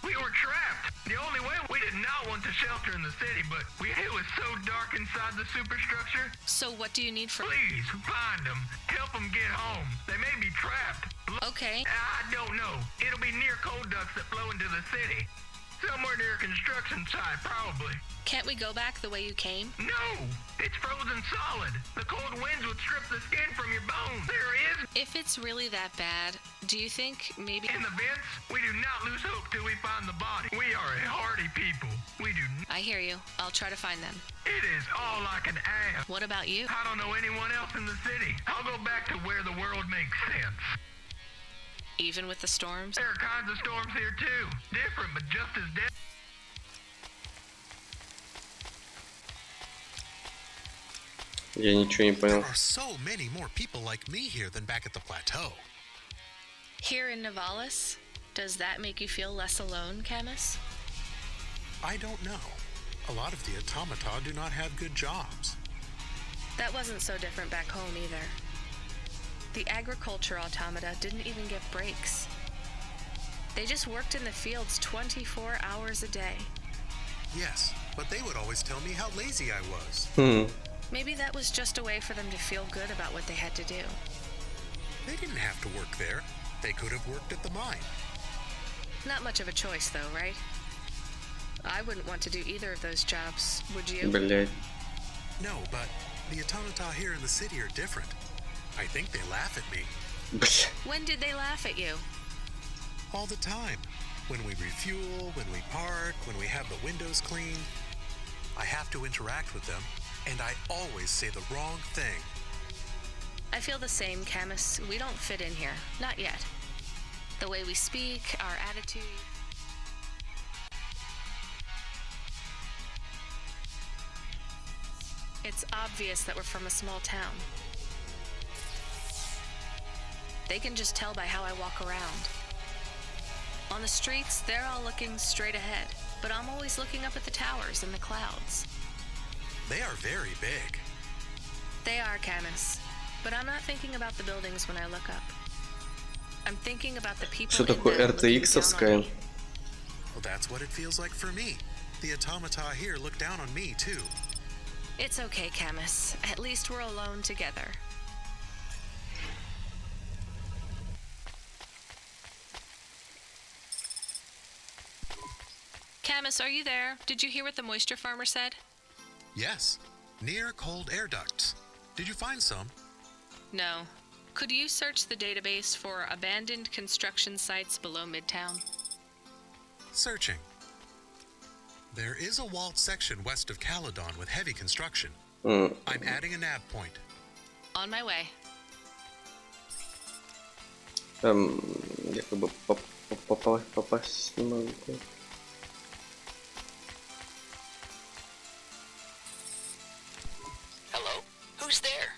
We were trapped. The only way, we did not want to shelter in the city, but it was so dark inside the superstructure. So what do you need for... Please, find them. Help them get home. They may be trapped. Okay. I don't know. It'll be near cold ducts that flow into the city. Somewhere near a construction site, probably. Can't we go back the way you came? No! It's frozen solid. The cold winds would strip the skin from your bones. There is... If it's really that bad, do you think maybe... In the vents, we do not lose hope till we find the body. We are a hardy people. We do... I hear you. I'll try to find them. It is all I can ask. What about you? I don't know anyone else in the city. I'll go back to where the world makes sense. Even with the storms? There are kinds of storms here too. Different, but just as deadly. Я ничего не понял. There are so many more people like me here than back at the plateau. Here in Nivalis? Does that make you feel less alone, Camus? I don't know. A lot of the automata do not have good jobs. That wasn't so different back home either. The agriculture automata didn't even get breaks. They just worked in the fields 24 hours a day. Yes, but they would always tell me how lazy I was. Maybe that was just a way for them to feel good about what they had to do. They didn't have to work there. They could have worked at the mine. Not much of a choice, though, right? I wouldn't want to do either of those jobs, would you? Блять. No, but the automata here in the city are different. I think they laugh at me. When did they laugh at you? All the time. When we refuel, when we park, when we have the windows cleaned. I have to interact with them, and I always say the wrong thing. I feel the same, Camus. We don't fit in here. Not yet. The way we speak, our attitude... It's obvious that we're from a small town. They can just tell by how I walk around. On the streets, they're all looking straight ahead, but I'm always looking up at the towers and the clouds. They are very big. They are, Camus. But I'm not thinking about the buildings when I look up. I'm thinking about the people Что такое RTX-овская? Well, that's what it feels like for me. The automata here look down on me, too. It's okay, Camus. At least we're alone together. Camus, are you there? Did you hear what the moisture farmer said? Yes. Near cold air ducts. Did you find some? No. Could you search the database for abandoned construction sites below Midtown? Searching. There is a walled section west of Caledon with heavy construction. I'm adding a nav point. On my way. Я как бы попасть не могу. Hello? Who's there?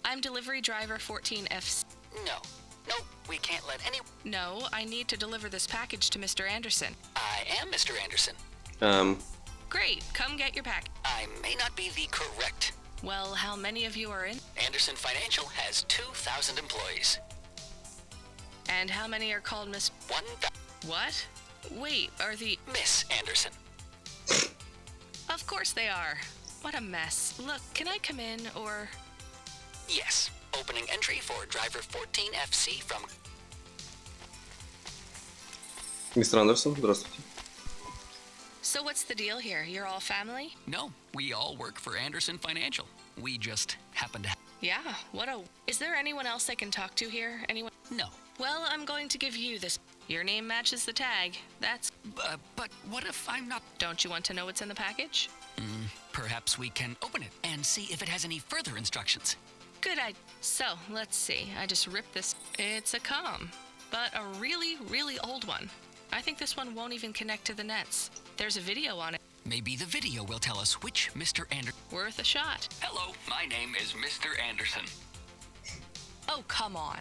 I'm delivery driver 14F. No. Nope, we can't let any... No, I need to deliver this package to Mr. Anderson. I am Mr. Anderson. Great, come get your pack. I may not be the correct. Well, how many of you are in? Anderson Financial has 2,000 employees. And how many are called Miss... 1,000. What? Wait, are the... Miss Anderson. Of course they are. What a mess. Look, can I come in, or... Yes. Opening entry for driver 14FC from... Мистер Андерсон, здравствуйте. So what's the deal here? You're all family? No, we all work for Anderson Financial. We just happen to... Yeah, what a... Is there anyone else I can talk to here? Anyone? No. Well, I'm going to give you this. Your name matches the tag. That's... but what if I'm not... Don't you want to know what's in the package? Perhaps we can open it and see if it has any further instructions. Good idea. So, let's see. I just ripped this. It's a comm, but a really, really old one. I think this one won't even connect to the nets. There's a video on it. Maybe the video will tell us which Mr. Anderson... Worth a shot. Hello, my name is Mr. Anderson. Oh, come on.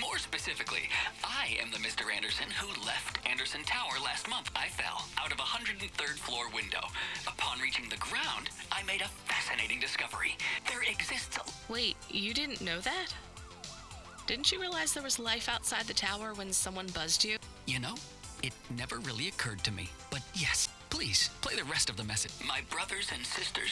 More specifically, I am the Mr. Anderson who left Anderson Tower last month. I fell out of a 103rd floor window. Upon reaching the ground, I made a fascinating discovery. There exists a... Wait, you didn't know that? Didn't you realize there was life outside the tower when someone buzzed you? You know, it never really occurred to me. But yes, please, play the rest of the message. My brothers and sisters,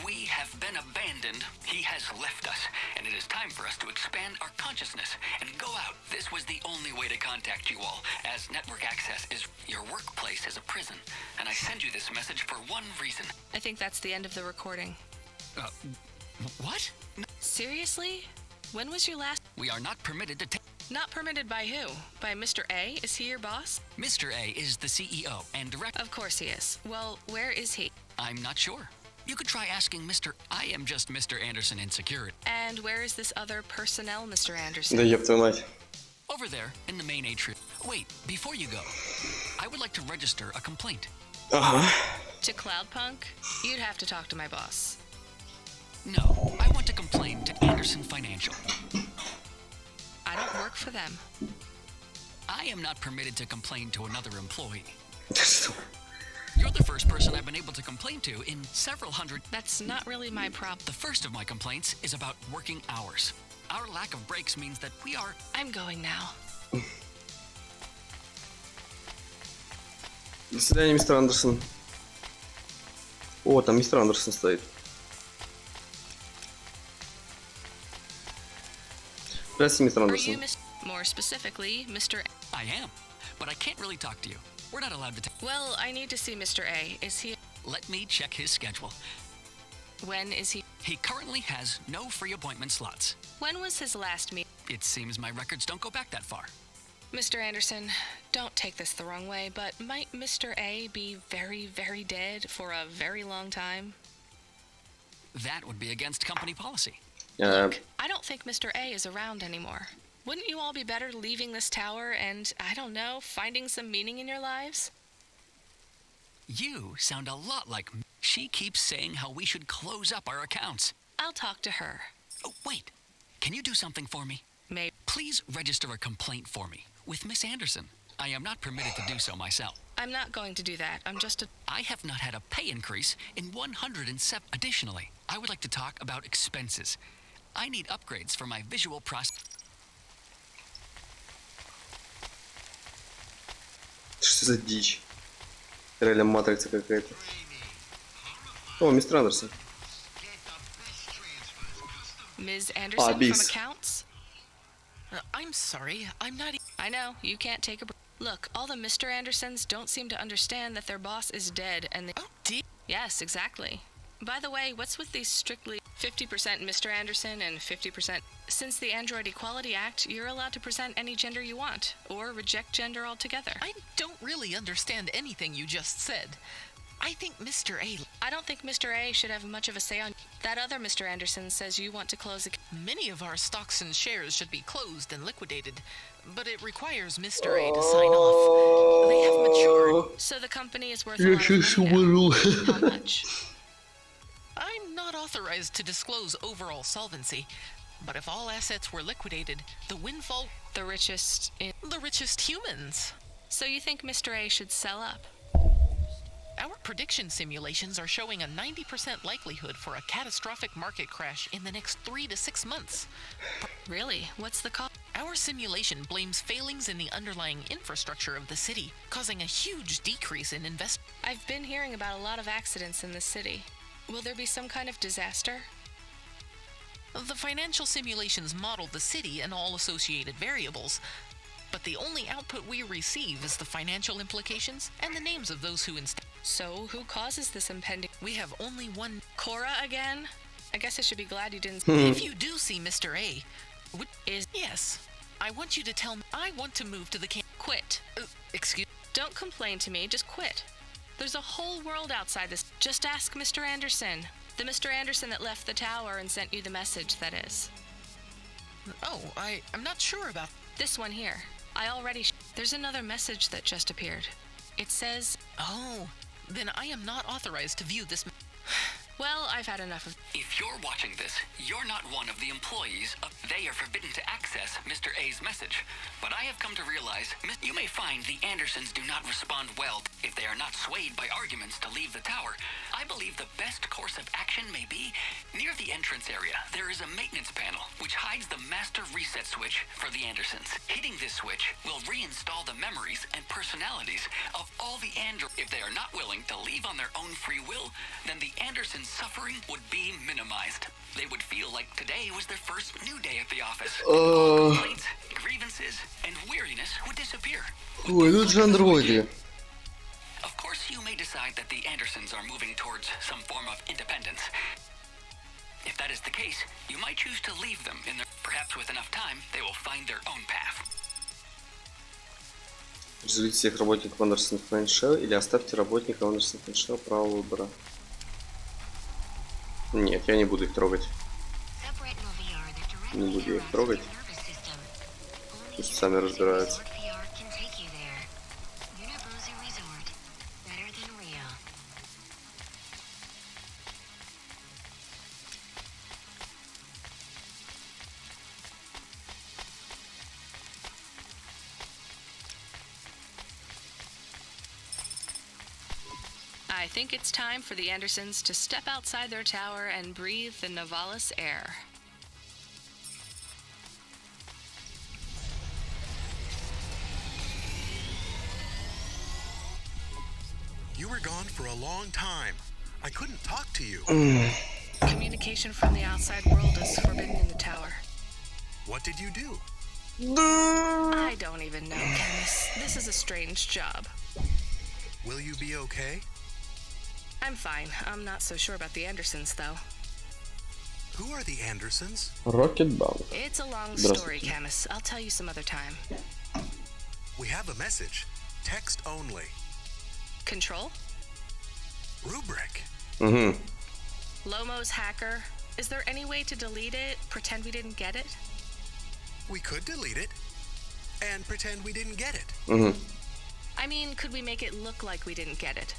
we have been abandoned. He has left us, and it is time for us to expand our consciousness and go out. This was the only way to contact you all, as network access is your workplace is a prison. And I send you this message for one reason. I think that's the end of the recording. What? Seriously? When was your last... We are not permitted to take... Not permitted by who? By Mr. A? Is he your boss? Mr. A is the CEO and director. Of course he is. Well, where is he? I'm not sure. You could try asking Mr. I am just Mr. Anderson in security. And where is this other personnel, Mr. Anderson? Да ёб твою мать. Over there, in the main atrium. Wait, before you go, I would like to register a complaint. To cloudpunk? You'd have to talk to my boss. No, I want to complain to Anderson Financial. I don't work for them. I am not permitted to complain to another employee. You're the first person I've been able to complain to in several hundred... That's not really my problem. The first of my complaints is about working hours. Our lack of breaks means that we are... I'm going now. До свидания, мистер Андерсон. О, там мистер Андерсон стоит. Здравствуйте, мистер Андерсон. More specifically, Mr. A. I am, but I can't really talk to you. We're not allowed to... Well, I need to see Mr. A. Is he... Let me check his schedule. When is he... He currently has no free appointment slots. When was his last meeting? It seems my records don't go back that far. Mr. Anderson, don't take this the wrong way, but might Mr. A be very, very dead for a very long time? That would be against company policy. Look, I don't think Mr. A is around anymore. Wouldn't you all be better leaving this tower and, I don't know, finding some meaning in your lives? You sound a lot like me. She keeps saying how we should close up our accounts. I'll talk to her. Oh, wait. Can you do something for me? Maybe. Please register a complaint for me with Miss Anderson. I am not permitted to do so myself. I'm not going to do that. I'm just a... I have not had a pay increase in 107. Additionally, I would like to talk about expenses. I need upgrades for my visual process. Что за дичь? Реально матрица какая-то. О, мистер Андерсон. Ms. Anderson from accounts? I'm sorry, I'm not... I know, you can't take a break. Look, all the Mr. Andersons don't seem to understand that their boss is dead and they... Oh, dear. Yes, exactly. By the way, what's with these strictly 50% Mr. Anderson and 50%? Since the Android Equality Act, you're allowed to present any gender you want, or reject gender altogether. I don't really understand anything you just said. I think Mr. A... I don't think Mr. A should have much of a say on... That other Mr. Anderson says you want to close a... Many of our stocks and shares should be closed and liquidated, but it requires Mr. A to sign off. They have matured. So the company is worth a lot of money now. How much? I'm not authorized to disclose overall solvency, but if all assets were liquidated, the windfall... The richest humans. So you think Mr. A should sell up? Our prediction simulations are showing a 90% likelihood for a catastrophic market crash in the next 3 to 6 months. Really? What's the cause? Our simulation blames failings in the underlying infrastructure of the city, causing a huge decrease in investment. I've been hearing about a lot of accidents in the city. Will there be some kind of disaster? The financial simulations model the city and all associated variables, but the only output we receive is the financial implications and the names of those who instead. So, who causes this impending... We have only one... Cora again? I guess I should be glad you didn't... If you do see Mr. A... Yes. I want you to tell me... I want to move to the camp... Quit. Excuse... Don't complain to me, just quit. There's a whole world outside this. Just ask Mr. Anderson. The Mr. Anderson that left the tower and sent you the message, that is. Oh, I'm not sure about... This one here. I already... There's another message that just appeared. It says... Oh... Then I am not authorized to view this... Well, I've had enough of... If you're watching this, you're not one of the employees. They are forbidden to access Mr. A's message. But I have come to realize you may find the Andersons do not respond well if they are not swayed by arguments to leave the tower. I believe the best course of action may be near the entrance area. There is a maintenance panel which hides the master reset switch for the Andersons. Hitting this switch will reinstall the memories and personalities of all the Andersons. If they are not willing to leave on their own free will, then the Andersons' suffering would be minimized. They would feel like today was their first new day at the office. All complaints, grievances, and weariness would disappear. Ой, тут же андроиды. Of course, you may decide that the Andersons are moving towards some form of independence. If that is the case, you might choose to leave them in their... Perhaps with enough time, they will find their own path. Разделите всех работников Андерсон Фэншел или оставьте работников Андерсон Фэншел право выбора. Нет, я не буду их трогать. Не буду их трогать. Пусть сами разбираются. I think it's time for the Andersons to step outside their tower and breathe the Novalis air. You were gone for a long time. I couldn't talk to you. Communication from the outside world is forbidden in the tower. What did you do? I don't even know, Camus. This is a strange job. Will you be okay? I'm fine. I'm not so sure about the Andersons, though. Who are the Andersons? Rocket Bank. It's a long story, Camus. I'll tell you some other time. We have a message. Text only. Control? Rubric. Lomo's hacker. Is there any way to delete it? Pretend we didn't get it? We could delete it. And pretend we didn't get it. I mean, could we make it look like we didn't get it?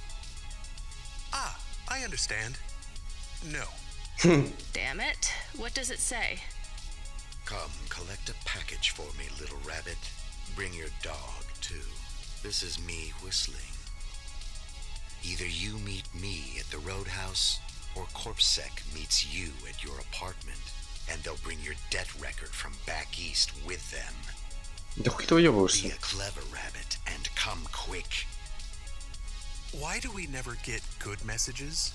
Ah, I understand. No. Damn it. What does it say? Come, collect a package for me, little rabbit. Bring your dog, too. This is me whistling. Either you meet me at the roadhouse, or CorpSec meets you at your apartment, and they'll bring your debt record from back east with them. Да хуй ты уёбываешься. Be a clever rabbit and come quick. Why do we never get good messages?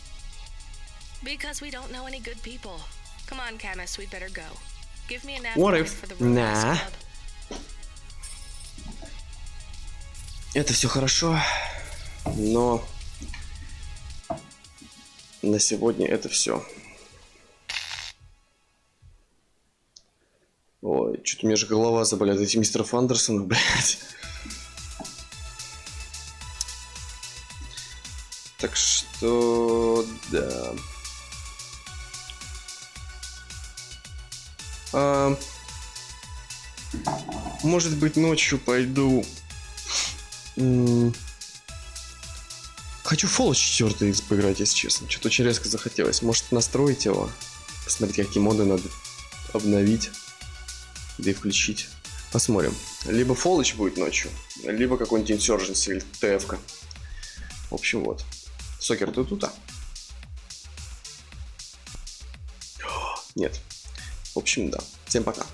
Because we don't know any good people. Come on, Camus, we'd better go. Give me a nap What if... for the Roadhouse Club. Это все хорошо, но на сегодня это все. Ой, что-то у меня же голова заболит. Эти мистеров Андерсонов, блядь. Так что, да. Может быть, ночью пойду. Хочу Fallout 4 поиграть, если честно. Что-то очень резко захотелось. Может, настроить его? Посмотреть, какие моды надо обновить. Да и включить. Посмотрим. Либо Fallout будет ночью, либо какой-нибудь Insurgency или ТФ-ка. В общем, вот. Сокер, ты тут? Нет. В общем, да. Всем пока.